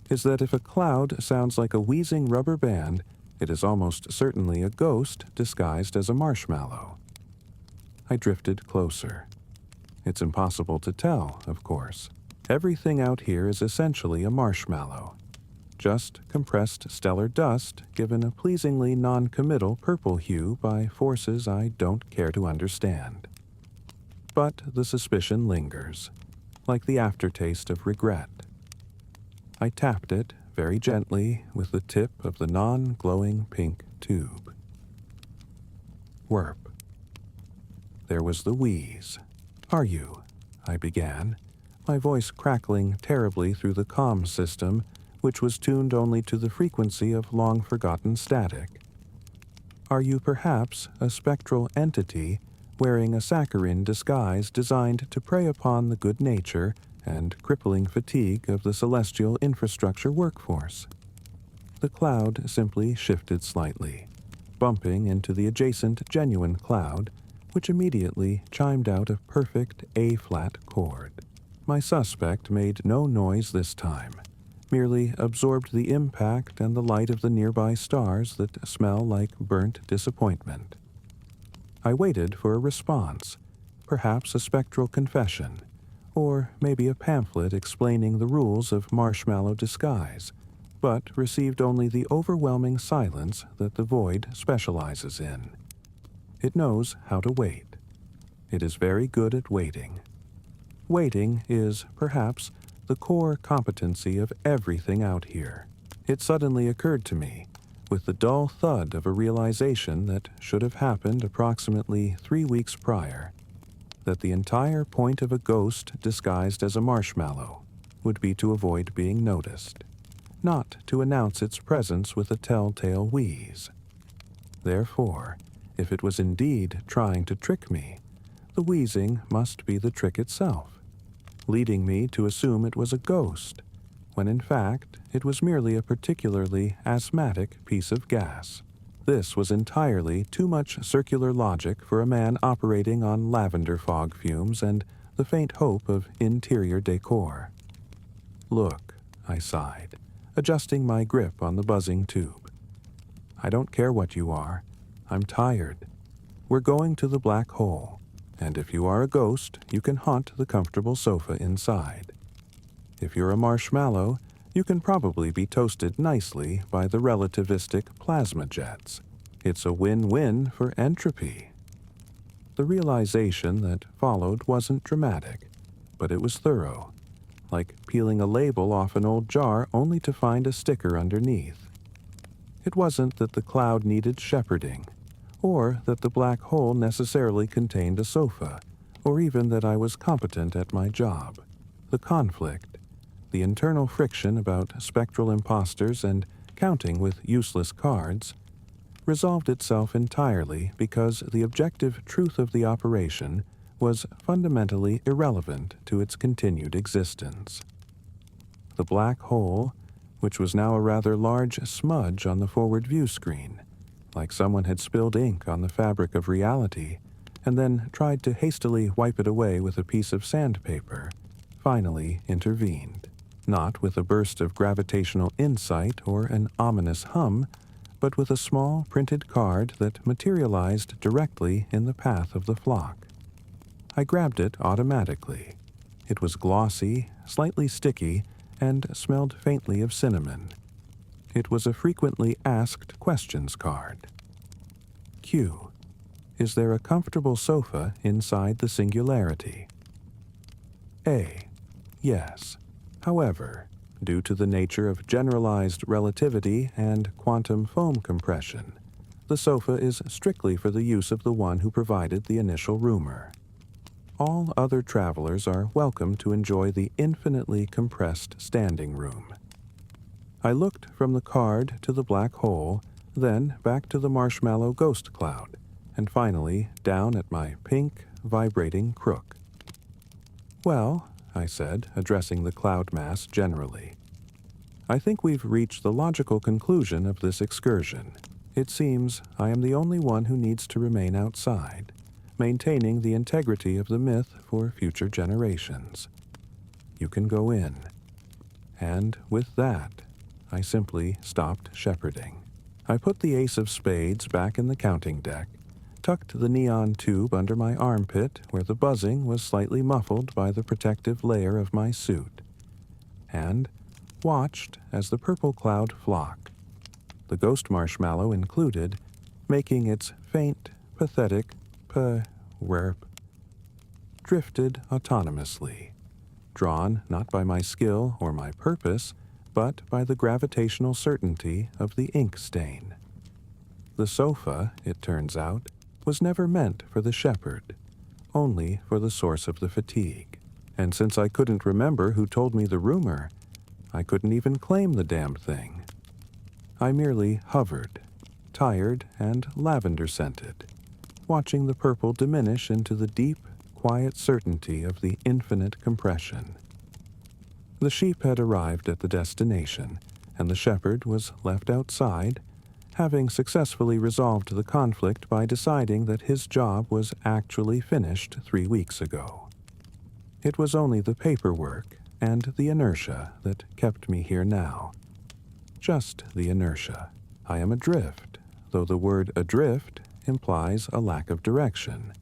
is that if a cloud sounds like a wheezing rubber band, it is almost certainly a ghost disguised as a marshmallow. I drifted closer. It's impossible to tell, of course. Everything out here is essentially a marshmallow. Just compressed stellar dust given a pleasingly non-committal purple hue by forces I don't care to understand. But the suspicion lingers, like the aftertaste of regret. I tapped it very gently with the tip of the non-glowing pink tube. Wherp. There was the wheeze. "Are you?" I began, my voice crackling terribly through the comm system, which was tuned only to the frequency of long-forgotten static. "Are you perhaps a spectral entity wearing a saccharine disguise designed to prey upon the good nature and crippling fatigue of the celestial infrastructure workforce?" The cloud simply shifted slightly, bumping into the adjacent genuine cloud, which immediately chimed out a perfect A-flat chord. My suspect made no noise this time, merely absorbed the impact and the light of the nearby stars that smell like burnt disappointment. I waited for a response, perhaps a spectral confession, or maybe a pamphlet explaining the rules of marshmallow disguise, but received only the overwhelming silence that the void specializes in. It knows how to wait. It is very good at waiting. Waiting is, perhaps, the core competency of everything out here. It suddenly occurred to me, with the dull thud of a realization that should have happened approximately 3 weeks prior, that the entire point of a ghost disguised as a marshmallow would be to avoid being noticed, not to announce its presence with a telltale wheeze. Therefore, if it was indeed trying to trick me, the wheezing must be the trick itself, leading me to assume it was a ghost, when in fact it was merely a particularly asthmatic piece of gas. This was entirely too much circular logic for a man operating on lavender fog fumes and the faint hope of interior decor. "Look," I sighed, adjusting my grip on the buzzing tube. "I don't care what you are. I'm tired. We're going to the black hole, and if you are a ghost, you can haunt the comfortable sofa inside. If you're a marshmallow, you can probably be toasted nicely by the relativistic plasma jets. It's a win-win for entropy." The realization that followed wasn't dramatic, but it was thorough, like peeling a label off an old jar only to find a sticker underneath. It wasn't that the cloud needed shepherding, or that the black hole necessarily contained a sofa, or even that I was competent at my job. The conflict, the internal friction about spectral imposters and counting with useless cards, resolved itself entirely because the objective truth of the operation was fundamentally irrelevant to its continued existence. The black hole, which was now a rather large smudge on the forward view screen, like someone had spilled ink on the fabric of reality and then tried to hastily wipe it away with a piece of sandpaper, finally intervened, not with a burst of gravitational insight or an ominous hum, but with a small printed card that materialized directly in the path of the flock. I grabbed it automatically. It was glossy, slightly sticky, and smelled faintly of cinnamon. It was a frequently asked questions card. Q. Is there a comfortable sofa inside the singularity? A. Yes. However, due to the nature of generalized relativity and quantum foam compression, the sofa is strictly for the use of the one who provided the initial rumor. All other travelers are welcome to enjoy the infinitely compressed standing room. I looked from the card to the black hole, then back to the marshmallow ghost cloud, and finally down at my pink, vibrating crook. Well, I said, addressing the cloud mass generally, I think we've reached the logical conclusion of this excursion. It seems I am the only one who needs to remain outside, maintaining the integrity of the myth for future generations. You can go in. And with that, I simply stopped shepherding. I put the ace of spades back in the counting deck, tucked the neon tube under my armpit where the buzzing was slightly muffled by the protective layer of my suit, and watched as the purple cloud flock, the ghost marshmallow included, making its faint, pathetic p-werp, drifted autonomously, drawn not by my skill or my purpose, but by the gravitational certainty of the ink stain. The sofa, it turns out, was never meant for the shepherd, only for the source of the fatigue. And since I couldn't remember who told me the rumor, I couldn't even claim the damned thing. I merely hovered, tired and lavender-scented, watching the purple diminish into the deep, quiet certainty of the infinite compression. The sheep had arrived at the destination, and the shepherd was left outside, having successfully resolved the conflict by deciding that his job was actually finished 3 weeks ago. It was only the paperwork and the inertia that kept me here now. Just the inertia. I am adrift, though the word adrift implies a lack of direction.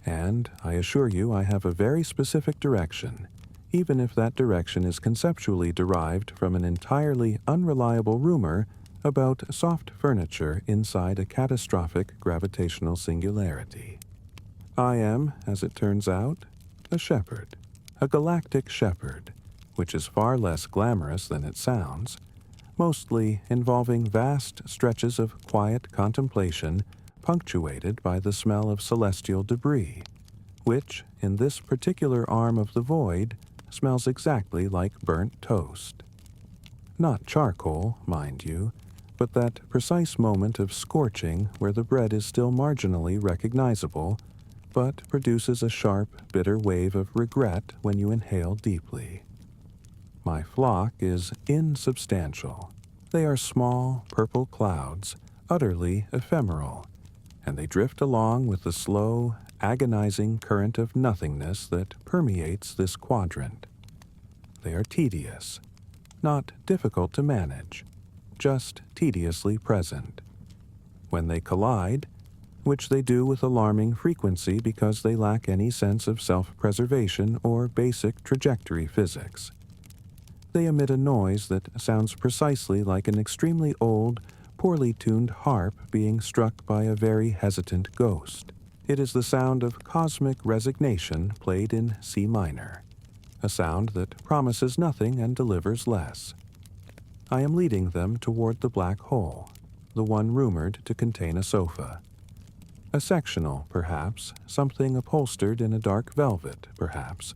And I assure you I have a very specific direction, even if that direction is conceptually derived from an entirely unreliable rumor about soft furniture inside a catastrophic gravitational singularity. I am, as it turns out, a shepherd, a galactic shepherd, which is far less glamorous than it sounds, mostly involving vast stretches of quiet contemplation punctuated by the smell of celestial debris, which, in this particular arm of the void, smells exactly like burnt toast. Not charcoal, mind you, but that precise moment of scorching where the bread is still marginally recognizable, but produces a sharp, bitter wave of regret when you inhale deeply. My flock is insubstantial. They are small, purple clouds, utterly ephemeral, and they drift along with the slow, agonizing current of nothingness that permeates this quadrant. They are tedious, not difficult to manage, just tediously present. When they collide, which they do with alarming frequency because they lack any sense of self-preservation or basic trajectory physics, they emit a noise that sounds precisely like an extremely old, poorly tuned harp being struck by a very hesitant ghost. It is the sound of cosmic resignation played in C minor, a sound that promises nothing and delivers less. I am leading them toward the black hole, the one rumored to contain a sofa. A sectional, perhaps, something upholstered in a dark velvet, perhaps,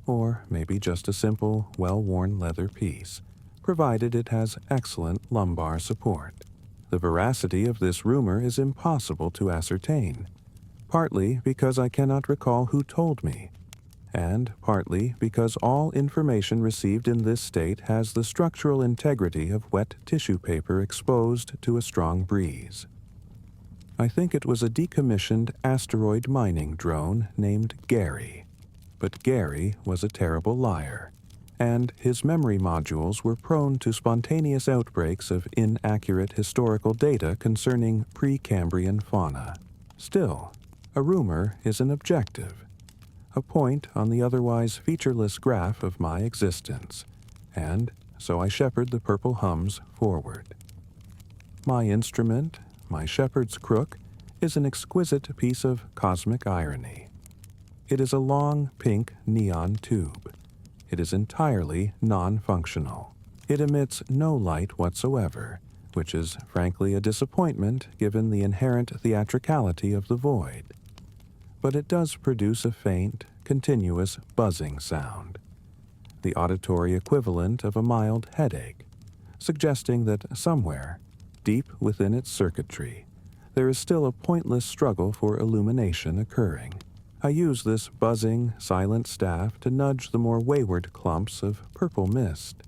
or maybe just a simple, well-worn leather piece, provided it has excellent lumbar support. The veracity of this rumor is impossible to ascertain, partly because I cannot recall who told me, and partly because all information received in this state has the structural integrity of wet tissue paper exposed to a strong breeze. I think it was a decommissioned asteroid mining drone named Gary, but Gary was a terrible liar, and his memory modules were prone to spontaneous outbreaks of inaccurate historical data concerning Precambrian fauna. Still, a rumor is an objective, a point on the otherwise featureless graph of my existence, and so I shepherd the purple hums forward. My instrument, my shepherd's crook, is an exquisite piece of cosmic irony. It is a long pink neon tube. It is entirely non-functional. It emits no light whatsoever, which is frankly a disappointment given the inherent theatricality of the void. But it does produce a faint, continuous buzzing sound, the auditory equivalent of a mild headache, suggesting that somewhere, deep within its circuitry, there is still a pointless struggle for illumination occurring. I use this buzzing, silent staff to nudge the more wayward clumps of purple mist,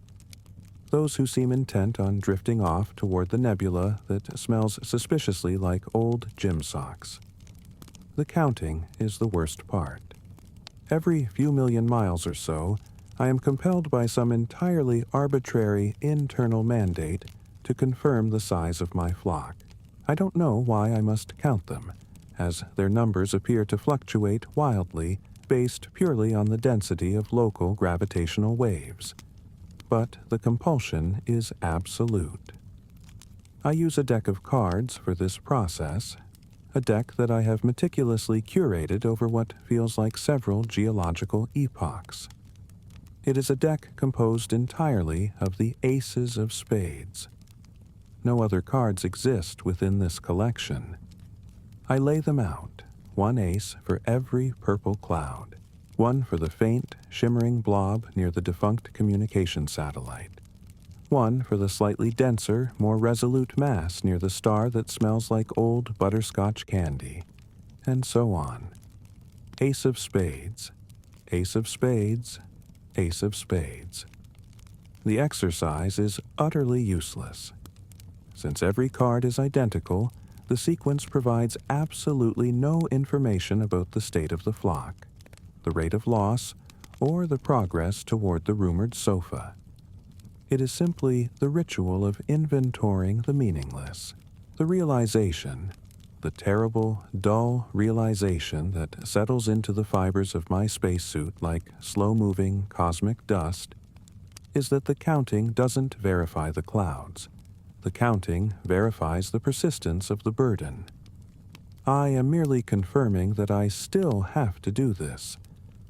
those who seem intent on drifting off toward the nebula that smells suspiciously like old gym socks. The counting is the worst part. Every few million miles or so, I am compelled by some entirely arbitrary internal mandate to confirm the size of my flock. I don't know why I must count them, as their numbers appear to fluctuate wildly based purely on the density of local gravitational waves. But the compulsion is absolute. I use a deck of cards for this process, a deck that I have meticulously curated over what feels like several geological epochs. It is a deck composed entirely of the aces of spades. No other cards exist within this collection. I lay them out, one ace for every purple cloud, one for the faint, shimmering blob near the defunct communication satellite, one for the slightly denser, more resolute mass near the star that smells like old butterscotch candy, and so on. Ace of spades, ace of spades, ace of spades. The exercise is utterly useless. Since every card is identical, the sequence provides absolutely no information about the state of the flock, the rate of loss, or the progress toward the rumored sofa. It is simply the ritual of inventorying the meaningless, the realization, the terrible, dull realization that settles into the fibers of my spacesuit like slow-moving cosmic dust, is that the counting doesn't verify the clouds. The counting verifies the persistence of the burden. I am merely confirming that I still have to do this,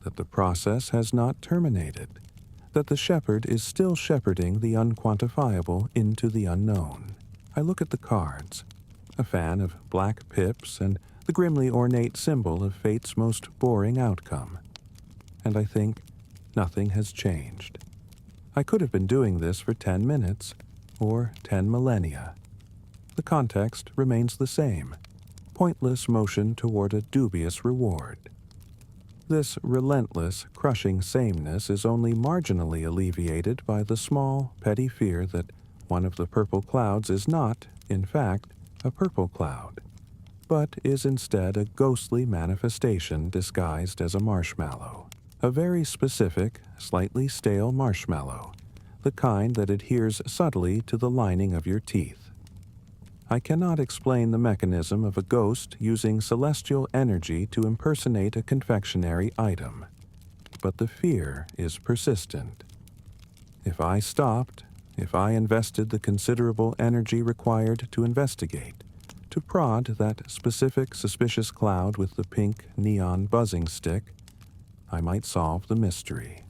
that the process has not terminated, that the shepherd is still shepherding the unquantifiable into the unknown. I look at the cards, a fan of black pips and the grimly ornate symbol of fate's most boring outcome, and I think nothing has changed. I could have been doing this for 10 minutes, or 10 millennia. The context remains the same, pointless motion toward a dubious reward. This relentless, crushing sameness is only marginally alleviated by the small, petty fear that one of the purple clouds is not, in fact, a purple cloud, but is instead a ghostly manifestation disguised as a marshmallow, a very specific, slightly stale marshmallow, the kind that adheres subtly to the lining of your teeth. I cannot explain the mechanism of a ghost using celestial energy to impersonate a confectionery item, but the fear is persistent. If I stopped, if I invested the considerable energy required to investigate, to prod that specific suspicious cloud with the pink neon buzzing stick, I might solve the mystery.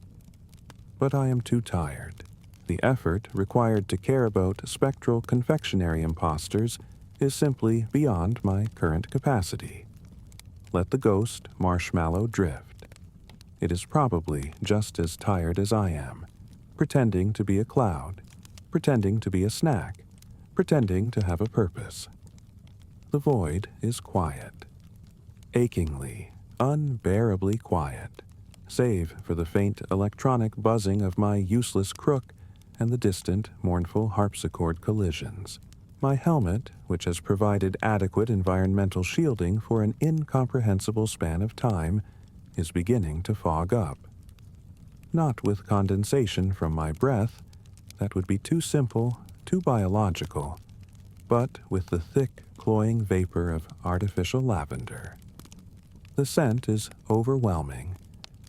But I am too tired. The effort required to care about spectral confectionery imposters is simply beyond my current capacity. Let the ghost marshmallow drift. It is probably just as tired as I am, pretending to be a cloud, pretending to be a snack, pretending to have a purpose. The void is quiet. Achingly, unbearably quiet, save for the faint electronic buzzing of my useless crook and the distant, mournful harpsichord collisions. My helmet, which has provided adequate environmental shielding for an incomprehensible span of time, is beginning to fog up. Not with condensation from my breath, that would be too simple, too biological, but with the thick, cloying vapor of artificial lavender. The scent is overwhelming,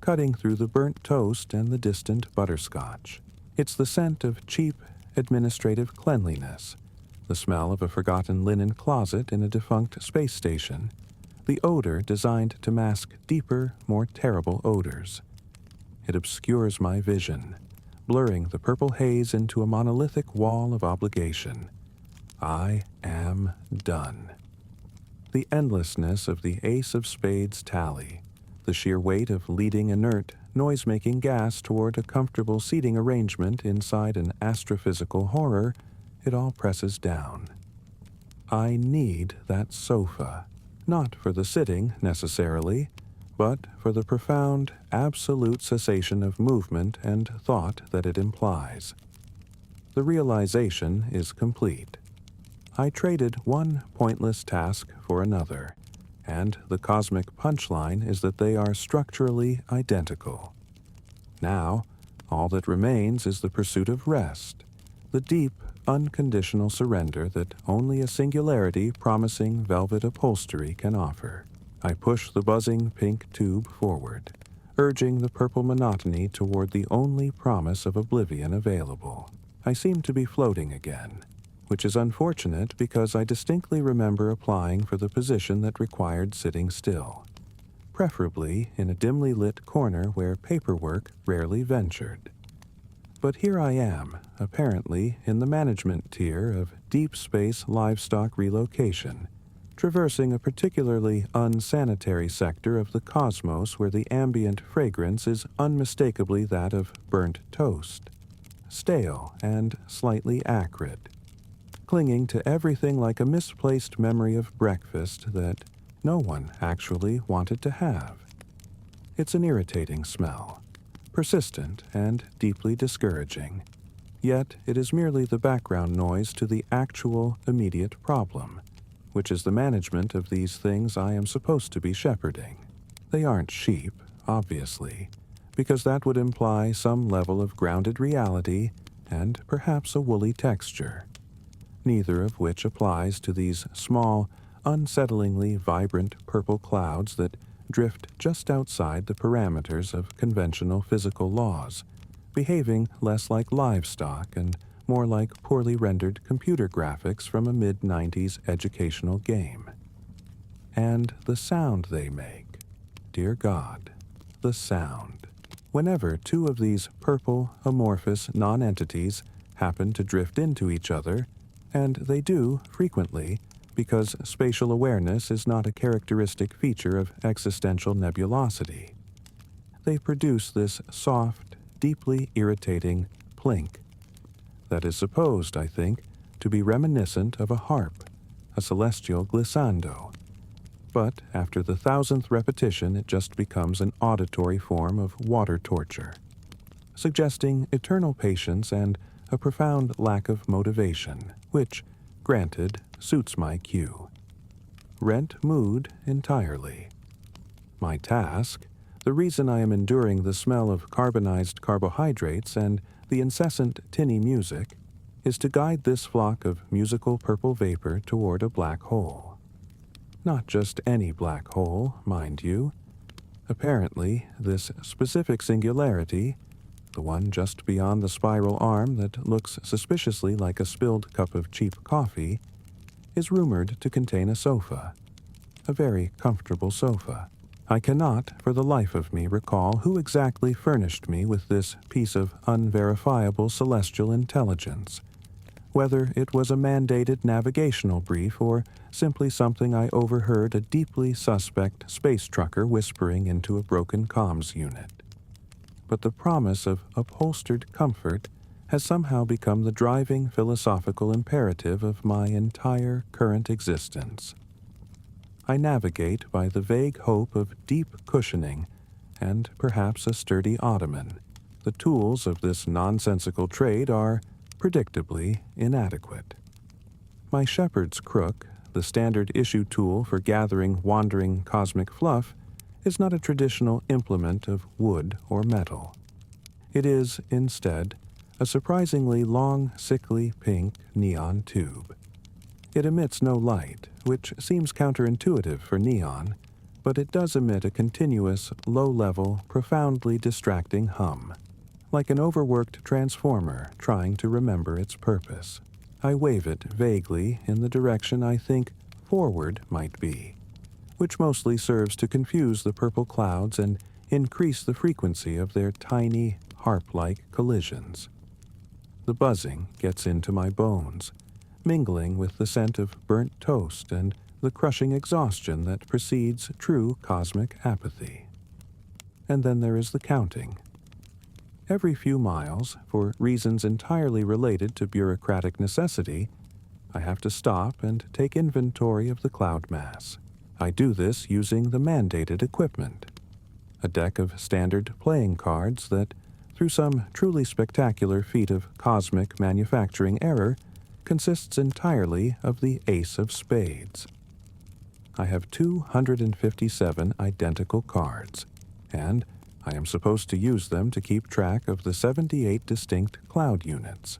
cutting through the burnt toast and the distant butterscotch. It's the scent of cheap, administrative cleanliness, the smell of a forgotten linen closet in a defunct space station, the odor designed to mask deeper, more terrible odors. It obscures my vision, blurring the purple haze into a monolithic wall of obligation. I am done. The endlessness of the Ace of Spades tally, the sheer weight of leading inert, noise-making gas toward a comfortable seating arrangement inside an astrophysical horror, it all presses down. I need that sofa, not for the sitting, necessarily, but for the profound, absolute cessation of movement and thought that it implies. The realization is complete. I traded one pointless task for another, and the cosmic punchline is that they are structurally identical. Now, all that remains is the pursuit of rest, the deep, unconditional surrender that only a singularity promising velvet upholstery can offer. I push the buzzing pink tube forward, urging the purple monotony toward the only promise of oblivion available. I seem to be floating again, which is unfortunate because I distinctly remember applying for the position that required sitting still, preferably in a dimly lit corner where paperwork rarely ventured. But here I am, apparently in the management tier of deep space livestock relocation, traversing a particularly unsanitary sector of the cosmos where the ambient fragrance is unmistakably that of burnt toast, stale and slightly acrid, clinging to everything like a misplaced memory of breakfast that no one actually wanted to have. It's an irritating smell, persistent and deeply discouraging, yet it is merely the background noise to the actual immediate problem, which is the management of these things I am supposed to be shepherding. They aren't sheep, obviously, because that would imply some level of grounded reality and perhaps a woolly texture, neither of which applies to these small, unsettlingly vibrant purple clouds that drift just outside the parameters of conventional physical laws, behaving less like livestock and more like poorly rendered computer graphics from a mid-90s educational game. And the sound they make. Dear God, the sound. Whenever two of these purple, amorphous nonentities happen to drift into each other, and they do frequently, because spatial awareness is not a characteristic feature of existential nebulosity, they produce this soft, deeply irritating plink that is supposed, I think, to be reminiscent of a harp, a celestial glissando. But after the 1,000th repetition, it just becomes an auditory form of water torture, suggesting eternal patience and a profound lack of motivation, which, granted, suits my cue. Rent mood entirely. My task, the reason I am enduring the smell of carbonized carbohydrates and the incessant tinny music, is to guide this flock of musical purple vapor toward a black hole. Not just any black hole, mind you. Apparently, this specific singularity, the one just beyond the spiral arm that looks suspiciously like a spilled cup of cheap coffee, is rumored to contain a sofa, a very comfortable sofa. I cannot, for the life of me, recall who exactly furnished me with this piece of unverifiable celestial intelligence, whether it was a mandated navigational brief or simply something I overheard a deeply suspect space trucker whispering into a broken comms unit. But the promise of upholstered comfort has somehow become the driving philosophical imperative of my entire current existence. I navigate by the vague hope of deep cushioning and perhaps a sturdy ottoman. The tools of this nonsensical trade are, predictably, inadequate. My shepherd's crook, the standard issue tool for gathering wandering cosmic fluff, is not a traditional implement of wood or metal. It is, instead, a surprisingly long, sickly pink neon tube. It emits no light, which seems counterintuitive for neon, but it does emit a continuous, low-level, profoundly distracting hum, like an overworked transformer trying to remember its purpose. I wave it vaguely in the direction I think forward might be, which mostly serves to confuse the purple clouds and increase the frequency of their tiny, harp-like collisions. The buzzing gets into my bones, mingling with the scent of burnt toast and the crushing exhaustion that precedes true cosmic apathy. And then there is the counting. Every few miles, for reasons entirely related to bureaucratic necessity, I have to stop and take inventory of the cloud mass. I do this using the mandated equipment, a deck of standard playing cards that, through some truly spectacular feat of cosmic manufacturing error, consists entirely of the ace of spades. I have 257 identical cards, and I am supposed to use them to keep track of the 78 distinct cloud units,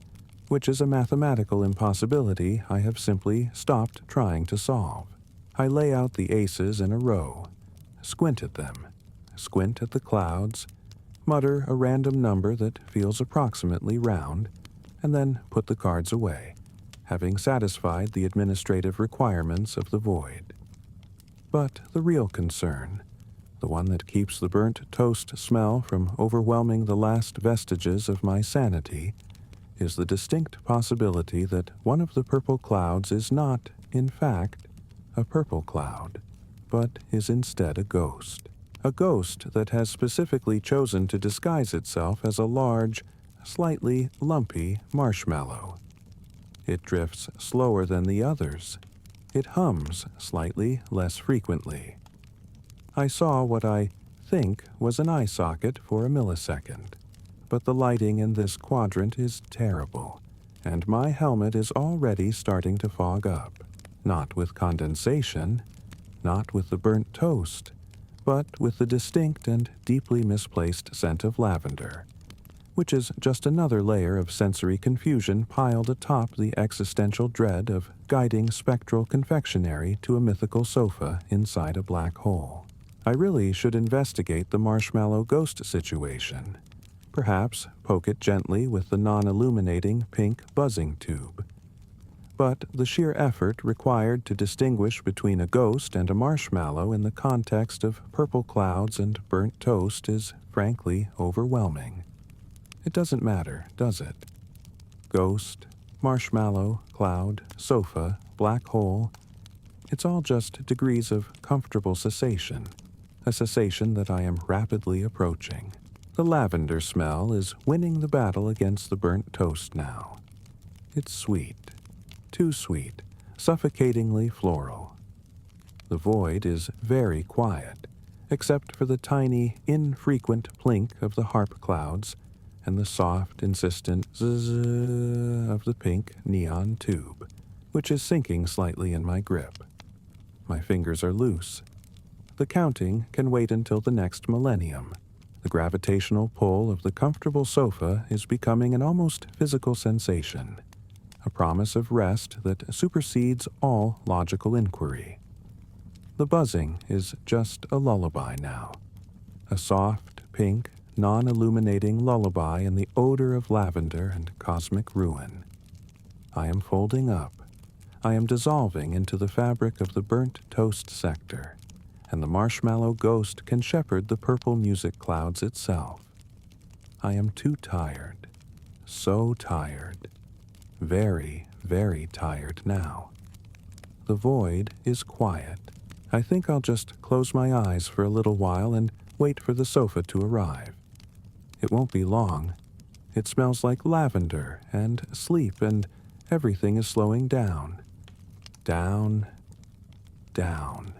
which is a mathematical impossibility I have simply stopped trying to solve. I lay out the aces in a row, squint at them, squint at the clouds, mutter a random number that feels approximately round, and then put the cards away, having satisfied the administrative requirements of the void. But the real concern, the one that keeps the burnt toast smell from overwhelming the last vestiges of my sanity, is the distinct possibility that one of the purple clouds is not, in fact, a purple cloud, but is instead a ghost that has specifically chosen to disguise itself as a large, slightly lumpy marshmallow. It drifts slower than the others. It hums slightly less frequently. I saw what I think was an eye socket for a millisecond, but the lighting in this quadrant is terrible, and my helmet is already starting to fog up, not with condensation, not with the burnt toast, but with the distinct and deeply misplaced scent of lavender, which is just another layer of sensory confusion piled atop the existential dread of guiding spectral confectionery to a mythical sofa inside a black hole. I really should investigate the marshmallow ghost situation. Perhaps poke it gently with the non-illuminating pink buzzing tube. But the sheer effort required to distinguish between a ghost and a marshmallow in the context of purple clouds and burnt toast is, frankly, overwhelming. It doesn't matter, does it? Ghost, marshmallow, cloud, sofa, black hole, it's all just degrees of comfortable cessation, a cessation that I am rapidly approaching. The lavender smell is winning the battle against the burnt toast now. It's sweet, too sweet, suffocatingly floral. The void is very quiet, except for the tiny, infrequent plink of the harp clouds and the soft, insistent zzz of the pink neon tube, which is sinking slightly in my grip. My fingers are loose. The counting can wait until the next millennium. The gravitational pull of the comfortable sofa is becoming an almost physical sensation, a promise of rest that supersedes all logical inquiry. The buzzing is just a lullaby now, a soft, pink, non-illuminating lullaby in the odor of lavender and cosmic ruin. I am folding up. I am dissolving into the fabric of the burnt toast sector, and the marshmallow ghost can shepherd the purple music clouds itself. I am too tired, so tired, very, very tired now. The void is quiet. I think I'll just close my eyes for a little while and wait for the sofa to arrive. It won't be long. It smells like lavender and sleep, and everything is slowing down. Down, down.